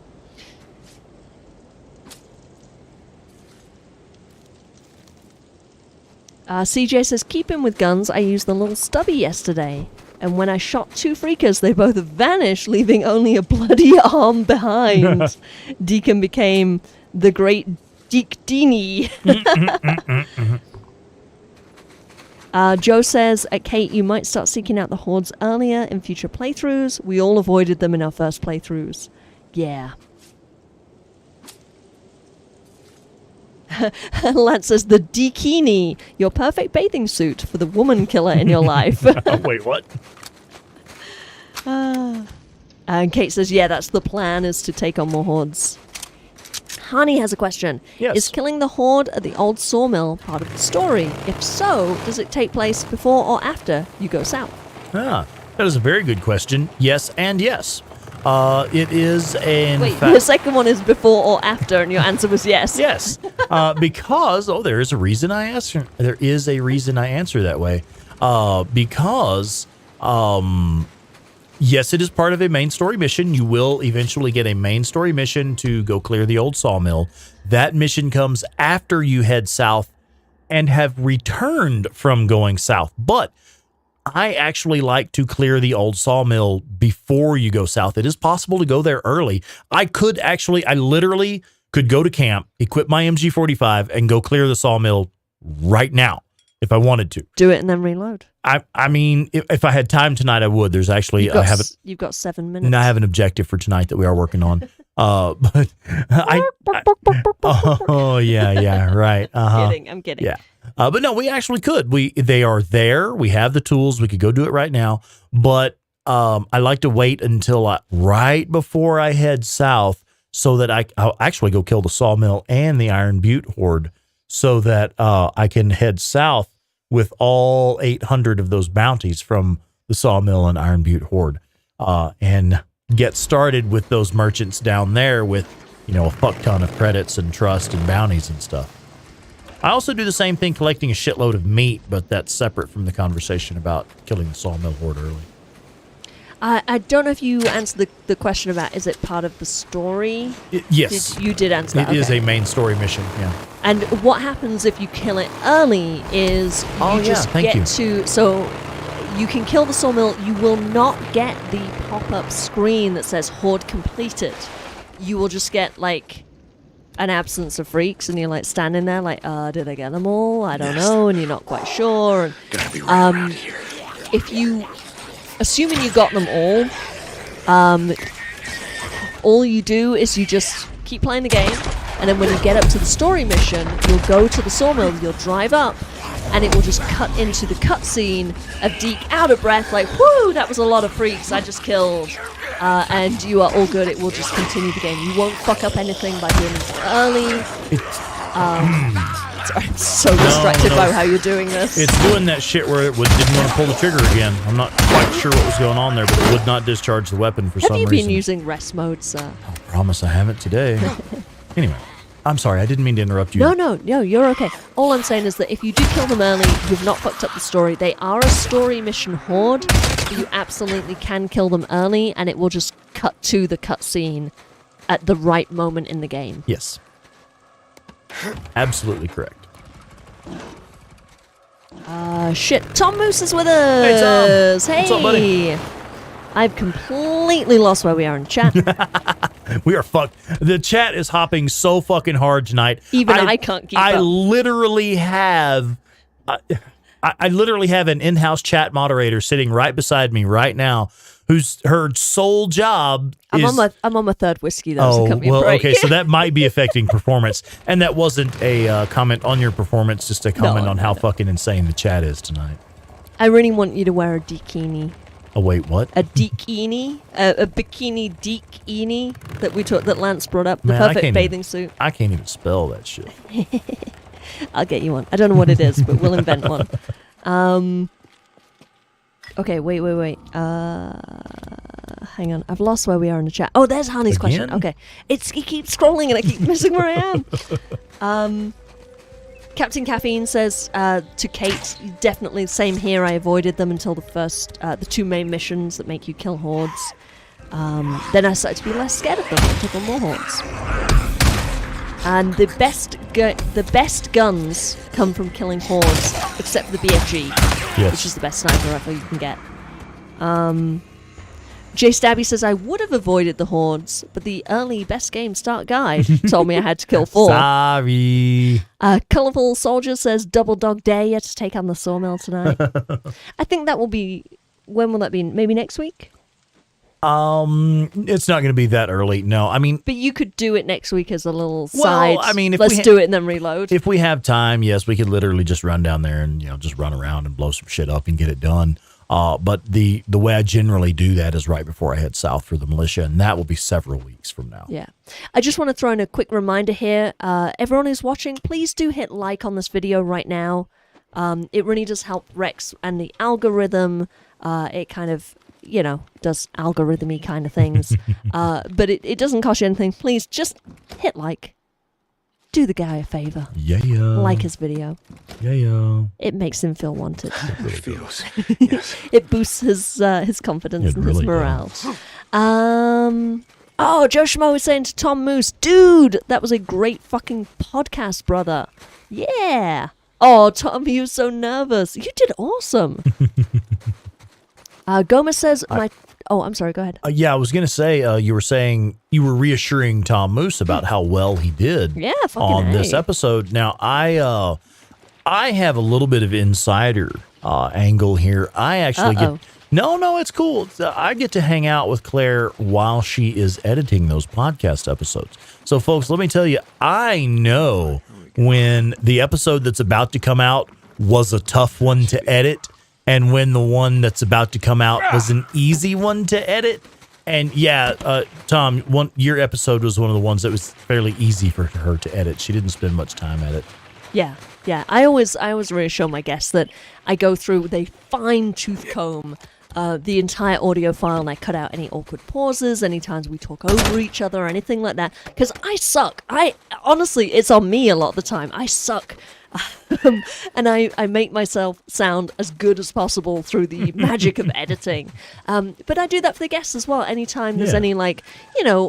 CJ says, keep him with guns. I used the little stubby yesterday. And when I shot two freakers, they both vanished, leaving only a bloody arm behind. Deacon became the great Deek Deanie. Joe says, Kate, you might start seeking out the hordes earlier in future playthroughs. We all avoided them in our first playthroughs. Yeah. Lance says, the Deekini, your perfect bathing suit for the woman killer in your life. Wait, what? And Kate says, yeah, that's the plan, is to take on more hordes. Hani has a question. Yes. Is killing the horde at the old sawmill part of the story? If so, does it take place before or after you go south? That is a very good question. Yes and yes. It is Wait, the second one is before or after, and your answer was yes. Yes, because there is a reason I answer. There is a reason I answer that way. Because yes, it is part of a main story mission. You will eventually get a main story mission to go clear the old sawmill. That mission comes after you head south and have returned from going south, but I actually like to clear the old sawmill before you go south. It is possible to go there early. I literally could go to camp, equip my MG45, and go clear the sawmill right now if I wanted to. Do it and then reload. I mean, if I had time tonight, I would. There's actually, you've got 7 minutes. And I have an objective for tonight that we are working on. But oh yeah, right. I'm kidding. Yeah. But no, we actually could. They are there. We have the tools. We could go do it right now. But I like to wait until right before I head south so that I'll actually go kill the Sawmill and the Iron Butte Horde so that I can head south with all 800 of those bounties from the Sawmill and Iron Butte Horde and get started with those merchants down there with, you know, a fuck ton of credits and trust and bounties and stuff. I also do the same thing collecting a shitload of meat, but that's separate from the conversation about killing the Sawmill Horde early. I don't know if you answered the question about is it part of the story? Yes. You did answer that. It is a main story mission, yeah. And what happens if you kill it early is you just get to... So you can kill the Sawmill. You will not get the pop-up screen that says Horde completed. You will just get, like, an absence of freaks, and you're, like, standing there like, did I get them all? I don't know, and you're not quite sure. And, Gotta be right around here. if you... Assuming you got them all you do is you just keep playing the game, and then when you get up to the story mission, you'll go to the Sawmill, you'll drive up, and it will just cut into the cutscene of Deke out of breath, like, whoo, that was a lot of freaks I just killed. And you are all good, it will just continue the game. You won't fuck up anything by doing it early. Sorry, I'm so distracted by how you're doing this. It's doing that shit where it didn't want to pull the trigger again. I'm not quite sure what was going on there, but it would not discharge the weapon for some reason. Have you been using rest mode, sir? I promise I haven't today. Anyway, I'm sorry. I didn't mean to interrupt you. No, you're okay. All I'm saying is that if you do kill them early, you've not fucked up the story. They are a story mission horde, but you absolutely can kill them early, and it will just cut to the cutscene at the right moment in the game. Yes. Absolutely correct. Shit. Tom Moose is with us! Hey, Tom! What's up, buddy? I've completely lost where we are in chat. We are fucked. The chat is hopping so fucking hard tonight. Even I can't keep up. I literally have an in-house chat moderator sitting right beside me right now, whose her sole job is... I'm on my third whiskey, though, so cut me a break. Okay, so that might be affecting performance. And that wasn't a comment on your performance, just a comment on how fucking insane the chat is tonight. I really want you to wear a bikini. Oh, wait, what? A bikini, a bikini bikini that Lance brought up. The perfect bathing suit. I can't even spell that shit. I'll get you one. I don't know what it is, but we'll invent one. Okay, wait. Hang on. I've lost where we are in the chat. Oh, there's Honey's question. Okay. It keeps scrolling and I keep missing where I am. Captain Caffeine says to Kate, definitely the same here. I avoided them until the two main missions that make you kill hordes. Then I started to be less scared of them and took on more hordes. And the best guns come from killing hordes, except for the BFG, yes, which is the best sniper rifle you can get. Jay Stabby says, I would have avoided the hordes, but the early best game start guide told me I had to kill 4. Sorry. Colourful Soldier says, double dog dare to take on the Sawmill tonight. I think that will be, when will that be? Maybe next week? It's not going to be that early. No, I mean, but you could do it next week as a little side. I mean, if let's do it and then reload. If we have time, yes, we could literally just run down there and just run around and blow some shit up and get it done. But the way I generally do that is right before I head south for the militia, and that will be several weeks from now. Yeah, I just want to throw in a quick reminder here. Everyone who's watching, please do hit like on this video right now. It really does help Rex and the algorithm. It kind of does algorithm-y kind of things. But it doesn't cost you anything. Please just hit like. Do the guy a favor. Yeah. Like his video. Yeah. It makes him feel wanted. It really feels. Yes. It boosts his confidence and his morale. Joe Schmo was saying to Tom Moose, dude, that was a great fucking podcast, brother. Yeah. Oh, Tom, he was so nervous. You did awesome. Gomez says, I'm sorry, go ahead. Yeah, I was going to say, you were saying you were reassuring Tom Moose about how well he did on this episode. Now, I have a little bit of insider angle here. I actually get... No, it's cool. I get to hang out with Claire while she is editing those podcast episodes. So, folks, let me tell you, I know when the episode that's about to come out was a tough one to edit, and when the one that's about to come out was an easy one to edit. And yeah, Tom, your episode was one of the ones that was fairly easy for her to edit. She didn't spend much time at it. Yeah. I always reassure my guests that I go through with a fine-tooth comb the entire audio file, and I cut out any awkward pauses, any times we talk over each other, or anything like that. Because I suck. Honestly, it's on me a lot of the time. I suck. And I make myself sound as good as possible through the magic of editing. But I do that for the guests as well. Anytime there's any, like,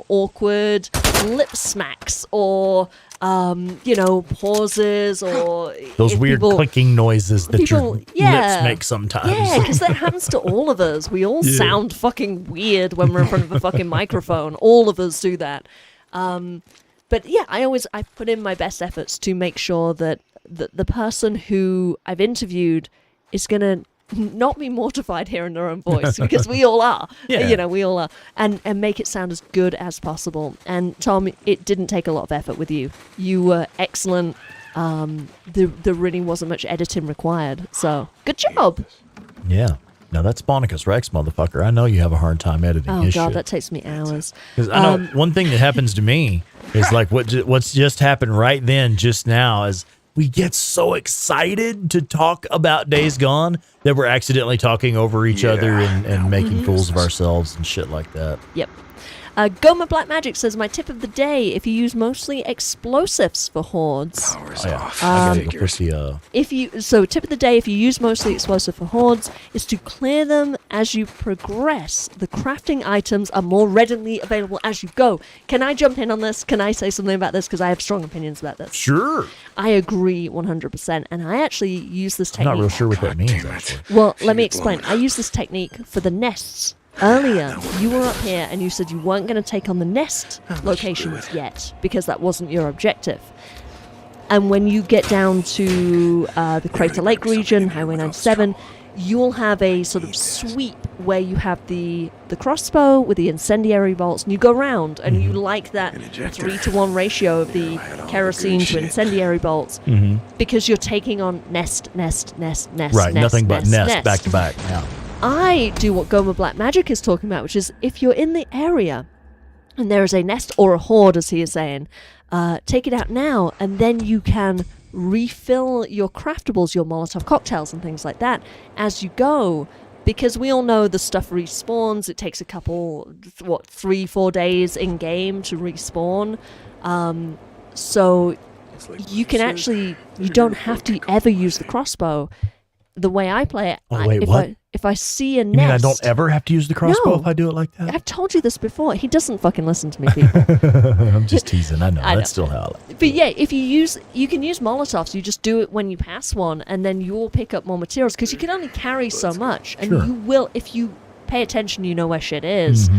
awkward lip smacks or pauses or those weird clicking noises that your lips yeah, make sometimes. Yeah, because that happens to all of us. We all sound fucking weird when we're in front of a fucking microphone. All of us do that. But yeah, I put in my best efforts to make sure that the person who I've interviewed is gonna not be mortified hearing their own voice, because we all are. Yeah. We all are. And make it sound as good as possible. And Tom, it didn't take a lot of effort with you. You were excellent. There really wasn't much editing required. So, good job. Yeah. Now that's Bonicus Rex, motherfucker. I know you have a hard time editing Oh his God, shit. that takes me hours. Because I know one thing that happens to me is like what's just happened right then, just now, is we get so excited to talk about Days Gone that we're accidentally talking over each other and making fools of ourselves and shit like that. Yep. Goma Black Magic says, my tip of the day, if you use mostly explosives for hordes. Power's off. I gotta go put the, So tip of the day, if you use mostly explosive for hordes, is to clear them as you progress. The crafting items are more readily available as you go. Can I jump in on this? Can I say something about this? Because I have strong opinions about this. Sure. I agree 100%. And I actually use this I'm technique. not real sure what that means, actually. Well, let me explain. I use this technique for the nests. Earlier, you were up here and you said you weren't going to take on the nest locations yet because that wasn't your objective. And when you get down to the Crater Lake region, Highway 97, you'll have a sort of sweep where you have the crossbow with the incendiary bolts, and you go around and you like that 3-to-1 ratio of the kerosene to incendiary bolts because you're taking on nest. Right, nothing but nest back to back. Yeah. I do what Goma Black Magic is talking about, which is if you're in the area and there is a nest or a horde, as he is saying, take it out now, and then you can refill your craftables, your Molotov cocktails and things like that as you go, because we all know the stuff respawns. It takes a couple, 3-4 days in game to respawn. So you can actually, you don't have to ever use the crossbow. The way I play it, if I see a nest... You mean I don't ever have to use the crossbow if I do it like that? I've told you this before. He doesn't fucking listen to me, people. I'm just teasing. I know. That's still how I like it. But yeah, if you can use Molotovs. You just do it when you pass one, and then you will pick up more materials, because you can only carry so much. And you will, if you pay attention, you know where shit is.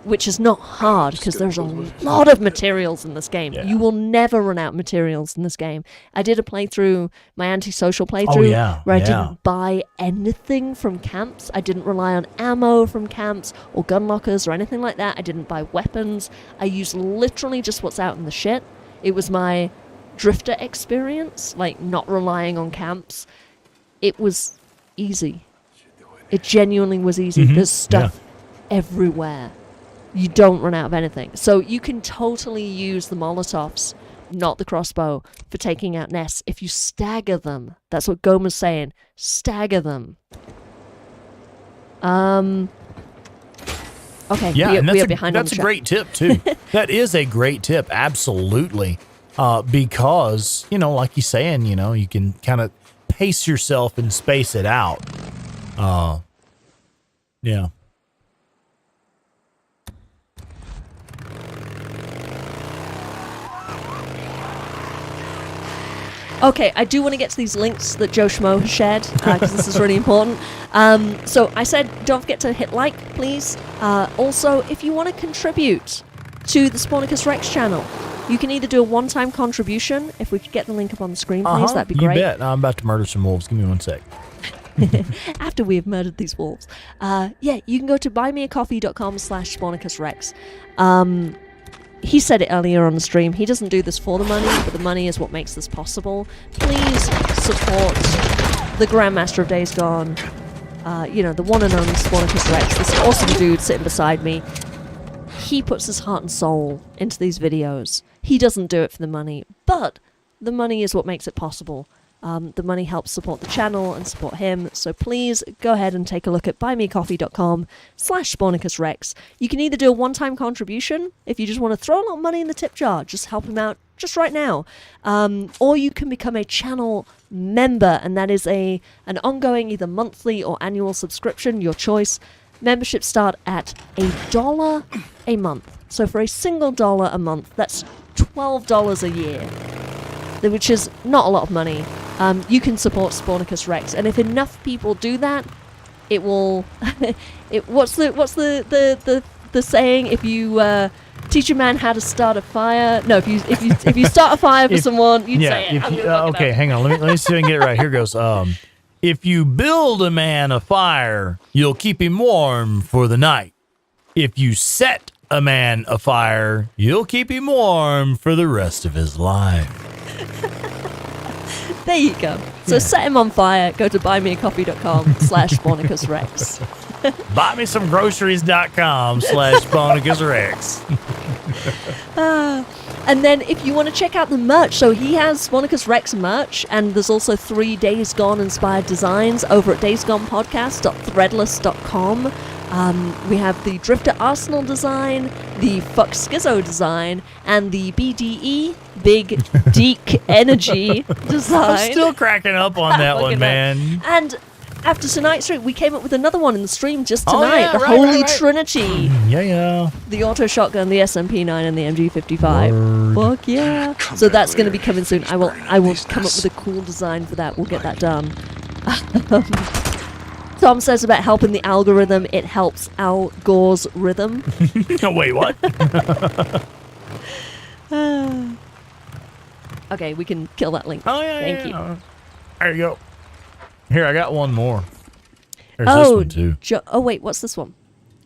Which is not hard, because there's a lot of materials in this game. Yeah. You will never run out of materials in this game. I did a playthrough, my antisocial playthrough, where I didn't buy anything from camps. I didn't rely on ammo from camps or gun lockers or anything like that. I didn't buy weapons. I used literally just what's out in the shit. It was my drifter experience, like not relying on camps. It was easy. It genuinely was easy. There's stuff everywhere. You don't run out of anything. So you can totally use the Molotovs, not the crossbow, for taking out nests if you stagger them. That's what Goma's saying. Stagger them. Okay, Yeah, we are behind on the that's a track. great tip, too. That is a great tip, absolutely. Because, like you're saying, you can kind of pace yourself and space it out. Yeah. Okay, I do want to get to these links that Joe Schmo has shared, because this is really important. So I said, don't forget to hit like, please. Also, if you want to contribute to the Spornicus Rex channel, you can either do a one-time contribution. If we could get the link up on the screen, please, that'd be great. You bet. I'm about to murder some wolves. Give me 1 sec. After we have murdered these wolves. Yeah, you can go to buymeacoffee.com/SpornicusRex. He said it earlier on the stream. He doesn't do this for the money, but the money is what makes this possible. Please support the Grandmaster of Days Gone, the one and only Spornicus Rex, this awesome dude sitting beside me. he puts his heart and soul into these videos. He doesn't do it for the money, but the money is what makes it possible. The money helps support the channel and support him, so please go ahead and take a look at buymeacoffee.com/SpornicusRex. You can either do a one-time contribution, if you just want to throw a lot of money in the tip jar, just help him out just right now. Or you can become a channel member, and that is an ongoing either monthly or annual subscription, your choice. Memberships start at $1 a month. So for a single dollar a month, that's $12 a year, which is not a lot of money. You can support Spornicus Rex, and if enough people do that, it will. What's the saying? If you teach a man how to start a fire, no, if you start a fire for someone, you'd say it. Okay, hang on. Let me see if I can get it right. Here goes. If you build a man a fire, you'll keep him warm for the night. If you set a man a fire, you'll keep him warm for the rest of his life. There you go. So set him on fire. Go to buymeacoffee.com/SpornicusRex. Buymesomegroceries.com/SpornicusRex. And then if you want to check out the merch, so he has Spornicus Rex merch, and there's also 3 Days Gone inspired designs over at daysgonepodcast.threadless.com. We have the Drifter Arsenal design, the Fuck Schizo design, and the BDE, Big Deek Energy design. I'm still cracking up on that one, man. And after tonight's stream, we came up with another one in the stream just tonight. Yeah, the right, Holy right. Trinity. Yeah. The Auto Shotgun, the SMP9, and the MG55. Fuck yeah. So that's going to be coming soon. I will come up with a cool design for that. We'll get that done. Tom says about helping the algorithm, it helps Al Gore's rhythm. Oh, wait, what? Okay, we can kill that link. Oh, yeah. Thank you. There you go. Here, I got one more. There's this one, too. Oh, wait, what's this one?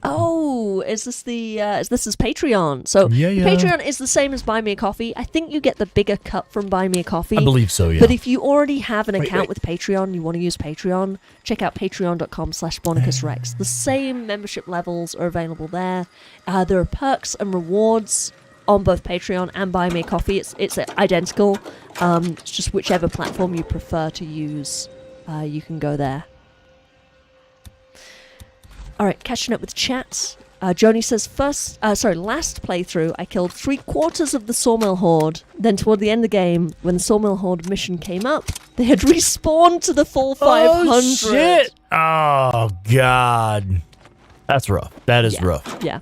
Oh, is this Patreon? So Yeah. Patreon is the same as Buy Me a Coffee. I think you get the bigger cut from Buy Me a Coffee. I believe so, yeah. But if you already have an account with Patreon, you want to use Patreon, check out patreon.com/SpornicusRex. The same membership levels are available there. There are perks and rewards on both Patreon and Buy Me a Coffee. It's identical. It's just whichever platform you prefer to use, you can go there. Alright, catching up with chat. Joni says, last playthrough, I killed 3/4 of the Sawmill Horde. Then toward the end of the game, when the Sawmill Horde mission came up, they had respawned to the full 500. Oh, shit. Oh, God. That's rough. That is rough. Yeah.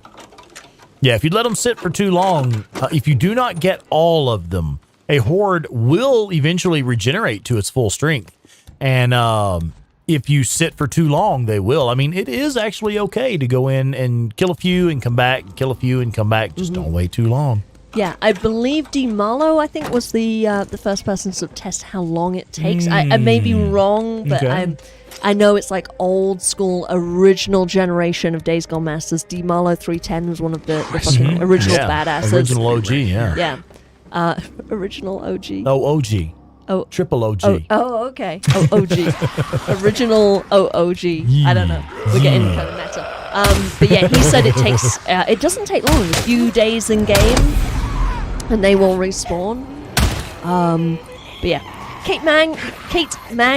Yeah, if you let them sit for too long, if you do not get all of them, a horde will eventually regenerate to its full strength. And if you sit for too long, they will. I mean, it is actually okay to go in and kill a few and come back, kill a few and come back. Just don't wait too long. Yeah, I believe DeMarlo, I think, was the first person to sort of test how long it takes. I may be wrong, but Okay. I know it's like old school, original generation of Days Gone Masters. DeMarlo 310 was one of the fucking original badasses. Original OG, yeah. Yeah. Original OG. Oh, OG. Oh, Triple OG. Oh, okay. Oh, OG. Original OG. I don't know. We're getting kind of meta. But yeah, he said it takes. It doesn't take long. A few days in game, and they will respawn. But yeah, Kate Mang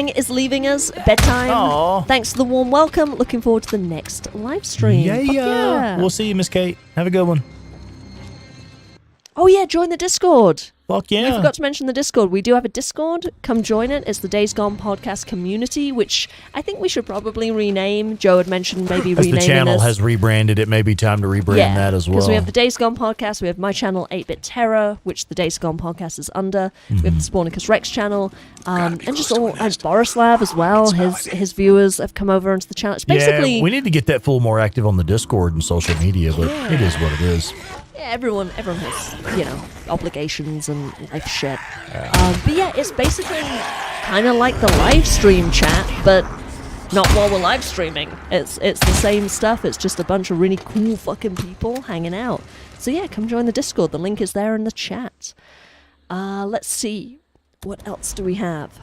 is leaving us. Bedtime. Aw. Thanks for the warm welcome. Looking forward to the next live stream. Fuck yeah. We'll see you, Miss Kate. Have a good one. Oh yeah, join the Discord. Fuck yeah. We forgot to mention the Discord. We do have a Discord. Come join it. It's the Days Gone podcast community, which I think we should probably rename. Joe had mentioned maybe As renaming the channel us. has rebranded, it may be time to rebrand that as well. Because we have the Days Gone podcast, we have my channel 8-Bit Terror, which the Days Gone podcast is under. We have the Spornicus Rex channel, and just all and Borislav as well. His viewers have come over onto the channel. It's basically we need to get that full more active on the Discord and social media, but it is what it is. yeah, everyone has obligations and life shit. But yeah, it's basically kind of like the live stream chat, but not while we're live streaming. It's the same stuff. It's just a bunch of really cool fucking people hanging out. So yeah, come join the Discord. The link is there in the chat. Let's see. What else do we have?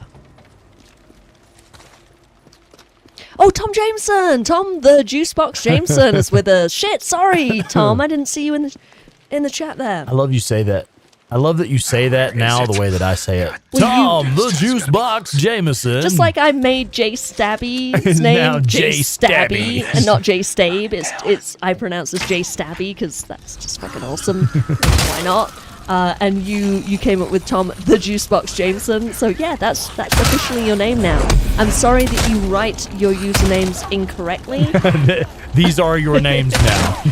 Oh, Tom Jameson! Tom the Juicebox Jameson is with us. Shit, sorry, Tom. I didn't see you in the chat there. I love you say that. I love that you say that now the way that I say it. Well, Tom, the Juice Box Jameson. Just like I made Jay Stabby's Now name Jay Jay Stabby. Stabby and not Jay Stabe. It's I pronounce it Jay Stabby because that's just fucking awesome. Why not? And you came up with Tom the Juicebox Jameson. So yeah, that's officially your name now. I'm sorry that you write your usernames incorrectly. These are your names now.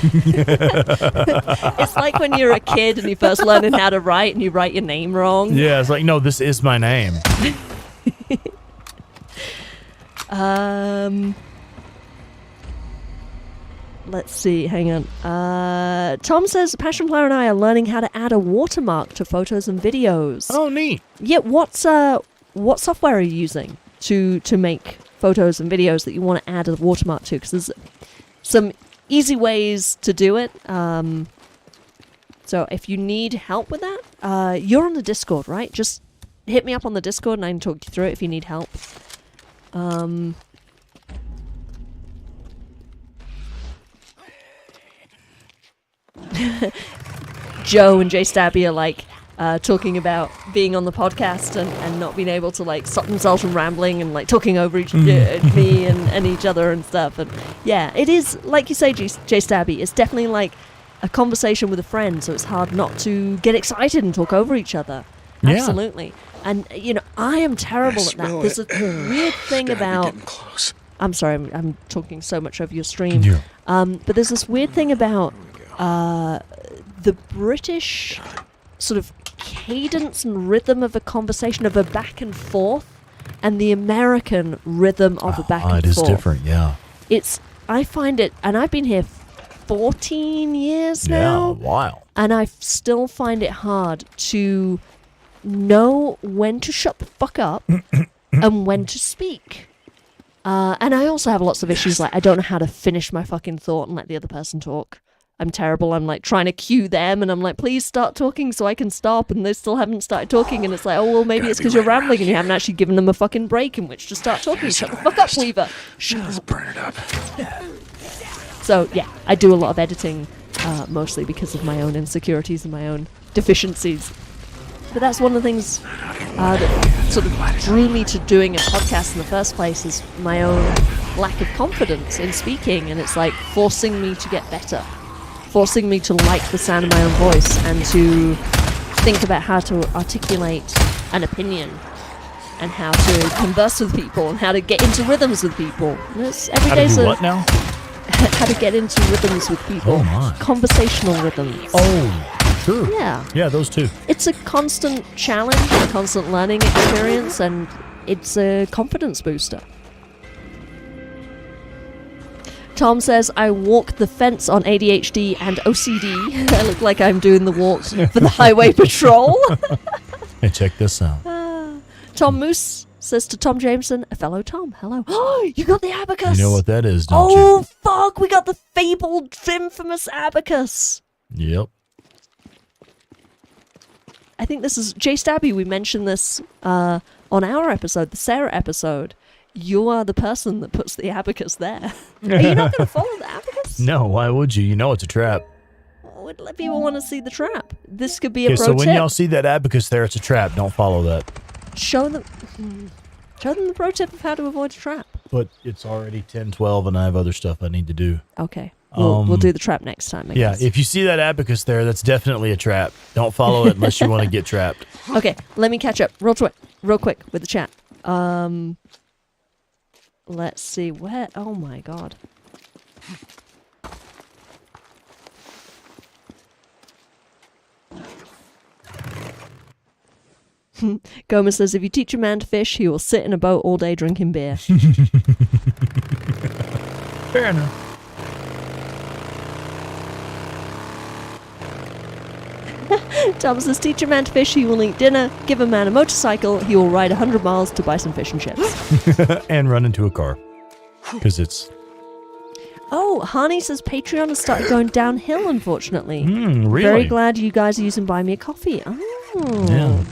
It's like when you're a kid and you first learning how to write and you write your name wrong. Yeah, it's like, no, this is my name. Let's see, hang on. Tom says Passion Player and I are learning how to add a watermark to photos and videos. Oh, neat. Yeah, what software are you using to make photos and videos that you want to add a watermark to? Because there's some easy ways to do it. So if you need help with that, you're on the Discord, right? Just hit me up on the Discord and I can talk you through it if you need help. Joe and Jay Stabby are like talking about being on the podcast and not being able to like stop themselves from rambling and like talking over me and each other and stuff. And yeah, it is like you say, Jay Stabby. It's definitely like a conversation with a friend, so it's hard not to get excited and talk over each other. Yeah. Absolutely. And you know, I am terrible at that. There's a weird thing about. Close. I'm sorry, I'm talking so much over your stream. Yeah. But there's this weird thing about the British sort of cadence and rhythm of a conversation, of a back and forth, and the American rhythm of a back and forth. It is different, yeah. I find it, and I've been here 14 years now. Yeah, wow. And I still find it hard to know when to shut the fuck up and when to speak. And I also have lots of issues, like I don't know how to finish my fucking thought and let the other person talk. I'm terrible. I'm like trying to cue them and I'm like, please start talking so I can stop, and they still haven't started talking, and it's like, oh well, maybe it's because you're rambling and you haven't actually given them a fucking break in which to start talking. Shut the fuck up, Weaver. Let's burn it up. So yeah, I do a lot of editing, mostly because of my own insecurities and my own deficiencies. But that's one of the things that sort of drew me to doing a podcast in the first place, is my own lack of confidence in speaking, and it's like forcing me to get better, forcing me to like the sound of my own voice and to think about how to articulate an opinion and how to converse with people and how to get into rhythms with people. Every How to day's do what now? how to get into rhythms with people. Oh my. Conversational rhythms. Oh, sure. Yeah. Yeah, those two. It's a constant challenge, a constant learning experience, and it's a confidence booster. Tom says, I walk the fence on ADHD and OCD. I look like I'm doing the walk for the highway patrol. Hey, check this out. Tom Moose says to Tom Jameson, a fellow Tom, hello. Oh, you got the abacus! You know what that is, don't Oh, fuck, we got the fabled, infamous abacus. you? Yep. I think this is Jay Stabby. We mentioned this on our episode, the Sarah episode. You are the person that puts the abacus there. Are you not going to follow the abacus? No, why would you? You know it's a trap. Would let people want to see the trap. This could be a Okay, pro so when tip. y'all see that abacus there, it's a trap. Don't follow that. Show them the pro tip of how to avoid a trap. But it's already 10:12, and I have other stuff I need to do. Okay, we'll do the trap next time. I Yeah, guess. if you see that abacus there, that's definitely a trap. Don't follow it unless you want to get trapped. Okay, let me catch up real quick with the chat. Let's see where. Oh my god. Gomez says, if you teach a man to fish, he will sit in a boat all day drinking beer. Fair enough. Tom says, teach a man to fish, he will eat dinner. Give a man a motorcycle, he will ride 100 miles to buy some fish and chips. And run into a car. Because it's... Oh, Hani says Patreon has started going downhill, unfortunately. really? Very glad you guys are using Buy Me a Coffee. Oh. Yeah.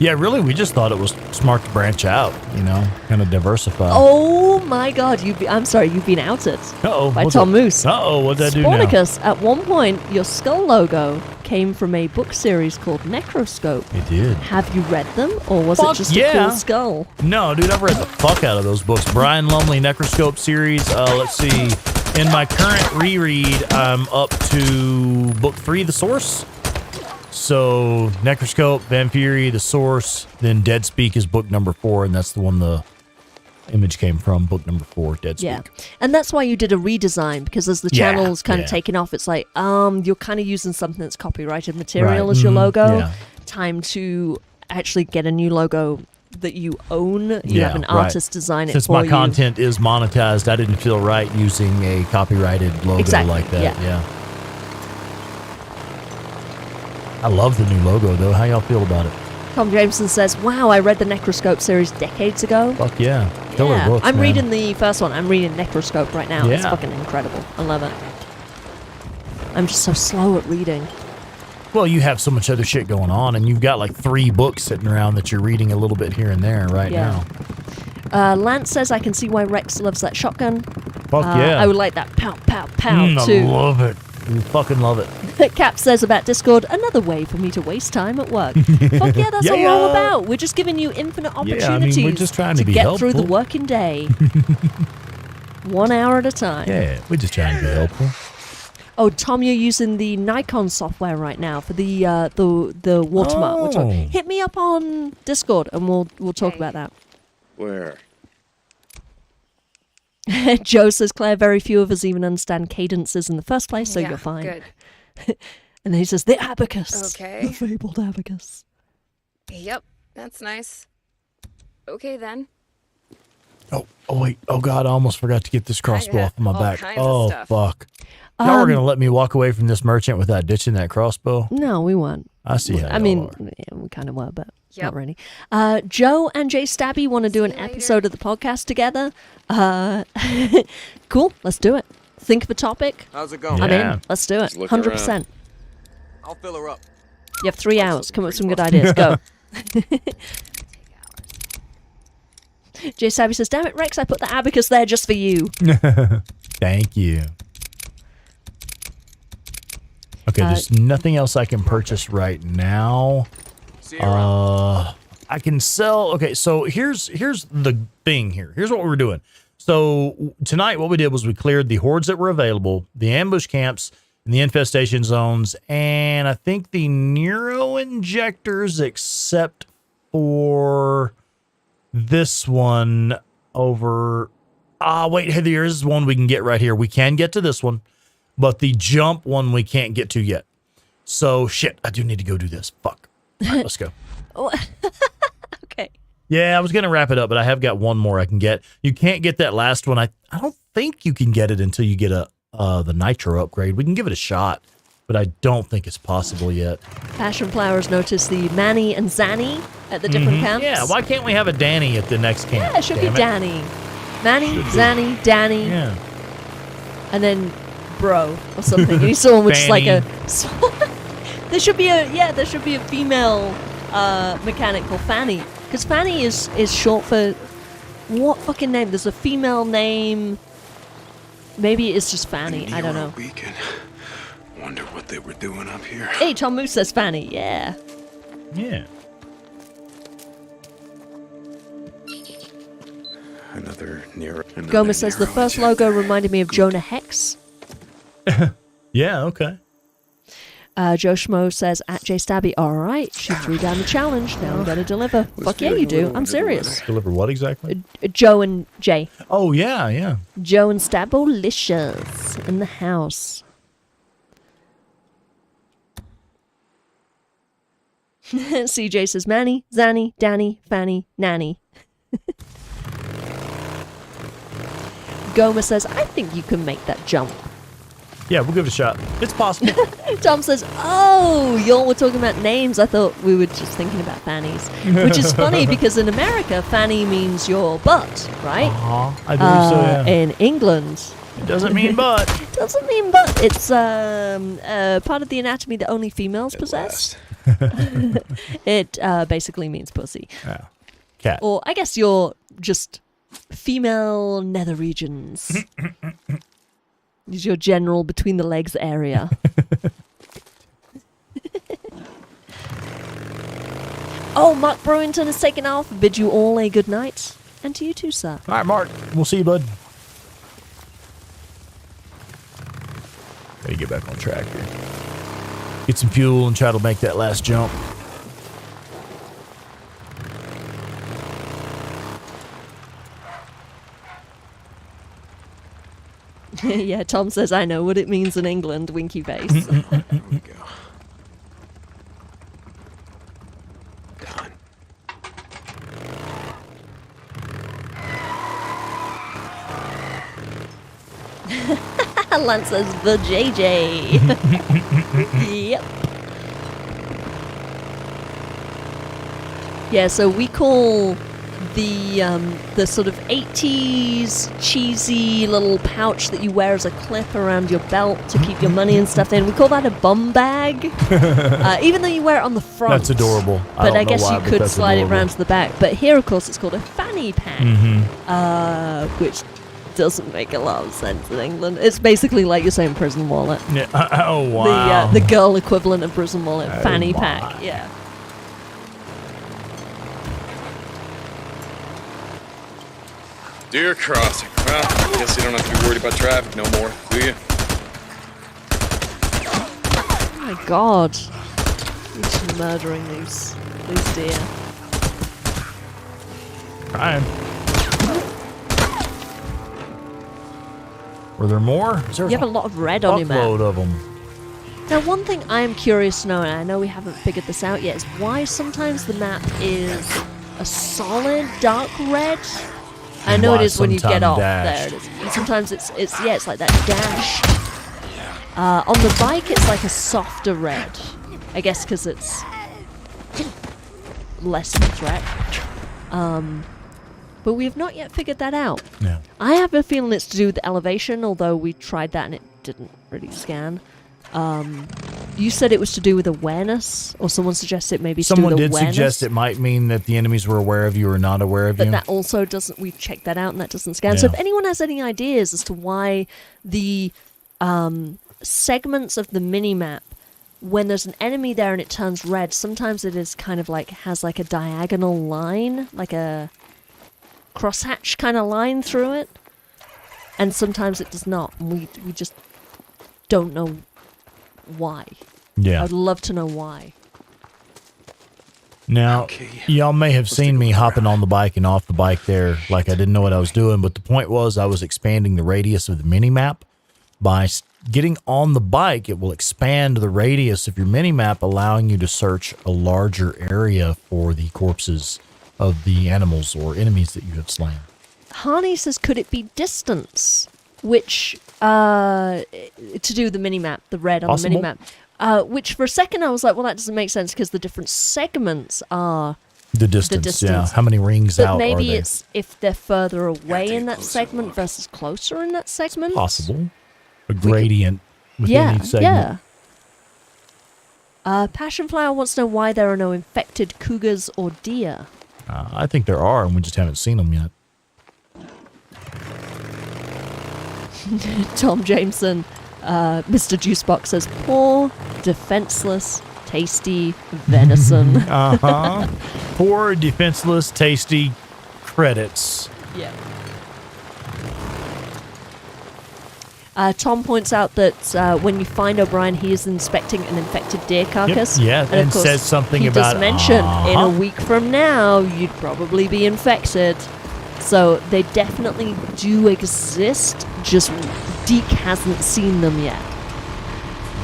Yeah, really, we just thought it was smart to branch out, you know, kind of diversify. Oh my god, I'm sorry, you've been outed Uh-oh, by what's Tom up? Moose. Uh-oh, what'd I do now? Spornicus, at one point, your skull logo came from a book series called Necroscope. It did. Have you read them, or was Fuck it just a yeah. cool skull? No, dude, I've read the fuck out of those books. Brian Lumley Necroscope series. Let's see. In my current reread, I'm up to book 3, The Source. So, Necroscope, Vampiri, The Source, then Dead Speak is book number 4, and that's the one the image came from, book number 4, Dead Speak. Yeah, and that's why you did a redesign, because as the Yeah, channel's kind of yeah. taking off, it's like, you're kind of using something that's copyrighted material Right, as your logo. yeah. Time to actually get a new logo that you own. You have an right. artist design it Since for my you. content is monetized, I didn't feel right using a copyrighted logo Exactly, like that. yeah. Yeah. I love the new logo, though. How y'all feel about it? Tom Jameson says, wow, I read the Necroscope series decades ago. Fuck yeah. Killer Yeah, books, I'm man. reading the first one. I'm reading Necroscope right now. It's Yeah. fucking incredible. I love it. I'm just so slow at reading. Well, you have so much other shit going on, and you've got like 3 books sitting around that you're reading a little bit here and there right Yeah. now. Lance says, I can see why Rex loves that shotgun. Fuck yeah. I would like that pow, pow, pow, I too. love it. You fucking love it. Cap says about Discord, another way for me to waste time at work. Fuck yeah, that's what we're all Yeah. about. We're just giving you infinite Yeah, I mean, opportunities we're just trying to be get through the helpful. working day. 1 hour at a time. Yeah, we're just trying to be helpful. Oh, Tom, you're using the Nikon software right now for the watermark. Oh. Hit me up on Discord and we'll talk about that. Where? Joe says, Claire, very few of us even understand cadences in the first place, so Yeah, you're fine. Good. And then he says, the abacus. Okay. The fabled abacus. Yep, that's nice. Okay then. Oh, wait. Oh, God, I almost forgot to get this crossbow got off my all back. kinds of Oh, stuff. fuck. Y'all were going to let me walk away from this merchant without ditching that crossbow? No, we weren't. I see how I y'all mean, are. yeah, we kind of were, but Yep. not really. Joe and Jay Stabby want to do an you later. episode of the podcast together. Cool, let's do it. Think of a topic. How's it going? Yeah. I'm in. Let's do it. Just looking 100%. I'll fill her up. You have 3 hours. Come up with some good ideas. Go. Jay Stabby says, damn it, Rex, I put the abacus there just for you. Thank you. Okay, there's nothing else I can purchase right now. See you around. I can sell. Okay, so here's the thing here. Here's what we're doing. So tonight, what we did was we cleared the hordes that were available, the ambush camps, and the infestation zones, and I think the Nero injectors, except for this one over. Wait, hey, there is one we can get right here. We can get to this one, but the jump one we can't get to yet. So shit, I do need to go do this. Fuck. All right, let's go. Okay. Yeah, I was going to wrap it up, but I have got one more I can get. You can't get that last one. I don't think you can get it until you get the nitro upgrade. We can give it a shot, but I don't think it's possible yet. Passion Flowers noticed the Manny and Zanny at the different camps. Yeah, why can't we have a Danny at the next camp? Yeah, it should be Damn it. Danny. Manny, Zanny, Danny, Yeah. and then Bro or something. And he's someone with just like a. there should be a female mechanic called Fanny, because Fanny is short for what fucking name? There's a female name. Maybe it's just Fanny. I don't know. Beacon. Wonder what they were doing up here. Hey, Tom Moose says Fanny. Yeah. Yeah. Another Nero. Gomez says the first logo reminded me of Jonah Hex. Yeah, okay. Joe Schmo says at J Stabby, all right, she threw down the challenge. Now I'm gonna deliver. Fuck yeah, you do. I'm serious. Deliver what exactly? Joe and Jay. Oh, yeah. Joe and Stabolicious in the house. CJ says Manny, Zanny, Danny, Fanny, Nanny. Goma says, I think you can make that jump. Yeah, we'll give it a shot. It's possible. Tom says, oh, y'all were talking about names. I thought we were just thinking about fannies. Which is funny because in America, fanny means your butt, right? I believe so, yeah. In England, It doesn't mean but. doesn't mean butt. It's part of the anatomy that only females possess. It basically means pussy. Yeah. Cat. Or I guess you're just female nether regions. Is your general between the legs area. Oh, Mark Brewington has taken off. Bid you all a good night. And to you too, sir. All right, Mark. We'll see you, bud. Gotta get back on track here. Get some fuel and try to make that last jump. Yeah, Tom says, I know what it means in England, winky face. There we go. Done. Lance says, the JJ. Yep. Yeah, so we call the sort of 80s cheesy little pouch that you wear as a clip around your belt to keep your money and stuff in. We call that a bum bag, even though you wear it on the front. That's adorable. But I guess you could slide it around to the back. But here, of course, it's called a fanny pack, which doesn't make a lot of sense in England. It's basically like you're saying prison wallet. Yeah. Oh, wow. The girl equivalent of prison wallet, Oh, fanny my. pack. Yeah. Deer crossing. Well, I guess you don't have to be worried about traffic no more, do you? Oh my god. You're just murdering these deer. Trying. Were there more? You have a lot of red on your map. Fuckload of them. Now, one thing I am curious to know, and I know we haven't figured this out yet, is why sometimes the map is a solid dark red. I know it is when you get off. There it is. And sometimes it's like that dash. On the bike, it's like a softer red. I guess because it's less of a threat. But we have not yet figured that out. Yeah. I have a feeling it's to do with the elevation, although we tried that and it didn't really scan. You said it was to do with awareness, or someone suggested it maybe to do with awareness. Someone did suggest it might mean that the enemies were aware of you or not aware of you. But that also doesn't, we've checked that out and that doesn't scan. Yeah. So if anyone has any ideas as to why the segments of the mini-map, when there's an enemy there and it turns red, sometimes it is kind of like, has like a diagonal line, like a crosshatch kind of line through it. And sometimes it does not. And we just don't know why. Yeah. I'd love to know why. Now, Okay. y'all may have seen me hopping on the bike and off the bike there like I didn't know what I was doing, but the point was I was expanding the radius of the mini-map. By getting on the bike, it will expand the radius of your mini-map, allowing you to search a larger area for the corpses of the animals or enemies that you have slain. Harney says, could it be distance? Which, to do the mini-map, the red on Possible. the mini-map. Which for a second I was like, well, that doesn't make sense because the different segments are The distance, yeah. distance. How many rings But out are maybe they? it's if they're further away take in a that closer segment look. versus closer in that segment. Possible. A gradient within Yeah, each segment. yeah. Passionflower wants to know why there are no infected cougars or deer. I think there are, and we just haven't seen them yet. Tom Jameson, Mr. Juicebox says, poor, defenseless, tasty venison. Uh-huh. Poor, defenseless, tasty credits. Yeah. Tom points out that when you find O'Brien, he is inspecting an infected deer carcass. yeah, of and course, says something he about, does mention in uh-huh. a week from now you'd probably be infected. So they definitely do exist. Just Deke hasn't seen them yet.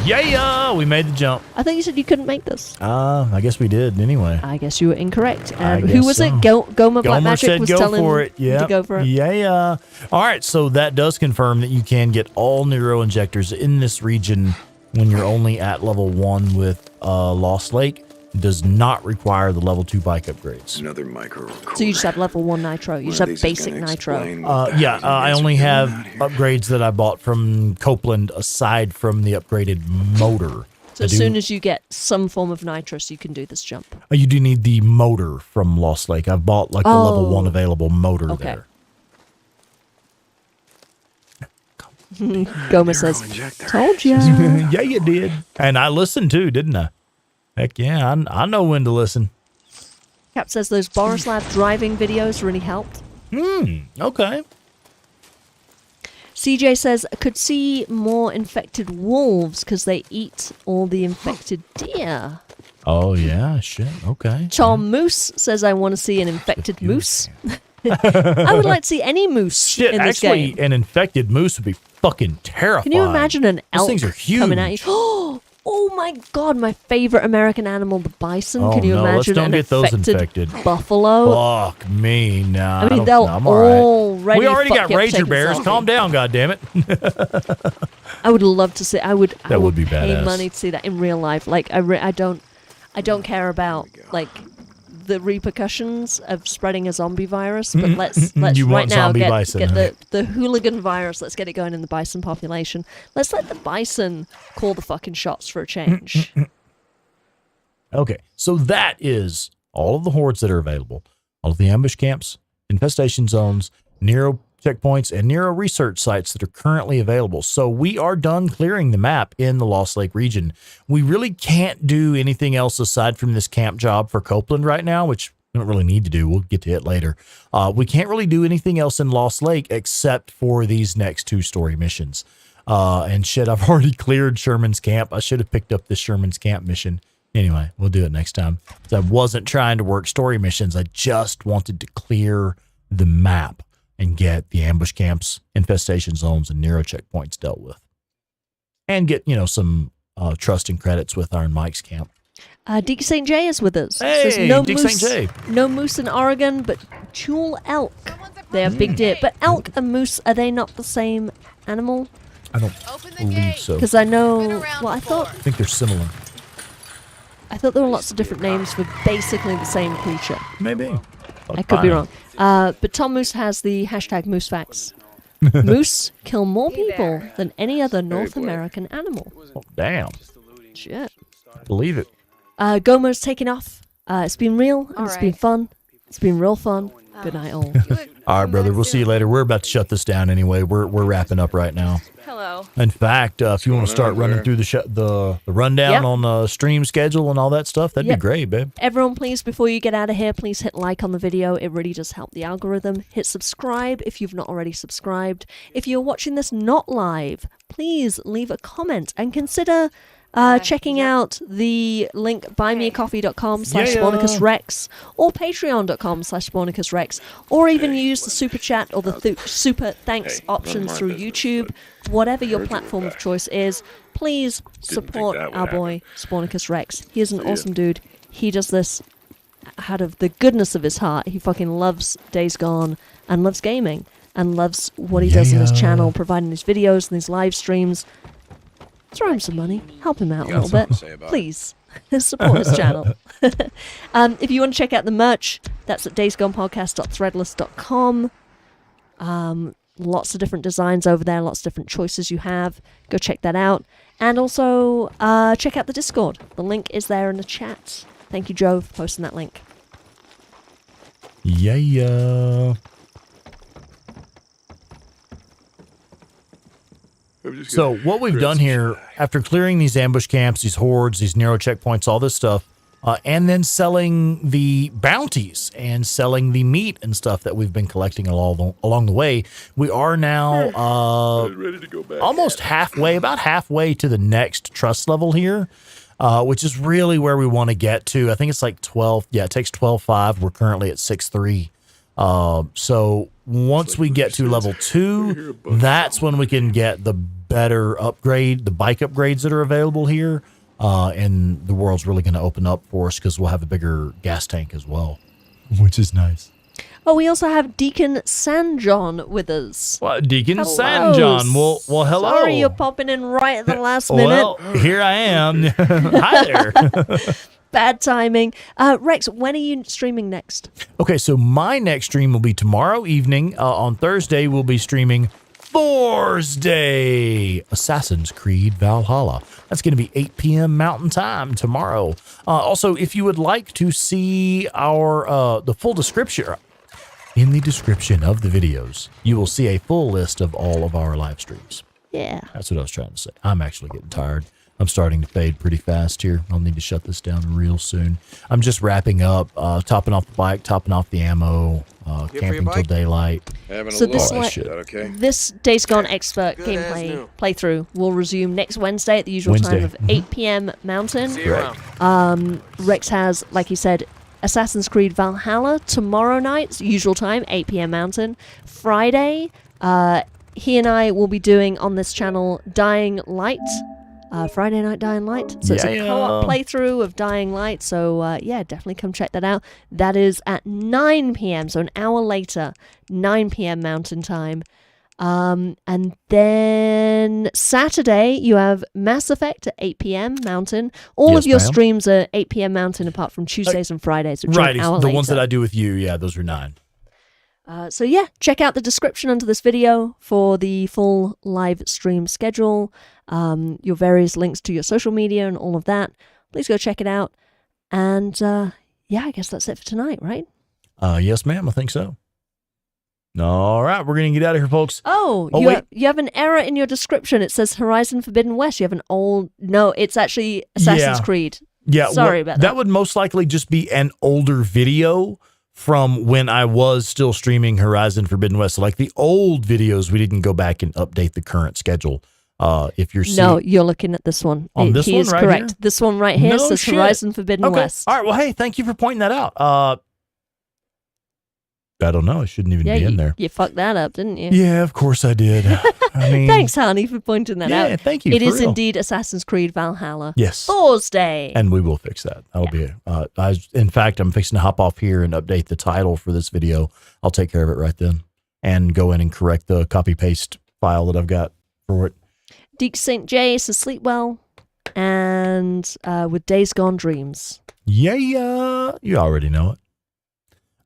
Yeah, we made the jump. I thought you said you couldn't make this. I guess we did anyway. I guess you were incorrect. I Who guess was it? so. Goma Black Gomer Magic said was go telling for it. you Yeah, to go for it. Yeah. All right, so that does confirm that you can get all neuro injectors in this region when you're only at level 1 with Lost Lake. It does not require the level 2 bike upgrades. Another micro recorder. So you just have level 1 nitro. You just have basic nitro. I only have upgrades that I bought from Copeland aside from the upgraded motor. So as soon as you get some form of nitrous, you can do this jump. You do need the motor from Lost Lake. I've bought like the level 1 available motor Okay. there. Gomez says, injector. told ya. Yeah, you did. And I listened too, didn't I? Heck yeah, I know when to listen. Cap says those Boris Lab driving videos really helped. Okay. CJ says, could see more infected wolves because they eat all the infected deer. Oh, yeah, shit. Okay. Tom Moose says, I want to see an infected moose. I would like to see any moose Shit, in this actually, game. an infected moose would be fucking terrifying. Can you imagine an Those elk things are huge. coming at you? Oh my god, my favorite American animal, the bison. Oh, Can you no, let's imagine don't an get those infected infected. buffalo? Fuck me, nah. I mean, don't- they'll I'm all right. already We already fuck got you up Ranger taking Bears. selfie. Calm down, goddammit. I would love to see. I would would be pay badass. money to see that in real life. Like I don't care about like the repercussions of spreading a zombie virus, but let's You right want now zombie get bison, get huh? the hooligan virus. Let's get it going in the bison population. Let's let the bison call the fucking shots for a change. Okay, so that is all of the hordes that are available, all of the ambush camps, infestation zones, Nero checkpoints, and Nero research sites that are currently available. So we are done clearing the map in the Lost Lake region. We really can't do anything else aside from this camp job for Copeland right now, which we don't really need to do. We'll get to it later. We can't really do anything else in Lost Lake except for these next 2 story missions. And shit, I've already cleared Sherman's camp. I should have picked up this Sherman's camp mission. Anyway, we'll do it next time. I wasn't trying to work story missions. I just wanted to clear the map and get the ambush camps, infestation zones, and Nero checkpoints dealt with. And get, some trusting credits with Iron Mike's camp. Deke St. J is with us. Hey, Says no Deke moose, St. J. no moose in Oregon, but Jewel elk. They are big deer. But elk and moose, are they not the same animal? I don't believe so. Because I know, well, I think they're similar. thought there were lots of different names for basically the same creature. Maybe. I could be wrong. But Tom Moose has the hashtag MooseFacts. Moose kill more people than any other North American animal. Oh, damn. Shit. Believe it. Gomo's taking off. It's been real, and it's been Alright. fun. It's been real fun. Good night, all. All right, brother. We'll see you later. We're about to shut this down anyway. We're wrapping up right now. Hello. In fact, if you want to start running through the rundown Yep. on the stream schedule and all that stuff, that'd Yep. be great, babe. Everyone, please, before you get out of here, please hit like on the video. It really does help the algorithm. Hit subscribe if you've not already subscribed. If you're watching this not live, please leave a comment and consider checking out the link buymeacoffee.com/Spornicus Rex or patreon.com/Spornicus Rex, or even use the super chat or the super thanks options through YouTube. Whatever your platform of choice is, please support that would our boy Spornicus Rex. He is an awesome dude. He does this out of the goodness of his heart. He fucking loves Days Gone and loves gaming and loves what he does on his channel, providing these videos and these live streams. Throw him some money. Help him out a little bit. Please. Support his channel. If you want to check out the merch, that's at daysgonepodcast.threadless.com. Lots of different designs over there, lots of different choices you have. Go check that out. And also check out the Discord. The link is there in the chat. Thank you, Joe, for posting that link. Yeah. So what we've done here, after clearing these ambush camps, these hordes, these narrow checkpoints, all this stuff, and then selling the bounties and selling the meat and stuff that we've been collecting along the way, we are now Ready to go back. almost halfway, about halfway to the next trust level here, which is really where we want to get to. I think it's like 12. Yeah, it takes 12.5. We're currently at 6.3. So once we get to level 2, that's when we can get the better upgrade, the bike upgrades that are available here. And the world's really going to open up for us because we'll have a bigger gas tank as well, which is nice. Oh, we also have Deacon Sanjon with us. Well, Deacon Hello. Sanjon. Well, hello. Sorry you're popping in right at the last minute. Well, here I am. Hi there. Bad timing. Rex, when are you streaming next? Okay, so my next stream will be tomorrow evening. On Thursday, we'll be streaming Thursday, Assassin's Creed Valhalla. That's going to be 8 p.m. Mountain Time tomorrow. Also, if you would like to see our the full description, in the description of the videos, you will see a full list of all of our live streams. Yeah. That's what I was trying to say. I'm actually getting tired. I'm starting to fade pretty fast here. I'll need to shut this down real soon. I'm just wrapping up, topping off the bike, topping off the ammo, camping till daylight. Having So a this look. like- Is that okay? This Days Gone expert Good as gameplay new. playthrough will resume next Wednesday at the usual Wednesday. time of 8 p.m. Mountain. See you Correct. around. Rex has, like he said, Assassin's Creed Valhalla tomorrow night, usual time, 8 p.m. Mountain. Friday, he and I will be doing on this channel Dying Light. Friday Night Dying Light. So it's a Yeah. co-op playthrough of Dying Light. So yeah, definitely come check that out. That is at 9 p.m. So an hour later, 9 p.m. Mountain Time. And then Saturday, you have Mass Effect at 8 p.m. Mountain. All Yes, of your ma'am. streams are 8 p.m. Mountain, apart from Tuesdays and Fridays, which Right, are an hour the ones later. that I do with you, yeah, those are 9. So yeah, check out the description under this video for the full live stream schedule, your various links to your social media and all of that. Please go check it out. And yeah, I guess that's it for tonight, right? Yes, ma'am, I think so. All right, we're going to get out of here, folks. Oh, Oh, you, wait. you have an error in your description. It says Horizon Forbidden West. You have an old... No, it's actually Assassin's Yeah. Creed. Yeah, Sorry about that. That would most likely just be an older video from when I was still streaming Horizon Forbidden West. So like the old videos, we didn't go back and update the current schedule. If you're seeing No, you're looking at this one. On this he one is right correct. here? This one right here No says shit. Horizon Forbidden okay. West. All right. Well, hey, thank you for pointing that out. I don't know. It shouldn't even Yeah, be in there. you fucked that up, didn't you? Yeah, of course I did. I mean, Thanks, honey, for pointing that yeah, out. thank you. It for is real. indeed Assassin's Creed Valhalla. Yes. Thursday. And we will fix that. That'll be it. In fact, I'm fixing to hop off here and update the title for this video. I'll take care of it right then and go in and correct the copy paste file that I've got for it. Deke St. J says sleep well. And with Days Gone Dreams. Yeah, you already know it.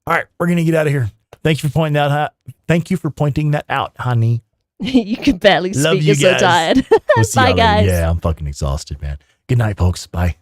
All right, we're gonna get out of here. Thank you for pointing that out. Thank you for pointing that out, honey. You can barely Love speak. you You're so guys. tired. We'll see Bye, y'all later. guys. Yeah, I'm fucking exhausted, man. Good night, folks. Bye.